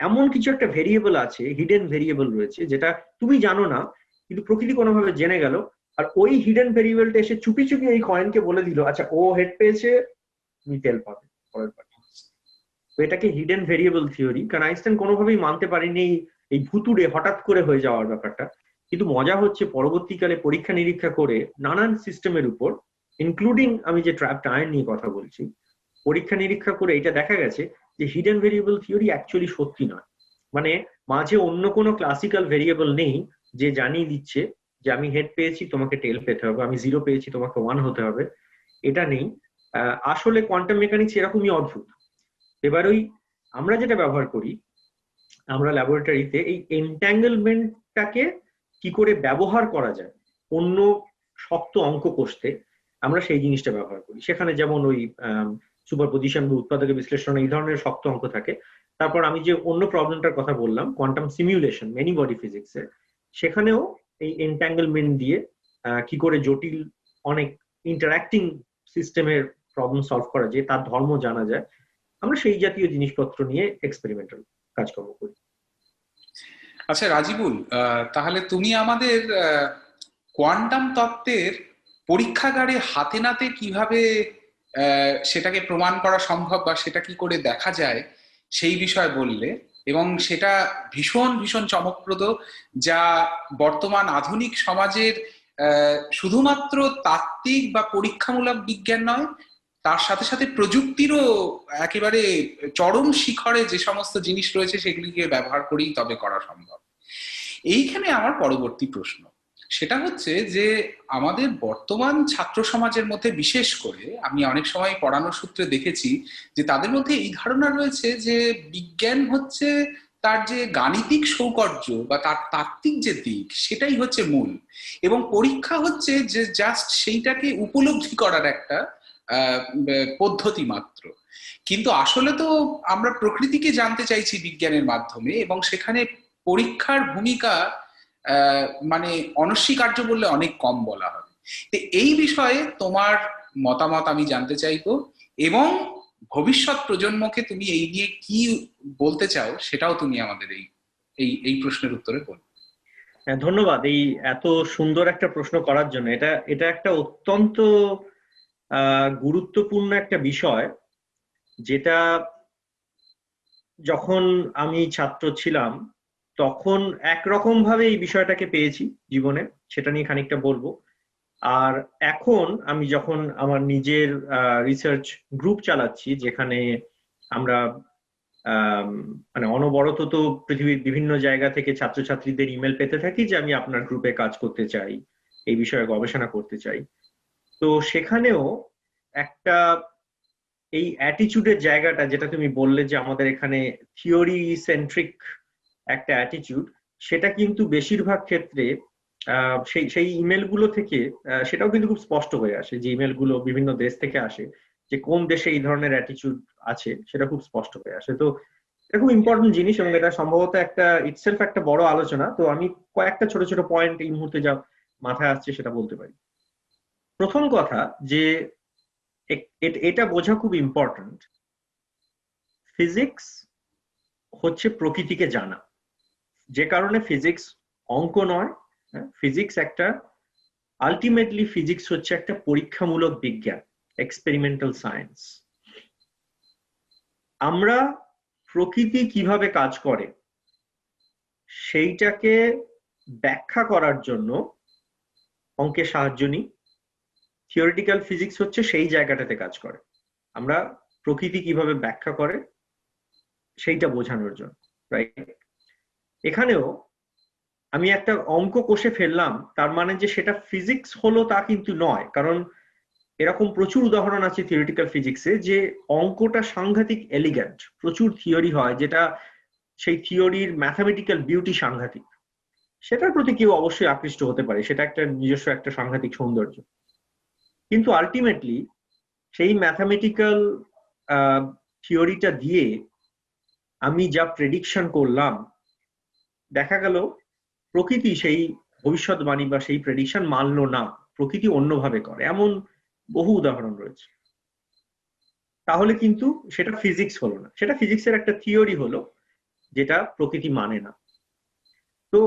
এমন কিছু একটা ভেরিয়েবল আছে, হিডেন ভেরিয়েবল রয়েছে, যেটা তুমি জানো না, কিন্তু প্রকৃতি কোনোভাবে জেনে গেল। আর ওই হিডেন ভেরিয়েবলটা এসে চুপি চুপি এই কয়েনকে বলে দিল, আচ্ছা ও হেড পেয়েছে, তুমি টেল পাবে পরের বার। তো এটাকে হিডেন ভেরিয়েবল থিওরি, কারণ আইনস্টাইন কোনোভাবেই মানতে পারেনি এই ভুতুড়ে হঠাৎ করে হয়ে যাওয়ার ব্যাপারটা। কিন্তু মজা হচ্ছে পরবর্তীকালে পরীক্ষা নিরীক্ষা করে নানান সিস্টেমের উপর, ইনক্লুডিং আমি যে ট্র্যাপড আয়ন নিয়ে কথা বলছি, পরীক্ষা নিরীক্ষা করে এটা দেখা গেছে যে হিডেন ভেরিয়েবল থিওরি অ্যাকচুয়ালি সত্যি নয়। মানে মাঝে অন্য কোনো ক্লাসিক্যাল ভেরিয়েবল নেই যে জানিয়ে দিচ্ছে যে আমি হেড পেয়েছি, তোমাকে টেল পেতে হবে, আমি 0 পেয়েছি, তোমাকে 1 হতে হবে। এটা নেই। আসলে কোয়ান্টাম মেকানিক্স এরকমই অদ্ভুত। এবার ওই আমরা যেটা ব্যবহার করি, আমরা ল্যাবরেটরিতে এই এন্ট্যাঙ্গলমেন্টটাকে কি করে ব্যবহার করা যায় অন্য শক্ত অঙ্ক কষতে, আমরা সেই জিনিসটা ব্যবহার করি। সেখানে যেমন ওই সুপারপজিশন বা উৎপাদকের বিশ্লেষণ, এই ধরনের শক্ত অঙ্ক থাকে। তারপর আমি যে অন্য প্রবলেমটার কথা বললাম, কোয়ান্টাম সিমিউলেশন, মেনি বডি ফিজিক্সের, সেখানেও এই এন্ট্যাঙ্গলমেন্ট দিয়ে কি করে জটিল অনেক ইন্টারঅ্যাক্টিং সিস্টেমের প্রবলেম সলভ করা যায়, তার ধর্ম জানা যায়। আমরা সেই জাতীয় জিনিসপত্র নিয়ে এক্সপেরিমেন্টাল কাজকর্ম করি। আচ্ছা রাজিবুল, তাহলে তুমি আমাদের কোয়ান্টাম তত্ত্বের পরীক্ষাগারে হাতে নাতে কিভাবে সেটাকে প্রমাণ করা সম্ভব বা সেটা কি করে দেখা যায় সেই বিষয় বললে, এবং সেটা ভীষণ ভীষণ চমকপ্রদ, যা বর্তমান আধুনিক সমাজের শুধুমাত্র তাত্ত্বিক বা পরীক্ষামূলক বিজ্ঞান নয়, তার সাথে সাথে প্রযুক্তিরও একেবারে চরম শিখরে যে সমস্ত জিনিস রয়েছে সেগুলিকে ব্যবহার করেই তবে করা সম্ভব। এইখানে আমার পরবর্তী প্রশ্ন সেটা হচ্ছে যে আমাদের বর্তমান ছাত্র সমাজের মধ্যে বিশেষ করে আমি অনেক সময় পড়ানোর সূত্রে দেখেছি যে তাদের মধ্যে এই ধারণা রয়েছে যে বিজ্ঞান হচ্ছে তার যে গাণিতিক সৌকর্য বা তার তাত্ত্বিক যে দিক সেটাই হচ্ছে মূল, এবং পরীক্ষা হচ্ছে যে জাস্ট সেইটাকে উপলব্ধি করার একটা পদ্ধতি মাত্র। কিন্তু আসলে তো আমরা প্রকৃতিকে জানতে চাইছি বিজ্ঞানের মাধ্যমে, এবং সেখানে পরীক্ষার ভূমিকা মানে অনস্বীকার্য বললে অনেক কম বলা হবে। তো এই বিষয়ে তোমার মতামত আমি জানতে চাইবো, এবং ভবিষ্যৎ প্রজন্মকে তুমি এই নিয়ে কি বলতে চাও সেটাও তুমি আমাদের এই এই এই প্রশ্নের উত্তরে বলবে। ধন্যবাদ এই এত সুন্দর একটা প্রশ্ন করার জন্য। এটা এটা একটা অত্যন্ত গুরুত্বপূর্ণ একটা বিষয়, যেটা যখন আমি ছাত্র ছিলাম তখন একরকম ভাবে এই বিষয়টাকে পেয়েছি জীবনে, সেটা নিয়ে খানিকটা বলবো। আর এখন আমি যখন আমার নিজের রিসার্চ গ্রুপ চালাচ্ছি, যেখানে আমরা মানে অনবরত তো পৃথিবীর বিভিন্ন জায়গা থেকে ছাত্রছাত্রীদের ইমেল পেতে থাকি যে আমি আপনার গ্রুপে কাজ করতে চাই, এই বিষয়ে গবেষণা করতে চাই। তো সেখানেও একটা এই অ্যাটিচিউডের জায়গাটা, যেটা তুমি বললে যে আমাদের এখানে থিওরি সেন্ট্রিক একটা অ্যাটিচিউড, সেটা কিন্তু বেশিরভাগ ক্ষেত্রে সেই সেই ইমেলগুলো থেকে সেটাও কিন্তু খুব স্পষ্ট হয়ে আসে, যে ইমেলগুলো বিভিন্ন দেশ থেকে আসে, যে কোন দেশে এই ধরনের অ্যাটিচিউড আছে সেটা খুব স্পষ্ট হয়ে আসে। তো এটা খুব ইম্পর্টেন্ট জিনিস, এবং এটা সম্ভবত একটা ইটসেলফ একটা বড় আলোচনা। তো আমি কয়েকটা ছোট ছোট পয়েন্ট এই মুহূর্তে যা মাথায় আসছে সেটা বলতে পারি। প্রথম কথা যে এটা বোঝা খুব ইম্পর্টেন্ট, ফিজিক্স হচ্ছে প্রকৃতিকে জানা। যে কারণে ফিজিক্স অঙ্ক নয়, ফিজিক্স একটা আলটিমেটলি ফিজিক্স হচ্ছে একটা পরীক্ষামূলক বিজ্ঞান, এক্সপেরিমেন্টাল সায়েন্স। আমরা প্রকৃতি কিভাবে কাজ করে সেইটাকে ব্যাখ্যা করার জন্য অঙ্কের সাহায্য নিই। থিওরিটিক্যাল ফিজিক্স হচ্ছে সেই জায়গাটাতে কাজ করে, আমরা প্রকৃতি কিভাবে ব্যাখ্যা করে সেইটা বোঝানোর জন্য, রাইট? এখানেও আমি একটা অঙ্ক কষে ফেললাম, তার মানে যে সেটা ফিজিক্স হলো তা কিন্তু নয়, কারণ এরকম প্রচুর উদাহরণ আছে থিওরিটিক্যাল ফিজিক্সে যে অঙ্কটা সাংঘাতিক এলিগ্যান্ট, প্রচুর থিওরি হয় যেটা সেই থিওরির ম্যাথামেটিক্যাল বিউটি সাংঘাতিক, সেটার প্রতি কেউ অবশ্যই আকৃষ্ট হতে পারে, সেটা একটা নিজস্ব একটা সাংঘাতিক সৌন্দর্য। কিন্তু আলটিমেটলি সেই ম্যাথামেটিক্যাল থিওরিটা দিয়ে আমি যা প্রেডিকশন করলাম, দেখা গেল প্রকৃতি সেই ভবিষ্যৎবাণী বা সেই প্রেডিকশন মানলো না, প্রকৃতি অন্যভাবে করে, এমন বহু উদাহরণ রয়েছে। তাহলে কিন্তু সেটা ফিজিক্স হলো না, সেটা ফিজিক্সের একটা থিওরি হলো যেটা প্রকৃতি মানে না। তো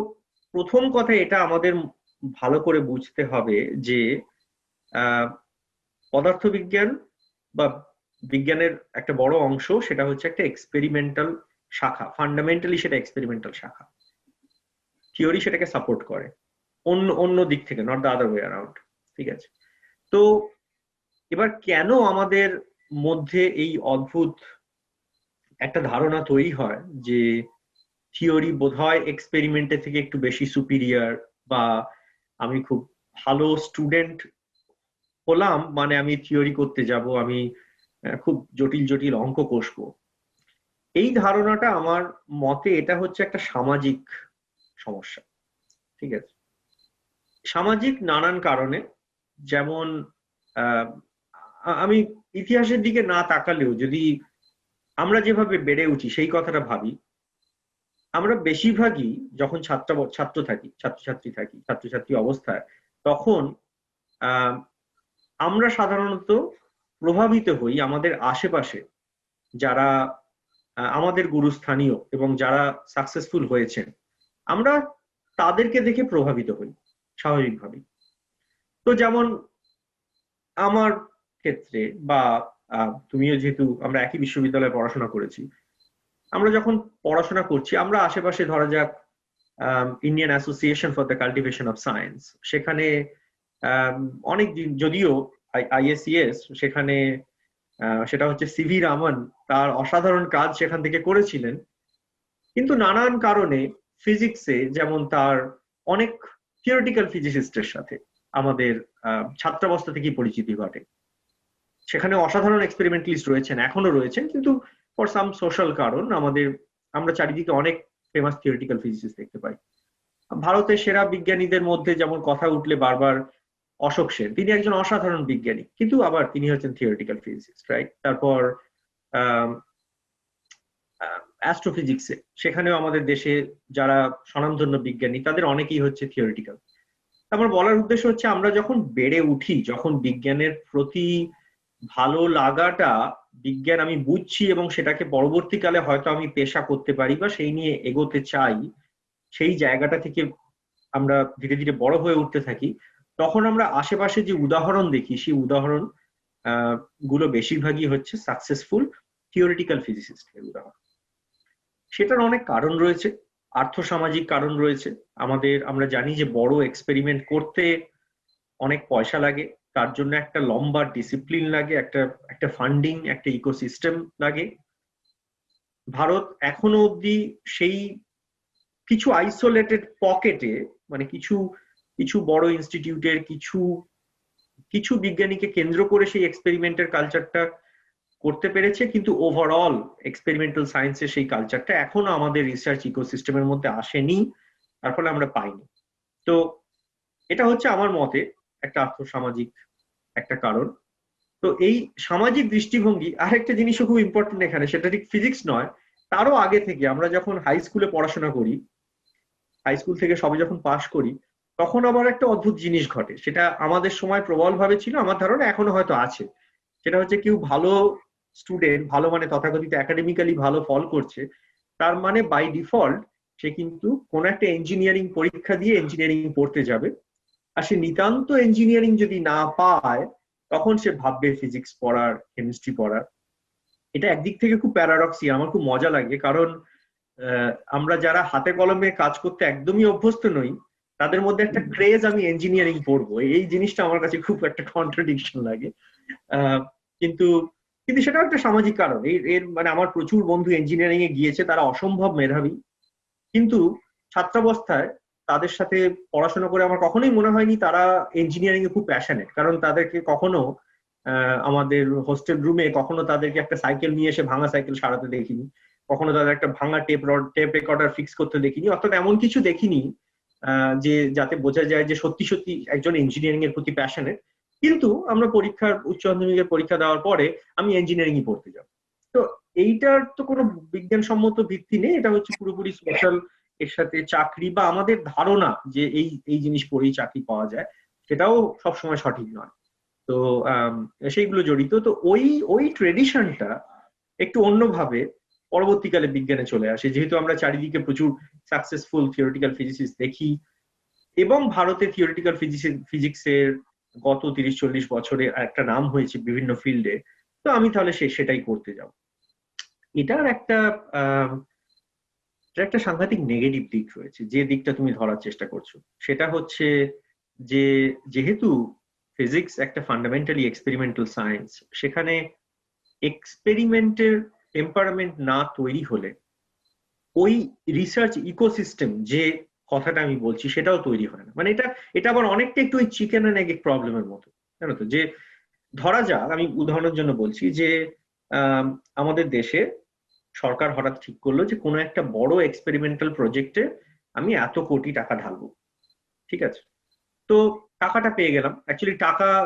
প্রথম কথা এটা আমাদের ভালো করে বুঝতে হবে যে পদার্থবিজ্ঞান বা বিজ্ঞানের একটা বড় অংশ সেটা হচ্ছে একটা এক্সপেরিমেন্টাল শাখা, ফান্ডামেন্টালি সেটা এক্সপেরিমেন্টাল শাখা। থিওরি সেটাকে সাপোর্ট করে অন্য অন্য দিক থেকে, not the other way around, ঠিক আছে? তো এবার কেন আমাদের মধ্যে এই অদ্ভুত একটা ধারণা তৈরি হয় যে থিওরি বোধহয় এক্সপেরিমেন্টের থেকে একটু বেশি সুপিরিয়র, বা আমি খুব ভালো স্টুডেন্ট হলাম মানে আমি থিওরি করতে যাব, আমি খুব জটিল জটিল অঙ্ক কষবো। এই ধারণাটা আমার মতে এটা হচ্ছে একটা সামাজিক সমস্যা, ঠিক আছে? সামাজিক নানান কারণে, যেমন আমি ইতিহাসের দিকে না তাকালেও যদি আমরা যেভাবে বেড়ে উঠি সেই কথাটা ভাবি, আমরা বেশিরভাগই যখন ছাত্রছাত্রী অবস্থায়, তখন আমরা সাধারণত প্রভাবিত হই আমাদের আশেপাশে যারা আমাদের গুরুস্থানীয় এবং যারা সাকসেসফুল হয়েছেন, আমরা তাদেরকে দেখে প্রভাবিত হই স্বাভাবিকভাবেই। তো যেমন আমার ক্ষেত্রে বা তুমিও, যেহেতু আমরা একই বিশ্ববিদ্যালয়ে পড়াশোনা করেছি, আমরা যখন পড়াশোনা করছি আমরা আশেপাশে ধরা যাক Indian association for the cultivation of science, সেখানে অনেক দিন, যদিও আইএসিএস, সেখানে সেটা হচ্ছে সিভি রামন তার অসাধারণ কাজ সেখান থেকে করেছিলেন, কিন্তু নানান কারণে ফিজিক্সে যেমন তার অনেক থিওরিটিক্যাল ফিজিসিস্টের সাথে আমাদের ছাত্রাবস্থা থেকেই পরিচিতি ঘটে। সেখানে অসাধারণ এক্সপেরিমেন্টালিস্ট রয়েছেন, এখনো রয়েছেন, কিন্তু ফর সাম সোশ্যাল কারণ আমরা চারিদিকে অনেক ফেমাস থিওরিটিক্যাল ফিজিসিস্ট দেখতে পাই। ভারতের সেরা বিজ্ঞানীদের মধ্যে যেমন কথা উঠলে বারবার অশোক সেন, তিনি একজন অসাধারণ বিজ্ঞানী, কিন্তু আবার তিনি হচ্ছেন থিওরিটিক্যাল ফিজিসিস্ট, রাইট? তারপর অ্যাস্ট্রোফিজিক্সে সেখানেও আমাদের দেশে যারা স্বনামধন্য বিজ্ঞানী তাদের অনেকেই হচ্ছে থিওরিটিক্যাল। আমার বলার উদ্দেশ্য হচ্ছে আমরা যখন বেড়ে উঠি, যখন বিজ্ঞানের প্রতি ভালো লাগাটা, বিজ্ঞান আমি বুঝছি এবং সেটাকে পরবর্তীকালে হয়তো আমি পেশা করতে পারি বা সেই নিয়ে এগোতে চাই, সেই জায়গাটা থেকে আমরা ধীরে ধীরে বড় হয়ে উঠতে থাকি, তখন আমরা আশেপাশে যে উদাহরণ দেখি সেই উদাহরণ গুলো বেশিরভাগই হচ্ছে সাকসেসফুল থিওরিটিক্যাল ফিজিসিস্টের উদাহরণ। সেটার অনেক কারণ রয়েছে, আর্থসামাজিক কারণ রয়েছে। আমরা জানি যে বড় এক্সপেরিমেন্ট করতে অনেক পয়সা লাগে, তার জন্য একটা লম্বা ডিসিপ্লিন লাগে, একটা ফান্ডিং, একটা ইকোসিস্টেম লাগে। ভারত এখনো অবধি সেই কিছু আইসোলেটেড পকেটে, মানে কিছু কিছু বড় ইনস্টিটিউটের কিছু কিছু বিজ্ঞানীকে কেন্দ্র করে সেই এক্সপেরিমেন্টের কালচারটা করতে পেরেছে, কিন্তু ওভারঅল এক্সপেরিমেন্টাল সায়েন্সের সেই কালচারটা এখনো আমাদের রিসার্চ ইকোসিস্টেমের মধ্যে আসেনি, তার ফলে আমরা পাইনি। তো এটা হচ্ছে আমার মতে একটা আর্থসামাজিক একটা কারণ। তো এই সামাজিক দৃষ্টিভঙ্গি, আরেকটা জিনিসও খুব ইম্পর্টেন্ট এখানে, সেটা ঠিক ফিজিক্স নয়, তারও আগে থেকে আমরা যখন হাই স্কুলে পড়াশোনা করি, হাই স্কুল থেকে সবে যখন পাশ করি, তখন আবার একটা অদ্ভুত জিনিস ঘটে। সেটা আমাদের সময় প্রবলভাবে ছিল, আমার ধারণা এখনো হয়তো আছে। সেটা হচ্ছে কেউ ভালো স্টুডেন্ট, ভালো মানে তথাকথিত একাডেমিক্যালি ভালো ফল করছে, তার মানে বাই ডিফল্ট সে কিন্তু কোন একটা ইঞ্জিনিয়ারিং পরীক্ষা দিয়ে ইঞ্জিনিয়ারিং পড়তে যাবে। আর সে নিতান্ত ইঞ্জিনিয়ারিং যদি না পায়, তখন সে ভাববে ফিজিক্স পড়ার, কেমিস্ট্রি পড়ার। এটা একদিক থেকে খুব প্যারাডক্সি, আমার খুব মজা লাগে, কারণ আমরা যারা হাতে কলমে কাজ করতে একদমই অভ্যস্ত নই, তাদের মধ্যে একটা ক্রেজ আমি ইঞ্জিনিয়ারিং পড়বো, এই জিনিসটা আমার কাছে খুব একটা কন্ট্রাডিকশন লাগে। কিন্তু কিন্তু সেটাও একটা সামাজিক কারণ। এর মানে আমার প্রচুর বন্ধু ইঞ্জিনিয়ারিং এ গিয়েছে, তারা অসম্ভব মেধাবী, কিন্তু ছাত্রাবস্থায় তাদের সাথে পড়াশোনা করে আমার কখনোই মনে হয়নি তারা ইঞ্জিনিয়ারিং এ খুব প্যাশনেট। কারণ তাদেরকে কখনো আমাদের হোস্টেল রুমে কখনো তাদেরকে একটা সাইকেল নিয়ে এসে ভাঙা সাইকেল সারাতে দেখিনি, কখনো তাদের একটা ভাঙা টেপ রেকর্ডার ফিক্স করতে দেখিনি, অর্থাৎ এমন কিছু দেখিনি যে যাতে বোঝা যায় যে সত্যি সত্যি একজন ইঞ্জিনিয়ারিং এর প্রতি প্যাশনেট। কিন্তু আমরা উচ্চ মাধ্যমিকের পরীক্ষা দেওয়ার পরে আমি ইঞ্জিনিয়ারিং পড়তে যাব। তো এইটার তো কোনো বিজ্ঞানসম্মত ভিত্তি নেই, এটা হচ্ছে পুরোপুরি সোশ্যাল, এর সাথে চাকরি বা আমাদের ধারণা যে এই জিনিস পড়েই চাকরি পাওয়া যায়, সেটাও সবসময় সঠিক নয়। তো সেইগুলো জড়িত। তো ওই ট্রেডিশনটা একটু অন্যভাবে পরবর্তীকালে বিজ্ঞানে চলে আসে, যেহেতু আমরা চারিদিকে প্রচুর সাকসেসফুল থিওরিটিক্যাল ফিজিসিস্ট দেখি, এবং ভারতে থিওরিটিক্যাল ফিজিক্সের গত 30-40 বছরে একটা নাম হয়েছে বিভিন্ন ফিল্ডে। তো আমি তাহলে সেটাই করতে যাব। এটার একটা সাংঘাতিক নেগেটিভ দিক রয়েছে, যে দিকটা তুমি ধরার চেষ্টা করছো। সেটা হচ্ছে যে যেহেতু ফিজিক্স একটা ফান্ডামেন্টালি এক্সপেরিমেন্টাল সায়েন্স, সেখানে এক্সপেরিমেন্টের টেম্পারামেন্ট না তৈরি হলে ওই রিসার্চ ইকোসিস্টেম যে কথাটা আমি বলছি সেটাও তৈরি হয় না। মানে এটা আবার অনেকটা একটু ওই চিকেন এন্ড এগ প্রবলেমের মতো, জানো তো। যে ধরা যাক, আমি উদাহরণের জন্য বলছি যে আমাদের দেশে সরকার হঠাৎ ঠিক করলো যে কোনো একটা বড় এক্সপেরিমেন্টাল প্রজেক্টে আমি এত কোটি টাকা ঢালবো, ঠিক আছে। তো টাকাটা পেয়ে গেলাম। অ্যাকচুয়ালি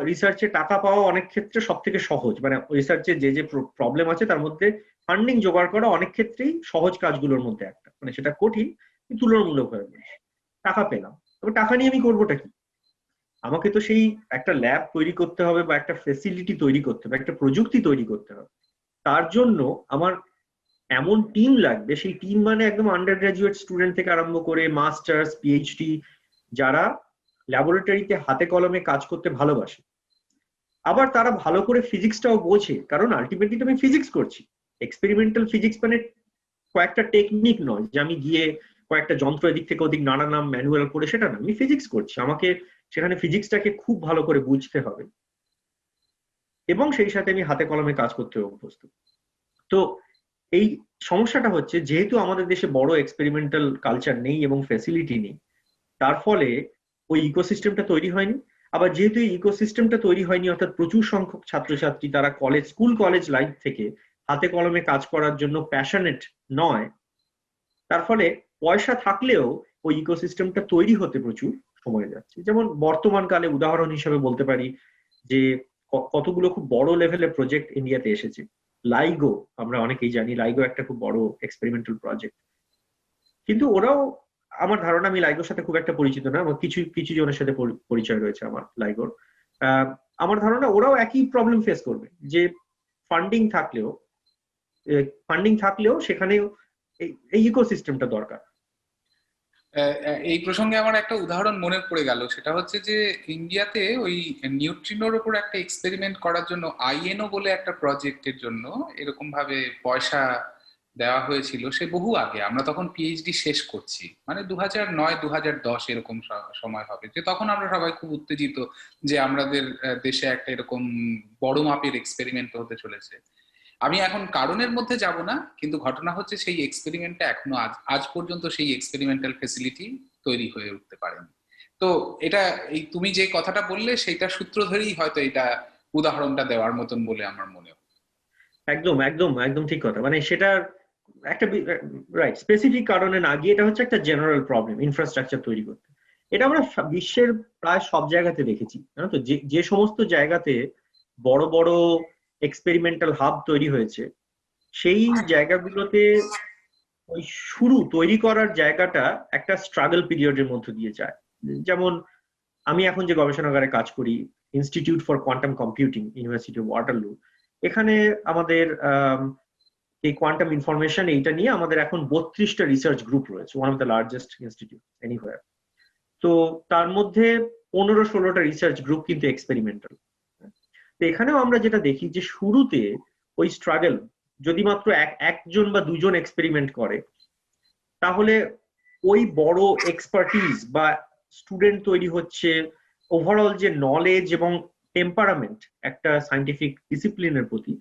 রিসার্চে টাকা পাওয়া অনেক ক্ষেত্রে সব থেকে সহজ, মানে রিসার্চে যে প্রবলেম আছে তার মধ্যে ফান্ডিং জোগাড় করা অনেক ক্ষেত্রেই সহজ কাজগুলোর মধ্যে একটা, মানে সেটা কঠিন কিন্তু তুলনামূলকভাবে। টাকা পেলাম, তবে টাকা নিয়ে আমি করবোটা কি? আমাকে তো সেই একটা ল্যাব তৈরি করতে হবে, বা একটা ফেসিলিটি তৈরি করতে হবে, একটা প্রযুক্তি তৈরি করতে হবে। তার জন্য আমার এমন টিম লাগবে, সেই টিম মানে একদম আন্ডার গ্রাজুয়েট স্টুডেন্ট থেকে আরম্ভ করে মাস্টার্স, পিএইচডি, যারা ল্যাবরেটরিতে হাতে কলমে কাজ করতে ভালোবাসে, আবার তারা ভালো করে ফিজিক্সটাও বোঝে। কারণ আলটিমেটলি তো আমি ফিজিক্স করছি। এক্সপেরিমেন্টাল ফিজিক্স মানে কয়েকটা টেকনিক নয় যে আমি গিয়ে কয়েকটা যন্ত্র এদিক থেকে ওদিক নাড়ালাম ম্যানুয়াল করে, সেটা না। আমি ফিজিক্স করছি, আমাকে সেখানে ফিজিক্সটাকে খুব ভালো করে বুঝতে হবে, এবং সেই সাথে আমি হাতে কলমে কাজ করতে অভ্যস্ত। তো এই সমস্যাটা হচ্ছে, যেহেতু আমাদের দেশে বড় এক্সপেরিমেন্টাল কালচার নেই এবং ফ্যাসিলিটি নেই, তার ফলে ওই ইকোসিস্টেমটা তৈরি হয়নি। আবার যেহেতু এই ইকোসিস্টেমটা তৈরি হয়নি, অর্থাৎ প্রচুর সংখ্যক ছাত্রছাত্রী তারা স্কুল কলেজ লাইফ থেকে হাতে কলমে কাজ করার জন্য প্যাশনেট নয়, তার ফলে পয়সা থাকলেও ওই ইকোসিস্টেমটা তৈরি হতে প্রচুর সময় যাচ্ছে। যেমন বর্তমান কালে উদাহরণ হিসেবে বলতে পারি যে কতগুলো খুব বড় লেভেলের প্রজেক্ট ইন্ডিয়াতে এসেছে। লাইগো, আমরা অনেকেই জানি লাইগো একটা খুব বড় এক্সপেরিমেন্টাল প্রজেক্ট, কিন্তু ওরাও, আমার ধারণা, আমি লাইগোর সাথে খুব একটা পরিচিত না, আমার কিছু কিছু জনের সাথে পরিচয় রয়েছে আমার লাইগোর। আমার ধারণা ওরাও একই প্রবলেম ফেস করবে, যে ফান্ডিং থাকলেও সেখানে এই ইকোসিস্টেমটা দরকার। এই প্রসঙ্গে আমার একটা উদাহরণ মনে পড়ে গেল, সেটা হচ্ছে যে ইন্ডিয়াতে ওই নিউট্রিনোর উপর একটা এক্সপেরিমেন্ট করার জন্য আইএনও বলে একটা প্রজেক্টের জন্য এরকম ভাবে পয়সা দেওয়া হয়েছিল সে বহু আগে, আমরা তখন পিএইচডি শেষ করছি, মানে 2009-2010 এরকম সময় হবে, যে তখন আমরা সবাই খুব উত্তেজিত যে আমাদের দেশে একটা এরকম বড় মাপের এক্সপেরিমেন্ট হতে চলেছে। আমি এখন কারণের মধ্যে যাব না, কিন্তু ঘটনা হচ্ছে সেই এক্সপেরিমেন্টটা এখনো আজ পর্যন্ত সেই এক্সপেরিমেন্টাল ফেসিলিটি তৈরি হয়ে উঠতে পারেনি। তো এটা এই তুমি যে কথাটা বললে সেইটা সূত্র ধরেই হয়তো এটা উদাহরণটা দেওয়ার মতন বলে আমার মনে হয়। একদম একদম একদম ঠিক কথা, মানে সেটার একটা রাইট স্পেসিফিক কারণে না গিয়ে এটা হচ্ছে একটা জেনারেল প্রবলেম ইনফ্রাস্ট্রাকচার তৈরি করতে। এটা আমরা বিশ্বের প্রায় সব জায়গাতে দেখেছি, জানো তো, যে যে সমস্ত জায়গাতে বড় বড় এক্সপেরিমেন্টাল হাব তৈরি হয়েছে সেই জায়গাগুলোতে ওই শুরু তৈরি করার জায়গাটা একটা স্ট্রাগল পিরিয়ডের মধ্যে দিয়ে যায়। যেমন আমি এখন যে গবেষণাগারে কাজ করি, institute for quantum computing, university of Waterloo, এখানে আমাদের এই কোয়ান্টাম ইনফরমেশন এইটা নিয়ে আমাদের এখন 32টা রিসার্চ গ্রুপ রয়েছে, one of the largest institute anywhere. তো তার মধ্যে 15-16টা রিসার্চ গ্রুপ কিন্তু এক্সপেরিমেন্টাল। তো এখানেও আমরা যেটা দেখি যে শুরুতে ওই স্ট্রাগল, যদি মাত্র একজন বা দুজন এক্সপেরিমেন্ট করে, তাহলে ওই বড় এক্সপার্টিজ বা স্টুডেন্ট তৈরি হচ্ছে, ওভারঅল যে নলেজ এবং টেম্পারামেন্ট একটা সায়েন্টিফিক ডিসিপ্লিনের প্রতি,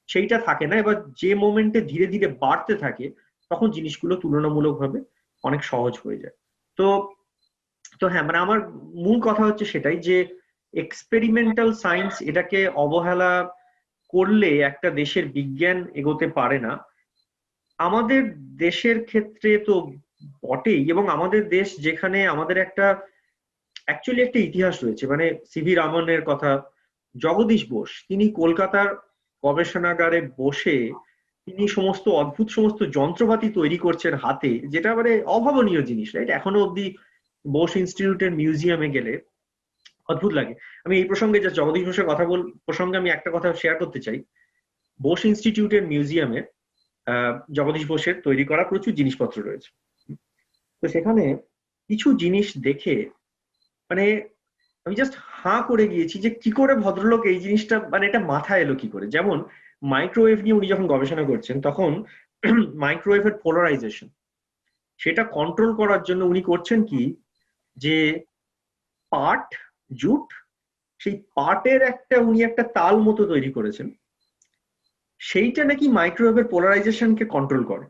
সেইটা থাকে না। এবার যে মোমেন্টে ধীরে ধীরে বাড়তে থাকে তখন জিনিসগুলো তুলনামূলকভাবে অনেক সহজ হয়ে যায়। তো তো হ্যাঁ, মানে আমার মূল কথা হচ্ছে সেটাই যে এক্সপেরিমেন্টাল সায়েন্স এটাকে অবহেলা করলে একটা দেশের বিজ্ঞান এগোতে পারে না। আমাদের দেশের ক্ষেত্রে তো বটেই, এবং আমাদের দেশ যেখানে আমাদের একটা অ্যাকচুয়ালি একটা ইতিহাস রয়েছে, মানে সিভি রামনের কথা, জগদীশ বোস তিনি কলকাতার গবেষণাগারে বসে তিনি সমস্ত অদ্ভুত সমস্ত যন্ত্রপাতি তৈরি করছেন হাতে, যেটা মানে অভাবনীয় জিনিস, রাইট? এখনো অব্দি বোস ইনস্টিটিউটের মিউজিয়ামে গেলে অদ্ভুত লাগে। আমি এই প্রসঙ্গে যে জগদীশ বোসের কথা প্রসঙ্গে আমি একটা কথা শেয়ার করতে চাই। বোস ইনস্টিটিউটের মিউজিয়ামে জগদীশ বোসের তৈরি করা প্রচুর জিনিসপত্র রয়েছে। তো সেখানে কিছু জিনিস দেখে মানে আমি জাস্ট হাঁ করে গিয়েছি যে কি করে ভদ্রলোক এই জিনিসটা, মানে এটা মাথায় এলো কি করে। যেমন মাইক্রোওয়েভ নিয়ে উনি যখন গবেষণা করছেন তখন মাইক্রোওয়েভের পোলারাইজেশন সেটা কন্ট্রোল করার জন্য উনি করছেন কি, যে পাট, জুট, সেই পাটের উনি একটা তাল মতো তৈরি করেছেন, সেইটা নাকি মাইক্রোওয়েভের পোলারাইজেশনকে কন্ট্রোল করে।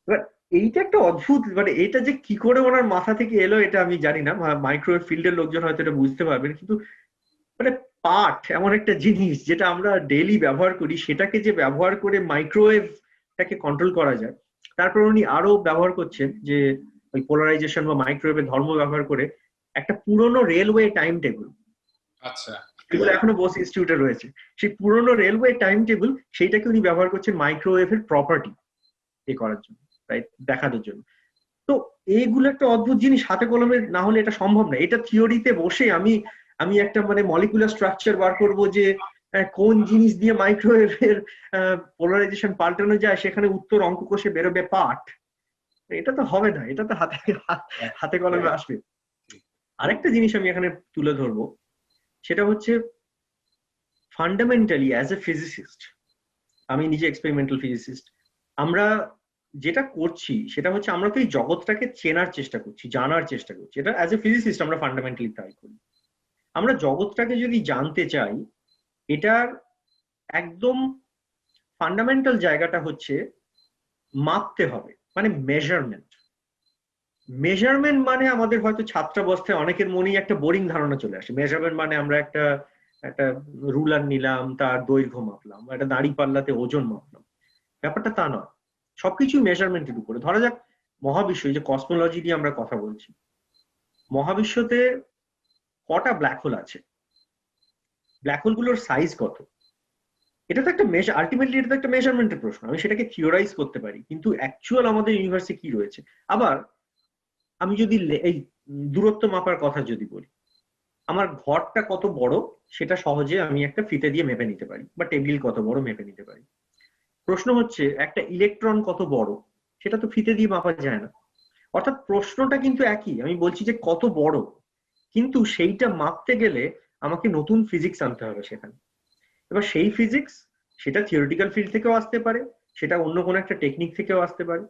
এবার এইটা একটা অদ্ভুত, মানে এটা যে কি করে ওনার মাথা থেকে এলো এটা আমি জানি না, মাইক্রোওয়েভ ফিল্ডের লোকজন হয়তো এটা বুঝতে পারবেন, কিন্তু মানে পাট এমন একটা জিনিস যেটা আমরা ডেইলি ব্যবহার করি, সেটাকে যে ব্যবহার করে মাইক্রোওয়েভটাকে কন্ট্রোল করা যায়। তারপর উনি আরো ব্যবহার করছেন যে ওই পোলারাইজেশন বা মাইক্রোওয়েভের ধর্ম ব্যবহার করে একটা পুরনো রেলওয়ে টাইম টেবিল, আচ্ছা, এগুলো এখনো বোস ইনস্টিটিউটে রয়েছে, সেই পুরনো রেলওয়ে টাইম টেবিল সেইটাকে উনি ব্যবহার করছেন মাইক্রোওয়েভের প্রপার্টি এ করার জন্য, রাইট, দেখানোর জন্য। তো এইগুলো একটা অদ্ভুত জিনিস, হাতে কলমে না হলে এটা সম্ভব না। এটা থিওরিতে বসে আমি আমি একটা মানে মলিকুলার স্ট্রাকচার বার করব যে কোন জিনিস দিয়ে মাইক্রোওয়েভের পোলারাইজেশন পাল্টানো যায়, সেখানে উত্তর অঙ্ক কষে বেরোবে পাট, এটা তো হবে না, এটা তো হাতে কলমে আসবে। আরেকটা জিনিস আমি এখানে তুলে ধরবো, সেটা হচ্ছে ফান্ডামেন্টালি অ্যাজ এ ফিজিসিস্ট, আমি নিজে এক্সপেরিমেন্টাল ফিজিসিস্ট, আমরা যেটা করছি সেটা হচ্ছে আমরা তো এই জগৎটাকে চেনার চেষ্টা করছি, জানার চেষ্টা করছি। এটা অ্যাজ এ ফিজিসিস্ট আমরা ফান্ডামেন্টালি তাই করি। আমরা জগৎটাকে যদি জানতে চাই, এটার একদম ফান্ডামেন্টাল জায়গাটা হচ্ছে মাপতে হবে, মানে মেজারমেন্ট। মেজারমেন্ট মানে আমাদের হয়তো ছাত্রাবস্থায় অনেকের মনেই একটা বোরিং ধারণা চলে আসে, মেজারমেন্ট মানে আমরা একটা একটা রুলার নিলাম, তার দৈর্ঘ্য মাপলাম, একটা দাড়ি পাল্লাতে ওজন মাপলাম। ব্যাপারটা তা নয়, সবকিছু মেজারমেন্টের উপরে। ধরা যাক মহাবিশ্ব, এই যে কসমোলজি নিয়ে আমরা কথা বলছি, মহাবিশ্বতে কটা ব্ল্যাক হোল আছে, ব্ল্যাক হোলগুলোর সাইজ কত, এটা তো একটা আলটিমেটলি এটা তো একটা মেজারমেন্টের প্রশ্ন। আমি সেটাকে থিওরাইজ করতে পারি, কিন্তু অ্যাকচুয়াল আমাদের ইউনিভার্সে কি রয়েছে। আবার আমি যদি এই দূরত্ব মাপার কথা যদি বলি, আমার ঘরটা কত বড় সেটা সহজে আমি একটা ফিতে দিয়ে মেপে নিতে পারি, বা টেবিল কত বড় মেপে নিতে পারি। প্রশ্ন হচ্ছে একটা ইলেকট্রন কত বড়, সেটা তো ফিতে দিয়ে মাপা যায় না। অর্থাৎ প্রশ্নটা কিন্তু একই, আমি বলছি যে কত বড়, কিন্তু সেইটা মাপতে গেলে আমাকে নতুন ফিজিক্স আনতে হবে সেখানে। এবার সেই ফিজিক্স সেটা থিওরিটিক্যাল ফিল্ড থেকেও আসতে পারে, সেটা অন্য কোনো একটা টেকনিক থেকেও আসতে পারে।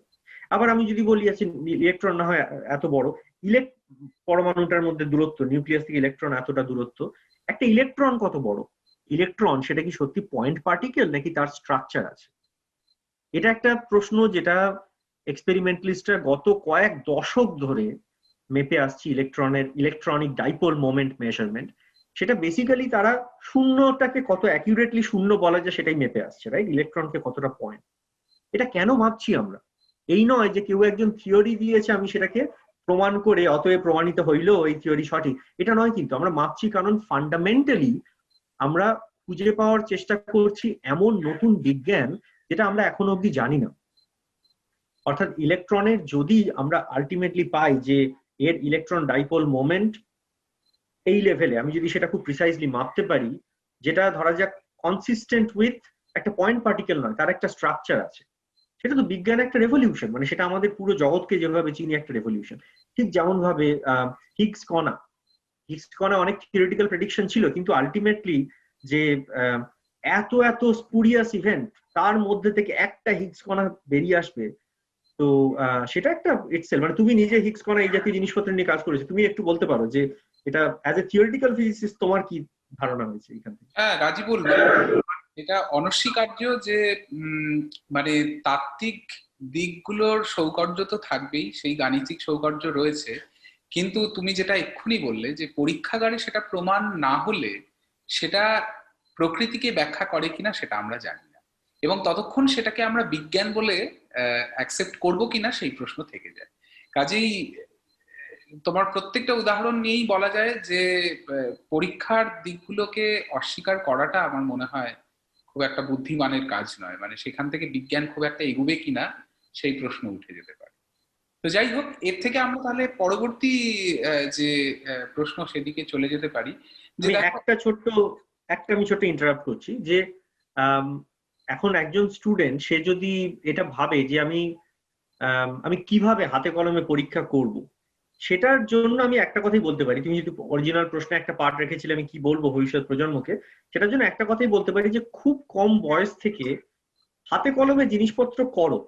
আবার আমি যদি বলি আছে ইলেকট্রন না হয় এত বড়, পরমাণুটার মধ্যে দূরত্ব, নিউক্লিয়াস থেকে ইলেকট্রন এতটা দূরত্ব, একটা ইলেকট্রন কত বড়? ইলেকট্রন সেটা কি সত্যি পয়েন্ট পার্টিকেল নাকি তার স্ট্রাকচার আছে? এটা একটা প্রশ্ন যেটা এক্সপেরিমেন্টালিস্টরা গত কয়েক দশক ধরে মেপে আসছে। ইলেকট্রনিক ডাইপোল মোমেন্ট মেজারমেন্ট, সেটা বেসিক্যালি তারা শূন্যটাকে কত অ্যাকিউরেটলি শূন্য বলা যায় সেটাই মেপে আসছে, রাইট? ইলেকট্রনকে কতটা পয়েন্ট। এটা কেন ভাবছি আমরা? এই নয় যে কেউ একজন থিওরি দিয়েছে আমি সেটাকে প্রমাণ করে অতএব প্রমাণিত হইলো এই থিওরি সঠিক, এটা নয়। কিন্তু আমরা মাপছি কারণ ফান্ডামেন্টালি আমরা খুঁজে পাওয়ার চেষ্টা করছি এমন নতুন বিজ্ঞান যেটা আমরা এখনো অব্দি জানি না। অর্থাৎ ইলেকট্রনের যদি আমরা আলটিমেটলি পাই যে এর ইলেকট্রন ডাইপোল মোমেন্ট এই লেভেলে, আমি যদি সেটা খুব প্রিসাইজলি মাপতে পারি, যেটা ধরা যাক কনসিস্টেন্ট উইথ একটা পয়েন্ট পার্টিকেল নয়, তার একটা স্ট্রাকচার আছে, সেটা তো বিজ্ঞান একটা রেভলিউশন। মানে সেটা আমাদের পুরো জগৎকে যেভাবে চিনি একটা রেভলিউশন। ঠিক যেমন ভাবে হিগস কণা অনেক থিওরিটিক্যাল প্রেডিকশন ছিল, কিন্তু আলটিমেটলি যে এত এত স্পুরিয়াস ইভেন্ট, তার মধ্যে থেকে একটা হিগস কণা বেরিয়ে আসবে, তো সেটা একটা ইটসেলফ। মানে তুমি নিজে হিগস কণা এই জাতীয় জিনিসপত্র নিয়ে কাজ করেছো, তুমি একটু বলতে পারো যে এটা অ্যাজ এ থিওরিটিক্যাল ফিজিসিস্ট তোমার কি ধারণা হয়েছে এখান থেকে? হ্যাঁ রাজীবুল, এটা অনস্বীকার্য যে মানে তাত্ত্বিক দিকগুলোর সৌকর্য তো থাকবেই, সেই গাণিতিক সৌকর্য রয়েছে, কিন্তু তুমি যেটা এক্ষুনি বললে যে পরীক্ষাগারে সেটা প্রমাণ না হলে সেটা প্রকৃতিকে ব্যাখ্যা করে কিনা সেটা আমরা জানি না, এবং ততক্ষণ সেটাকে আমরা বিজ্ঞান বলে অ্যাকসেপ্ট করবো কিনা সেই প্রশ্ন থেকে যায়। কাজেই তোমার প্রত্যেকটা উদাহরণ নিয়েই বলা যায় যে পরীক্ষার দিকগুলোকে অস্বীকার করাটা আমার মনে হয় খুব একটা বুদ্ধিমানের কাজ নয়। মানে সেখান থেকে বিজ্ঞান খুব একটা এগুবে কিনা সেই প্রশ্ন উঠে যেতে পারে। তো যাই হোক, এর থেকে আমরা তাহলে পরবর্তী যে প্রশ্ন সেদিকে চলে যেতে পারি। যে আমি আমি ছোট্ট ইন্টারাপ্ট করছি যে এখন একজন স্টুডেন্ট সে যদি এটা ভাবে যে আমি কিভাবে হাতে কলমে পরীক্ষা করব, সেটার জন্য আমি একটা কথাই বলতে পারি। তুমি যদি অরিজিনাল প্রশ্নে একটা পার্ট রেখেছিলে আমি কি বলবো ভবিষ্যৎ প্রজন্মকে, সেটার জন্য একটা কথাই বলতে পারি যে খুব কম বয়স থেকে হাতে কলমে জিনিসপত্র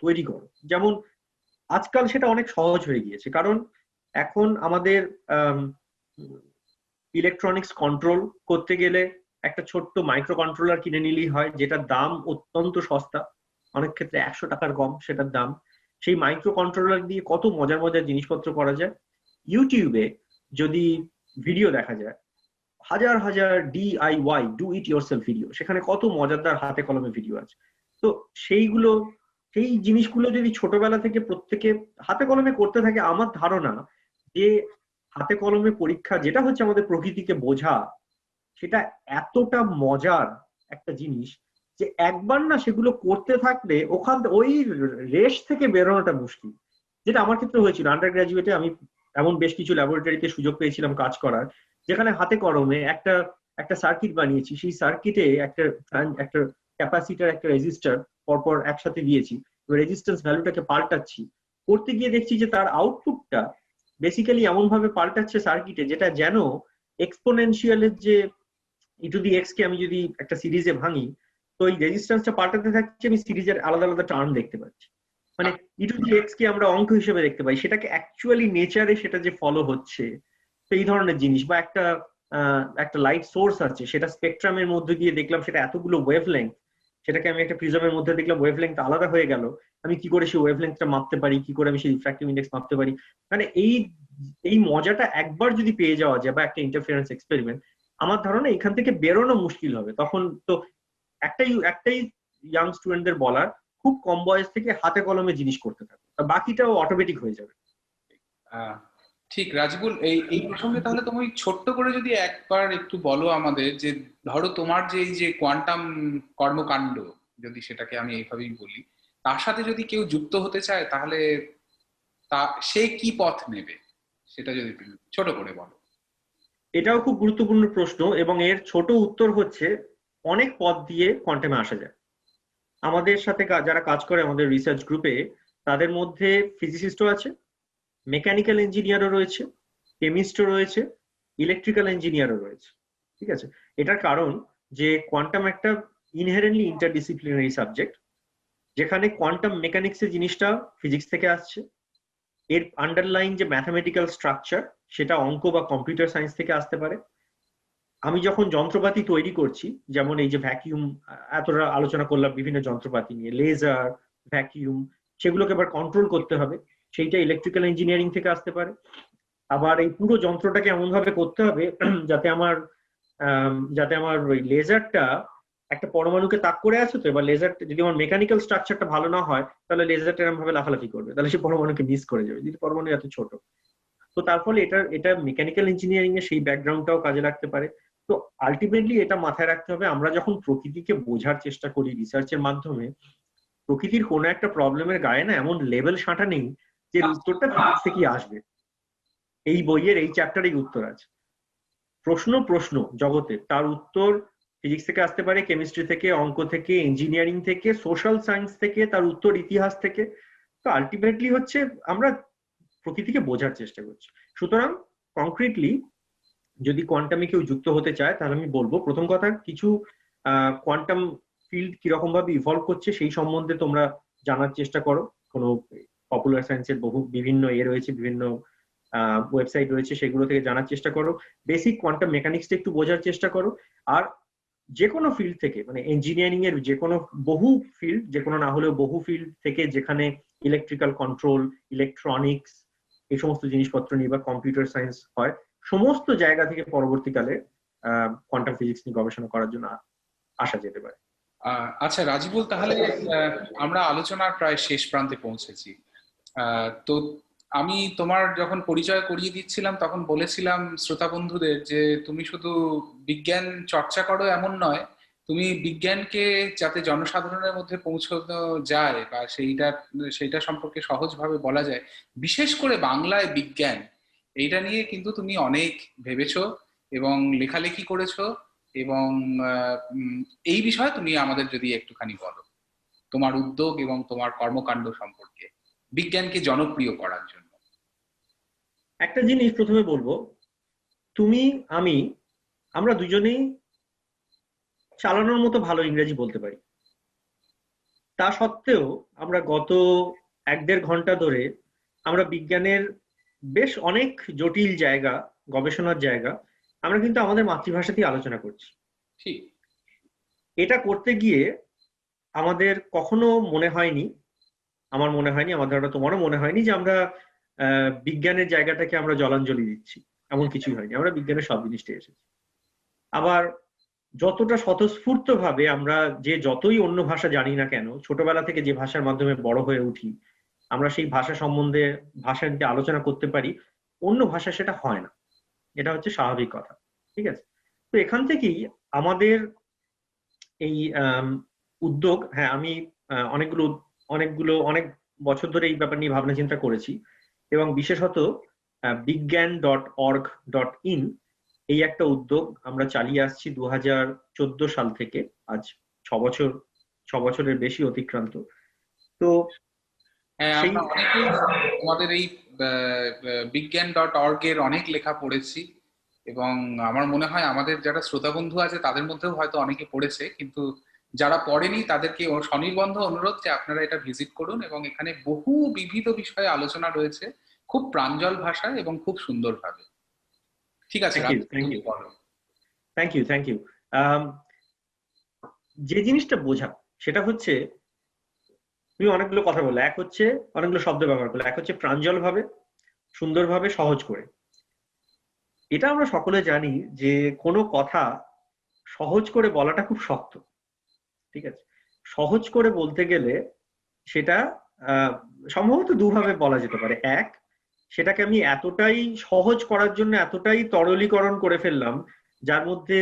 তৈরি করো। যেমন আজকাল সেটা অনেক সহজ হয়ে গিয়েছে, কারণ এখন আমাদের ইলেকট্রনিক্স কন্ট্রোল করতে গেলে একটা ছোট্ট মাইক্রো কন্ট্রোলার কিনে নিলেই হয়, যেটার দাম অত্যন্ত সস্তা, অনেক ক্ষেত্রে 100 টাকার কম সেটার দাম। সেই মাইক্রো কন্ট্রোলার দিয়ে কত মজার মজার জিনিসপত্র করা যায়। ইউটিউবে যদি ভিডিও দেখা যায়, হাজার হাজার DIY do it yourself video, সেখানে কত মজাদার হাতে কলমে ভিডিও আছে। তো সেই জিনিসগুলো যদি ছোটবেলা থেকে প্রত্যেকে হাতে কলমে করতে থাকে, আমার ধারণা যে হাতে কলমে পরীক্ষা যেটা হচ্ছে আমাদের প্রকৃতিকে বোঝা, সেটা এতটা মজার একটা জিনিস যে একবার না সেগুলো করতে থাকলে ওই রেশ থেকে বেরোনোটা মুশকিল। যেটা আমার ক্ষেত্রে হয়েছিল আন্ডার গ্রাজুয়েটে, আমি এমন বেশ কিছু ল্যাবরেটরিতে সুযোগ পেয়েছিলাম কাজ করার, যেখানে হাতে কলমে একটা সার্কিট বানিয়েছি। সেই সার্কিটে একটা ক্যাপাসিটার, একটা রেজিস্টার পরপর একসাথে দিয়েছি, রেজিস্ট্যান্স ভ্যালুটাকে পাল্টাচ্ছি। করতে গিয়ে দেখছি যে তার আউটপুটটা বেসিক্যালি এমন ভাবে পাল্টাচ্ছে সার্কিটে, যেটা যেন এক্সপোনেনশিয়ালের যে e⁻x কে আমি যদি একটা সিরিজে ভাঙি, তো এই রেজিস্ট্যান্সটা পাল্টাতে থাকছে, আমি সিরিজের আলাদা আলাদা টার্ম দেখতে পাচ্ছি। মানে e⁻x কে আমরা অঙ্ক হিসেবে দেখতে পাই, সেটাকে অ্যাকচুয়ালি নেচারে সেটা যে ফলো হচ্ছে, তো এই ধরনের জিনিস। বা একটা লাইট সোর্স আছে, সেটা স্পেকট্রামের মধ্যে দিয়ে দেখলাম সেটা এতগুলো ওয়েভলেংথ, সেটাকে আমি একটা প্রিজমের মধ্যে দেখলাম ওয়েভলেংথ আলাদা হয়ে গেল, আমি কি করে সেই ওয়েভলেংথটা মাপতে পারি, কি করে আমি সেই রিফ্র্যাক্টিভ ইন্ডেক্স মাপতে পারি। মানে এই মজাটা একবার যদি পেয়ে যাওয়া যায়, বা একটা ইন্টারফারেন্স এক্সপেরিমেন্ট, আমার ধারণা এখান থেকে বেরোনো মুশকিল হবে। তখন তো একটাই ইয়াং স্টুডেন্টদের বলার, খুব কম বয়স থেকে হাতে কলমে জিনিস করতে থাকো, বাকিটাও অটোমেটিক হয়ে যাবে। ঠিক রাজীবুল, এই প্রসঙ্গে তাহলে তুমি ছোট্ট করে যদি একবার একটু বলো আমাদের, যে ধরো তোমার যে এই যে কোয়ান্টাম কর্মকাণ্ড, যদি সেটাকে আমি এইভাবেই বলি, তার সাথে যদি কেউ যুক্ত হতে চায় তাহলে সে কি পথ নেবে, সেটা যদি ছোট করে বলো। এটাও খুব গুরুত্বপূর্ণ প্রশ্ন, এবং এর ছোট উত্তর হচ্ছে অনেক পথ দিয়ে কোয়ান্টামে আসা যায়। আমাদের সাথে যারা কাজ করে আমাদের রিসার্চ গ্রুপে, তাদের মধ্যে ফিজিসিস্টও আছে, মেকানিক্যাল ইঞ্জিনিয়ারও রয়েছে, কেমিস্টও রয়েছে, ইলেকট্রিক্যাল ইঞ্জিনিয়ারও রয়েছে। ঠিক আছে, এটার কারণ যে কোয়ান্টাম একটা ইনহেরেন্টলি ইন্টারডিসিপ্লিনারি সাবজেক্ট। যেখানে কোয়ান্টাম মেকানিক্সের জিনিসটা ফিজিক্স থেকে আসছে, এর আন্ডারলাইন যে ম্যাথামেটিক্যাল স্ট্রাকচার সেটা অঙ্ক বা কম্পিউটার সায়েন্স থেকে আসতে পারে। আমি যখন যন্ত্রপাতি তৈরি করছি, যেমন এই যে ভ্যাকিউম, এতটা আলোচনা করলাম বিভিন্ন যন্ত্রপাতি নিয়ে, লেজার, ভ্যাকিউম, সেগুলোকে এবার কন্ট্রোল করতে হবে, সেইটা ইলেকট্রিক্যাল ইঞ্জিনিয়ারিং থেকে আসতে পারে। আবার এই পুরো যন্ত্রটাকে এমন ভাবে করতে হবে যাতে আমার ওই লেজারটা একটা পরমাণুকে তাক করে আছে, তো এবার লেজারটা যদি আমার মেকানিক্যাল স্ট্রাকচারটা ভালো না হয়, তাহলে লেজারটা এরকম ভাবে লাফালাফি করবে, তাহলে সে পরমাণুকে মিস করে যাবে যদি পরমাণু এত ছোট। তো তার ফলে এটা মেকানিক্যাল ইঞ্জিনিয়ারিং এর সেই ব্যাকগ্রাউন্ডটাও কাজে লাগতে পারে। তো আলটিমেটলি এটা মাথায় রাখতে হবে, আমরা যখন প্রকৃতিকে বোঝার চেষ্টা করি রিসার্চের মাধ্যমে, প্রকৃতির কোনো একটা প্রবলেমের গায়ে না এমন লেভেল সাঁটা নেই যে উত্তরটা ফিজিক্স থেকেই আসবে, এই বইয়ের এই চ্যাপ্টারেই উত্তর আছে। প্রশ্ন জগতে, তার উত্তর ফিজিক্স থেকে আসতে পারে, কেমিস্ট্রি থেকে, অঙ্ক থেকে, ইঞ্জিনিয়ারিং থেকে, সোশ্যাল সায়েন্স থেকে, তার উত্তর ইতিহাস থেকে। তো আলটিমেটলি হচ্ছে আমরা প্রকৃতিকে বোঝার চেষ্টা করছি। সুতরাং কংক্রিটলি যদি কোয়ান্টামে কেউ যুক্ত হতে চায়, তাহলে আমি বলবো প্রথম কথা, কিছু কোয়ান্টাম ফিল্ড কিরকম ভাবে ইভলভ করছে সেই সম্বন্ধে তোমরা জানার চেষ্টা করো। কোনো পপুলার সায়েন্সের বিভিন্ন রয়েছে, বিভিন্ন ওয়েবসাইট রয়েছে, সেগুলো থেকে জানার চেষ্টা করো। বেসিক কোয়ান্টাম মেকানিক্সটা একটু বোঝার চেষ্টা করো। আর যে কোনো ফিল্ড থেকে, মানে ইঞ্জিনিয়ারিং এর যে কোনো বহু ফিল্ড, যে কোনো না হলেও বহু ফিল্ড থেকে, যেখানে ইলেকট্রিক্যাল কন্ট্রোল, ইলেকট্রনিক্স, এই সমস্ত জিনিসপত্র নিয়ে বা কম্পিউটার সায়েন্স হয়, সমস্ত জায়গা থেকে পরবর্তীকালে কোয়ান্টাম ফিজিক্স নিয়ে গবেষণা করার জন্য আসা যেতে পারে। আচ্ছা রাজিবুল, তাহলে আমরা আলোচনার প্রায় শেষ প্রান্তে পৌঁছেছি। তো আমি তোমার যখন পরিচয় করিয়ে দিচ্ছিলাম তখন বলেছিলাম শ্রোতা বন্ধুদের যে তুমি শুধু বিজ্ঞান চর্চা করো এমন নয়, তুমি বিজ্ঞানকে যাতে জনসাধারণের মধ্যে পৌঁছানো যায় বা সেইটা সম্পর্কে সহজভাবে বলা যায়, বিশেষ করে বাংলায় বিজ্ঞান, এইটা নিয়ে কিন্তু তুমি অনেক ভেবেছো এবং লেখালেখি করেছো। এবং এই বিষয়ে তুমি আমাদের যদি একটুখানি বলো তোমার উদ্যোগ এবং তোমার কর্মকাণ্ড সম্পর্কে বিজ্ঞানকে জনপ্রিয় করার জন্য। একটা জিনিস প্রথমে বলবো, তুমি, আমরা দুজনেই চালানোর মতো ভালো ইংরেজি বলতে পারি। তা সত্ত্বেও আমরা গত 1-1.5 ঘন্টা ধরে আমরা বিজ্ঞানের বেশ অনেক জটিল জায়গা, গবেষণার জায়গা, আমরা কিন্তু আমাদের মাতৃভাষাতেই আলোচনা করছি। ঠিক। এটা করতে গিয়ে আমাদের কখনো মনে হয়নি, আমার মনে হয়নি, আমার ধারণা তোমারও মনে হয়নি, যে আমরা বিজ্ঞানের জায়গাটাকে আমরা জলাঞ্জলি দিচ্ছি। এমন কিছুই হয়নি, আমরা বিজ্ঞানের সব জিনিসটাই এসেছি। আবার যতটা স্বতঃস্ফূর্ত ভাবে আমরা, যে যতই অন্য ভাষা জানি না কেন, ছোটবেলা থেকে যে ভাষার মাধ্যমে বড় হয়ে উঠি, আমরা সেই ভাষা সম্বন্ধে, ভাষা নিয়ে আলোচনা করতে পারি, অন্য ভাষা সেটা হয় না। এটা হচ্ছে স্বাভাবিক কথা, ঠিক আছে? তো এখান থেকেই আমাদের এই উদ্যোগ। হ্যাঁ, আমি অনেক বছর ধরে এই ব্যাপার নিয়ে ভাবনা চিন্তা করেছি, এবং বিশেষত বিজ্ঞান.org.in এই একটা উদ্যোগ আমরা চালিয়ে আসছি 2014 সাল থেকে। আজ 6 বছরের বেশি অতিক্রান্ত। তো হ্যাঁ, আমরা অনেকেই তোমাদের এই বিজ্ঞান.org এর অনেক লেখা পড়েছি, এবং আমার মনে হয় আমাদের যারা শ্রোতা বন্ধু আছে তাদের মধ্যেও হয়তো অনেকে পড়েছে, কিন্তু যারা পড়েনি তাদেরকে স্বনির্বন্ধ অনুরোধ যে আপনারা এটা ভিজিট করুন, এবং এখানে বহু বিবিধ বিষয়ে আলোচনা রয়েছে খুব প্রাঞ্জল ভাষায় এবং খুব সুন্দরভাবে। ঠিক আছে, বলো। Thank you. যে জিনিসটা বোঝা সেটা হচ্ছে, তুমি অনেকগুলো কথা বললে, এক হচ্ছে অনেকগুলো শব্দ ব্যবহার করলে, এক হচ্ছে প্রাঞ্জল ভাবে, সুন্দরভাবে, সহজ করে। এটা আমরা সকলে জানি যে কোনো কথা সহজ করে বলাটা খুব শক্ত, ঠিক আছে? সহজ করে বলতে গেলে সেটা সম্ভবত দুভাবে বলা যেতে পারে। এক, সেটাকে আমি এতটাই সহজ করার জন্য এতটাই তরলীকরণ করে ফেললাম, যার মধ্যে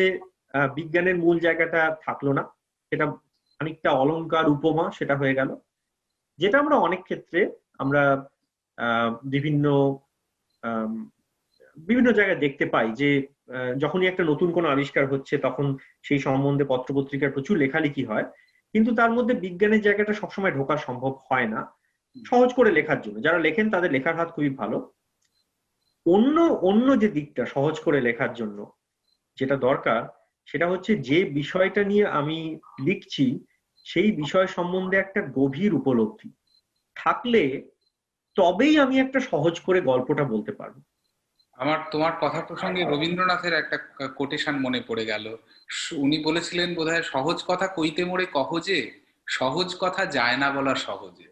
বিজ্ঞানের মূল জায়গাটা থাকলো না, সেটা খানিকটা অলংকার, উপমা, সেটা হয়ে গেল। যেটা আমরা অনেক ক্ষেত্রে আমরা বিভিন্ন জায়গায় দেখতে পাই, যে যখনই একটা নতুন কোনো আবিষ্কার হচ্ছে তখন সেই সম্বন্ধে পত্রপত্রিকার প্রচুর লেখালেখি হয়, কিন্তু তার মধ্যে বিজ্ঞানের জায়গাটা সবসময় ঢোকা সম্ভব হয় না সহজ করে লেখার জন্য। যারা লেখেন তাদের লেখার হাত খুবই ভালো। অন্য যে দিকটা সহজ করে লেখার জন্য যেটা দরকার, সেটা হচ্ছে যে বিষয়টা নিয়ে আমি লিখছি সেই বিষয় সম্বন্ধে একটা গভীর উপলব্ধি থাকলে তবেই আমি একটা সহজ করে গল্পটা বলতে পারবো। আমার তোমার কথা প্রসঙ্গে রবীন্দ্রনাথের একটা কোটেশন মনে পড়ে গেল। উনি বলেছিলেন বোধহয়, সহজ কথা কইতে মোরে কহজে, সহজ কথা যায় না বলা সহজে।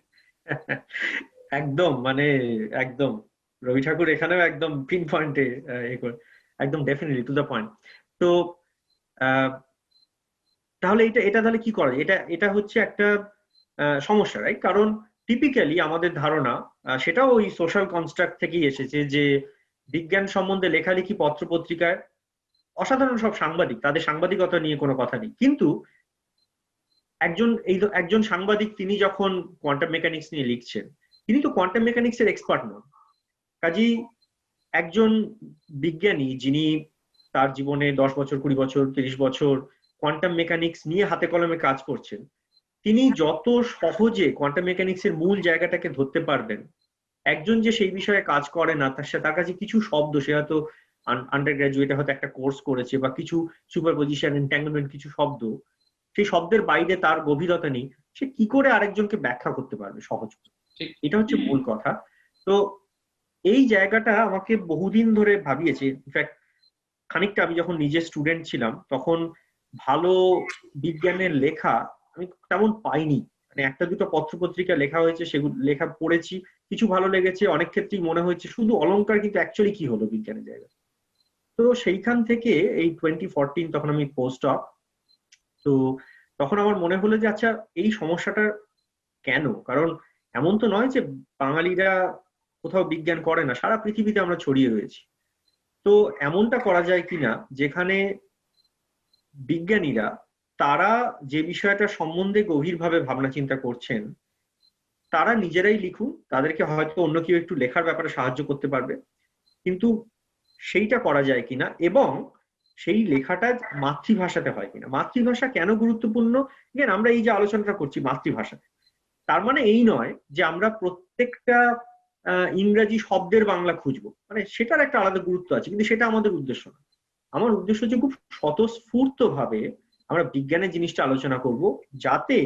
একদম, মানে একদম রবি ঠাকুর এখানেও একদম পিন পয়েন্টে একদম ডেফিনেটলি টু দ্য পয়েন্ট। তো আহ, তাহলে এটা এটা তাহলে কি করা যায়? এটা এটা হচ্ছে একটা সমস্যা, রাইট? কারণ টিপিক্যালি আমাদের ধারণা, সেটাও ওই সোশ্যাল কনস্ট্রাক্ট থেকেই এসেছে, যে বিজ্ঞান সম্বন্ধে লেখালেখি পত্রপত্রিকায় অসাধারণ সব সাংবাদিক, তাদের সাংবাদিকতা নিয়ে কোনো কথা নেই, কিন্তু একজন সাংবাদিক তিনি যখন কোয়ান্টাম মেকানিক্স নিয়ে লিখছেন, তিনি তো কোয়ান্টাম মেকানিক্স এর এক্সপার্ট নন। কাজেই একজন বিজ্ঞানী যিনি তার জীবনে 10 বছর, 20 বছর, 30 বছর কোয়ান্টাম মেকানিক্স নিয়ে হাতে কলমে কাজ করছেন, তিনি যত সহজে কোয়ান্টাম মেকানিক্স এর মূল জায়গাটাকে ধরতে পারবেন, একজন যে সেই বিষয়ে কাজ করে না, তার কাছে কিছু শব্দ, সে হয়তো আন্ডার গ্রাজুয়েটে হয়তো একটা কোর্স করেছে, বা কিছু সুপারপজিশন, এন্ট্যাঙ্গলমেন্ট, কিছু শব্দ, সেই শব্দের বাইরে তার গভীরতা নেই, সে কি করে আরেকজনকে ব্যাখ্যা করতে পারবে সহজ করে? এটা হচ্ছে মূল কথা। তো এই জায়গাটা আমাকে বহুদিন ধরে ভাবিয়েছে। ইনফ্যাক্ট খানিকটা আমি যখন নিজে স্টুডেন্ট ছিলাম, তখন ভালো বিজ্ঞানের লেখা আমি তেমন পাইনি। মানে একটা দুটো পত্রপত্রিকা লেখা হয়েছে, সেগুলো লেখা পড়েছি, কিছু ভালো লেগেছে, অনেক ক্ষেত্রেই মনে হয়েছে শুধু অলংকার, কিন্তু অ্যাকচুয়ালি কি হলো বিজ্ঞানের জায়গায়। তো সেইখান থেকে এই 2014, তখন আমি পোস্ট অফ, তো তখন আমার মনে হলো যে আচ্ছা, এই সমস্যাটা কেন? কারণ এমন তো নয় যে বাঙালিরা কোথাও বিজ্ঞান করে না, সারা পৃথিবীতে আমরা ছড়িয়ে রয়েছি। তো এমনটা করা যায় কিনা যেখানে বিজ্ঞানীরা, তারা যে বিষয়টা সম্বন্ধে গভীরভাবে ভাবনা চিন্তা করছেন, তারা নিজেরাই লিখুন, তাদেরকে হয়তো অন্য কেউ একটু লেখার ব্যাপারে সাহায্য করতে পারবে, কিন্তু সেইটা করা যায় কিনা, এবং সেই লেখাটা মাতৃভাষাতে হয় কিনা। মাতৃভাষা কেন গুরুত্বপূর্ণ? আমরা এই যে আলোচনাটা করছি মাতৃভাষা, তার মানে এই নয় যে আমরা প্রত্যেকটা ইংরেজি শব্দের বাংলা খুঁজবো, মানে সেটার একটা আলাদা গুরুত্ব আছে, কিন্তু সেটা আমাদের উদ্দেশ্য না। আমার উদ্দেশ্য হচ্ছে খুব স্বতঃস্ফূর্ত ভাবে আমরা বিজ্ঞানের জিনিসটা আলোচনা করব, যাতে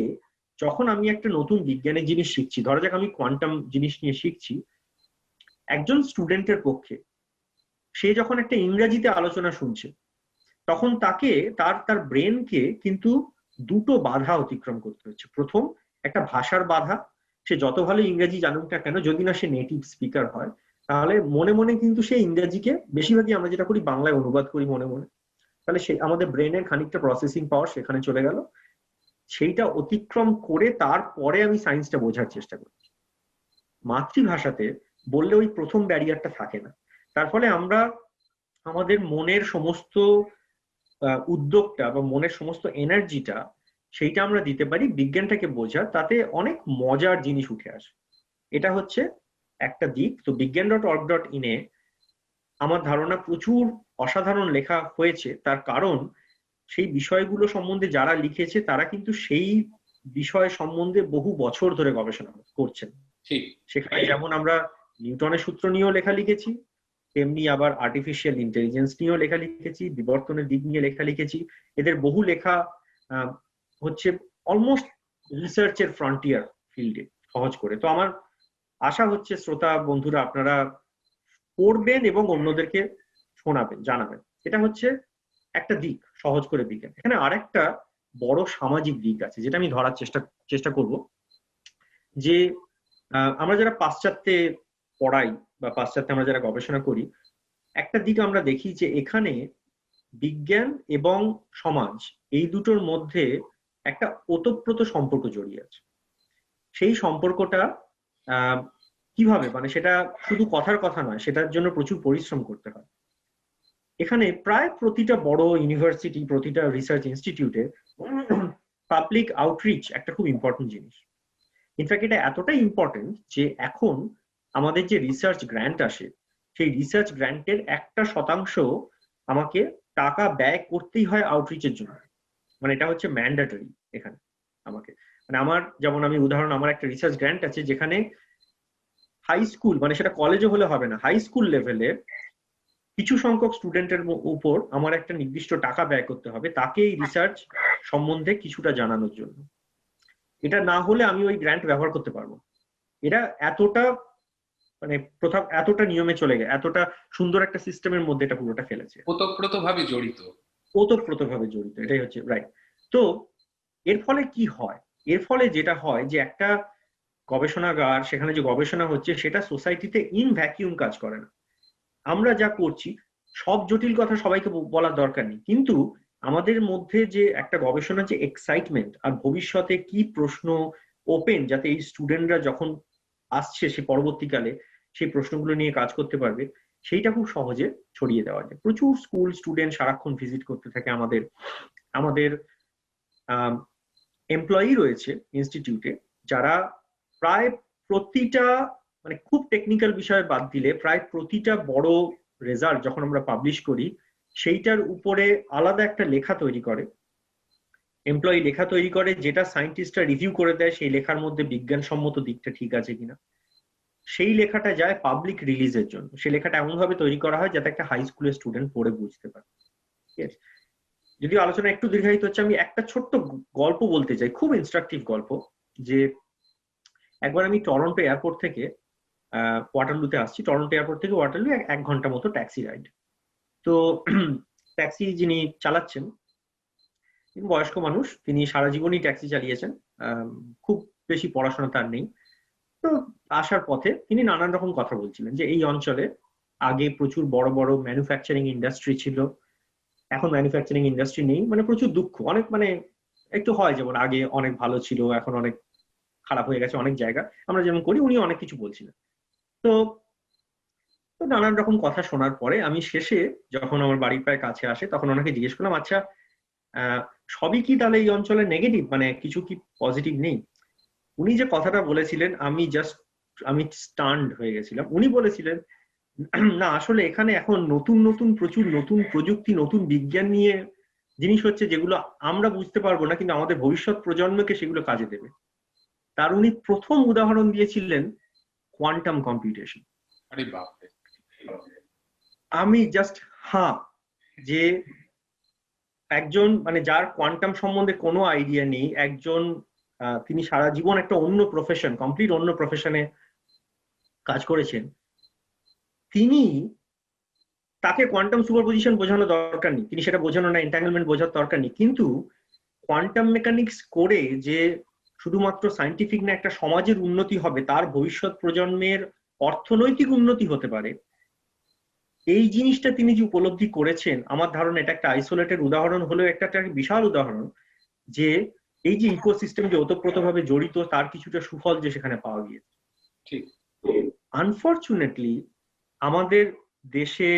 যখন আমি একটা নতুন বিজ্ঞানের জিনিস শিখছি, ধরা যাক আমি কোয়ান্টাম জিনিস নিয়ে শিখছি, একজন স্টুডেন্টের পক্ষে সে যখন একটা ইংরেজিতে আলোচনা শুনছে, তখন তাকে তার তার ব্রেনকে কিন্তু দুটো বাধা অতিক্রম করতে হচ্ছে। প্রথম, একটা ভাষার বাধা, সে যত ভালো ইংরেজি জানুক না কেন, যদি না সে নেটিভ স্পিকার হয়, তাহলে মনে মনে কিন্তু সে ইংরেজিকে, বেশিরভাগই আমরা যেটা করি বাংলায় অনুবাদ করি মনে মনে, তাহলে সে আমাদের ব্রেনের খানিকটা প্রসেসিং পাওয়ার সেখানে চলে গেল। সেইটা অতিক্রম করে তারপরে আমি সায়েন্সটা বোঝার চেষ্টা করি। মাতৃভাষাতে বললে ওই প্রথম ব্যারিয়ারটা থাকে না। তার ফলে আমরা আমাদের মনের সমস্ত উদ্যোগটা বা মনের সমস্ত এনার্জিটা, সেইটা আমরা দিতে পারি বিজ্ঞানটাকে বোঝার, তাতে অনেক মজার জিনিস উঠে আসে। এটা হচ্ছে একটা দিক। তো বিজ্ঞান.org.in এ আমার ধারণা প্রচুর অসাধারণ লেখা হয়েছে, তার কারণ সেই বিষয়গুলো সম্বন্ধে যারা লিখেছে তারা কিন্তু সেই বিষয় সম্বন্ধে বহু বছর ধরে গবেষণা করছেন। সেখানে যেমন আমরা নিউটনের সূত্র নিয়েও লেখা লিখেছি, তেমনি আবার আর্টিফিশিয়াল ইন্টেলিজেন্স নিয়েও লেখা লিখেছি, বিবর্তনের দিক নিয়ে লেখা লিখেছি। এদের বহু লেখা হচ্ছে অলমোস্ট রিসার্চের ফ্রন্টিয়ার ফিল্ডে, সহজ করে। তো আমার আশা হচ্ছে শ্রোতা বন্ধুরা আপনারা পড়বেন এবং অন্যদেরকে শোনাবেন, জানাবেন। এটা হচ্ছে একটা দিক, সহজ করে বিজ্ঞান। এখানে আরেকটা বড় সামাজিক দিক আছে, যেটা আমি ধরার চেষ্টা করব, যে আমরা যারা পাশ্চাত্যে পড়াই বা পাশ্চাত্যে আমরা যারা গবেষণা করি, একটা দিক আমরা দেখি যে এখানে বিজ্ঞান এবং সমাজ, এই দুটোর মধ্যে একটা ওতপ্রোত সম্পর্ক জড়িয়ে আছে। সেই সম্পর্কটা কিভাবে, মানে সেটা শুধু কথার কথা নয়, সেটার জন্য প্রচুর পরিশ্রম করতে হয়। এখানে প্রায় প্রতিটা বড় ইউনিভার্সিটি, প্রতিটা রিসার্চ ইনস্টিটিউটে পাবলিক আউটরিচ একটা খুব ইম্পর্টেন্ট জিনিস। ইনফ্যাক্ট এটা এতটাই ইম্পর্টেন্ট যে এখন আমাদের যে রিসার্চ গ্র্যান্ট আসে, সেই রিসার্চ গ্র্যান্টের 1% আমাকে টাকা ব্যয় করতেই হয় আউটরিচের জন্য। মানে এটা হচ্ছে ম্যান্ডেটরি এখানে আমাকে। মানে যেমন আমি উদাহরণ, আমার একটা রিসার্চ গ্র্যান্ট আছে যেখানে হাই স্কুল, মানে সেটা কলেজে হলে হবে না, হাই স্কুল লেভেলে কিছু সংখ্যক স্টুডেন্টের উপর আমার একটা নির্দিষ্ট টাকা ব্যয় করতে হবে, তাকে এই রিসার্চ সম্বন্ধে কিছুটা জানানোর জন্য। এটা না হলে আমি ওই গ্র্যান্ট ব্যবহার করতে পারবো। এটা এতটা মানে প্রথম এতটা নিয়মে চলে গেছে, এতটা সুন্দর একটা সিস্টেমের মধ্যে এটা পুরোটা ফেলেছে, ওতপ্রোতভাবে জড়িত। ওতপ্রোতভাবে জড়িত, এটাই হচ্ছে রাইট। তো এর ফলে কি হয়? এর ফলে যেটা হয় যে একটা গবেষণাগার, সেখানে যে গবেষণা হচ্ছে সেটা সোসাইটিতে ইন ভ্যাকিউম কাজ করে না। আমরা যা করছি সব জটিল কথা সবাইকে বলার দরকার নেই, কিন্তু আমাদের মধ্যে যে একটা গবেষণার যে এক্সাইটমেন্ট আর ভবিষ্যতে কি প্রশ্ন ওপেন, যাতে এই স্টুডেন্টরা যখন আসছে সে পরবর্তীকালে সেই প্রশ্নগুলো নিয়ে কাজ করতে পারবে, সেইটা খুব সহজে ছড়িয়ে দেওয়া যায়। প্রচুর স্কুল স্টুডেন্ট সারাক্ষণ ভিজিট করতে থাকে আমাদের আমাদের এমপ্লয়ি রয়েছে ইনস্টিটিউটে, যারা প্রায় প্রতিটা মানে খুব টেকনিক্যাল বিষয় বাদ দিলে প্রায় প্রতিটা বড় রেজাল্ট যখন আমরা পাবলিশ করি সেইটার উপরে আলাদা একটা লেখা তৈরি করে, এমপ্লয়ি লেখা তৈরি করে, যেটা সায়েন্টিস্টরা রিভিউ করে দেয় সেই লেখার মধ্যে বিজ্ঞানসম্মত দিকটা ঠিক আছে কিনা। সেই লেখাটা যায় পাবলিক রিলিজের জন্য। সেই লেখাটা এমন ভাবে তৈরি করা হয় যাতে একটা হাই স্কুলের স্টুডেন্ট পড়ে বুঝতে পারে। ঠিক আছে, যদিও আলোচনা একটু দীর্ঘায়িত হচ্ছে, আমি একটা ছোট্ট গল্প বলতে চাই, খুব ইনস্ট্রাকটিভ গল্প। যে একবার আমি টরন্টো এয়ারপোর্ট থেকে ওয়াটারলুতে আসছি, টরন্টো এয়ারপোর্ট থেকে ওয়াটারলু 1 ঘন্টা মতো ট্যাক্সি রাইড। তো ট্যাক্সি যিনি চালাচ্ছেন তিনি বয়স্ক মানুষ, তিনি সারা জীবনই ট্যাক্সি চালিয়েছেন, খুব বেশি পড়াশোনা তার নেই। তো আসার পথে তিনি নানান রকম কথা বলছিলেন যে এই অঞ্চলে আগে প্রচুর বড় বড় ম্যানুফ্যাকচারিং ইন্ডাস্ট্রি ছিল, এখন ম্যানুফ্যাকচারিং ইন্ডাস্ট্রি নেই, মানে প্রচুর দুঃখ, অনেক মানে একটু হয় যেমন আগে অনেক ভালো ছিল এখন অনেক খারাপ হয়ে গেছে অনেক জায়গা, আমরা যেমন করি, উনি অনেক কিছু বলছিলেন। তো নানান রকম কথা শোনার পরে আমি শেষে যখন আমার বাড়ির প্রায় কাছে আসে তখন ওনাকে জিজ্ঞেস করলাম, আচ্ছা সবই কি তাহলে এই অঞ্চলে নেগেটিভ, মানে কিছু কি পজিটিভ নেই? উনি যে কথাটা বলেছিলেন আমি স্টান্ড হয়ে গেছিলাম। উনি বলেছিলেন, না আসলে এখানে এখন নতুন নতুন প্রচুর নতুন প্রযুক্তি, নতুন বিজ্ঞান নিয়ে জিনিস হচ্ছে যেগুলো আমরা বুঝতে পারবো না, কিন্তু আমাদের ভবিষ্যৎ প্রজন্মকে সেগুলো কাজে দেবে। তার উনি প্রথম উদাহরণ দিয়েছিলেন কোয়ান্টাম কম্পিউটেশন। আরে বাপরে, আমি জাস্ট যে একজন মানে যার কোয়ান্টাম সম্বন্ধে কোনো আইডিয়া নেই, একজন তিনি সারা জীবন একটা অন্য প্রফেশন, কমপ্লিট অন্য প্রফেশনে কাজ করেছেন, তাকে কোয়ান্টাম সুপারপজিশন বোঝানো দরকার নেই, তিনি সেটা বোঝানো না, এন্টাঙ্গেলমেন্ট বোঝার দরকার নেই, কিন্তু কোয়ান্টাম মেকানিক্স করে যে শুধুমাত্র সায়েন্টিফিক না একটা সমাজের উন্নতি হবে, তার ভবিষ্যৎ প্রজন্মের অর্থনৈতিক উন্নতি হতে পারে, এই জিনিসটা তিনি যে উপলব্ধি করেছেন, আমার ধারণা এটা একটা আইসোলেটেড উদাহরণ হলেও একটা বিশাল উদাহরণ যে এই যে ইকোসিস্টেম যে ওতপ্রোতভাবে জড়িত তার কিছুটা সুফল যে সেখানে পাওয়া গিয়েছে। ঠিক। আনফরচুনেটলি আমাদের দেশে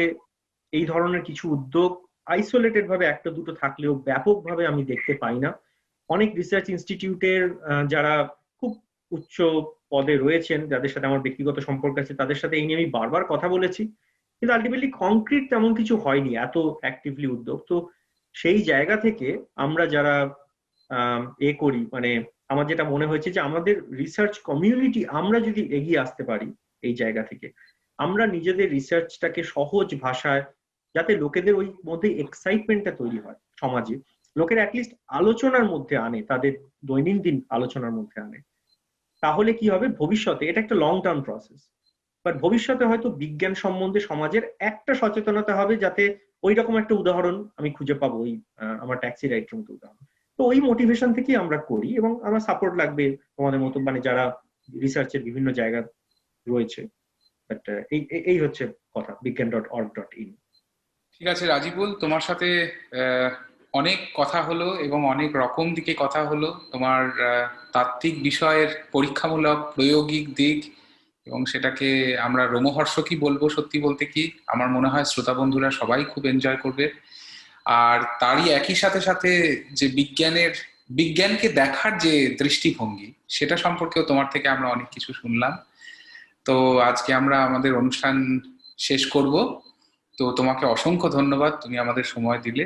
এই ধরনের কিছু উদ্যোগ আইসোলেটেড ভাবে একটা দুটো থাকলেও ব্যাপকভাবে আমি দেখতে পাই না। অনেক রিসার্চ ইনস্টিটিউটের যারা খুব উচ্চ পদে রয়েছেন, যাদের সাথে আমার ব্যক্তিগত সম্পর্ক আছে, তাদের সাথে এই নিয়ে আমি বারবার কথা বলেছি, কিন্তু আলটিমেটলি কংক্রিট তেমন কিছু হয়নি এত অ্যাক্টিভলি উদ্যোগ। তো সেই জায়গা থেকে আমরা যারা করি, মানে আমার যেটা মনে হয়েছে যে আমাদের রিসার্চ কমিউনিটি আমরা যদি এগিয়ে আসতে পারি এই জায়গা থেকে, আমরা নিজেদের রিসার্চটাকে সহজ ভাষায়, যাতে লোকেদের ওই মধ্যে এক্সাইটমেন্টটা তৈরি হয়, সমাজে লোকের অ্যাটলিস্ট আলোচনার মধ্যে আনে, তাদের দৈনন্দিন আলোচনার মধ্যে আনে, তাহলে কি হবে ভবিষ্যতে, এটা একটা লং টার্ম প্রসেস, বাট ভবিষ্যতে হয়তো বিজ্ঞান সম্বন্ধে সমাজের একটা সচেতনতা হবে, যাতে ওই রকম একটা উদাহরণ আমি খুঁজে পাবো, ওই আমার ট্যাক্সি রাইডের মতো উদাহরণ। তো ওই মোটিভেশন থেকেই আমরা করি, এবং আমার সাপোর্ট লাগবে তোমাদের মতো, মানে যারা রিসার্চের বিভিন্ন জায়গা রয়েছে। বাট এই হচ্ছে কথা, বিজ্ঞান.org.in। ঠিক আছে রাজীবুল, তোমার সাথে অনেক কথা হলো এবং অনেক রকম দিকে কথা হলো, তোমার তাত্ত্বিক বিষয়ের পরীক্ষামূলক প্রায়োগিক দিক, এবং সেটাকে আমরা রোমহর্ষকই বলবো। সত্যি বলতে কি আমার মনে হয় শ্রোতা বন্ধুরা সবাই খুব এনজয় করবে। আর তারই একই সাথে সাথে যে বিজ্ঞানকে দেখার যে দৃষ্টিভঙ্গি, সেটা সম্পর্কেও তোমার থেকে আমরা অনেক কিছু শুনলাম। তো আজকে আমরা আমাদের অনুষ্ঠান শেষ করব। তো তোমাকে অসংখ্য ধন্যবাদ, তুমি আমাদের সময় দিলে,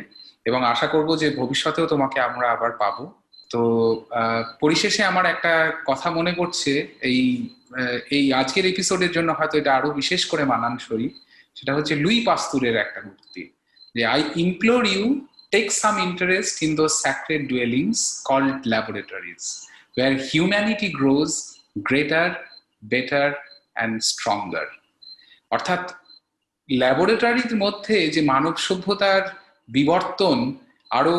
এবং আশা করব যে ভবিষ্যতেও তোমাকে আমরা আবার পাবো। তো পরিশেষে আমার একটা কথা মনে পড়ছে, এই আজকের এপিসোডের জন্য হয়তো এটা আরো বিশেষ করে মানানসই। সেটা হচ্ছে লুই পাস্তুরের একটা উক্তি, যে I implore you take some interest in those sacred dwellings called laboratories, where humanity grows greater, better, and stronger. অর্থাৎ ল্যাবরেটরির মধ্যে যে মানব সভ্যতার বিবর্তন আরো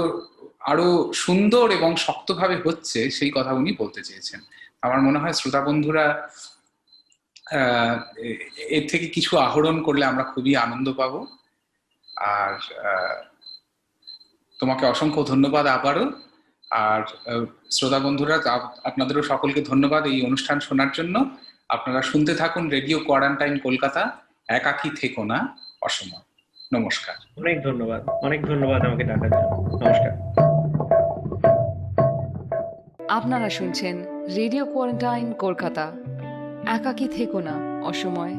আরো সুন্দর এবং শক্তভাবে হচ্ছে, সেই কথা উনি বলতে চেয়েছেন। আমার মনে হয় শ্রোতা বন্ধুরা এর থেকে কিছু আহরণ করলে আমরা খুবই আনন্দ পাবো। আর তোমাকে অসংখ্য ধন্যবাদ আবারও। আর শ্রোতা বন্ধুরা, আপনাদেরও সকলকে ধন্যবাদ এই অনুষ্ঠান শোনার জন্য। আপনারা শুনতে থাকুন রেডিও কোয়ারান্টাইন কলকাতা, একাকী থেকো না অসময়। নমস্কার। অনেক ধন্যবাদ আমাকে ডাকার জন্য। নমস্কার। আপনারা শুনছেন রেডিও কোয়ারেন্টাইন কলকাতা, একাকী থেকো না অসময়।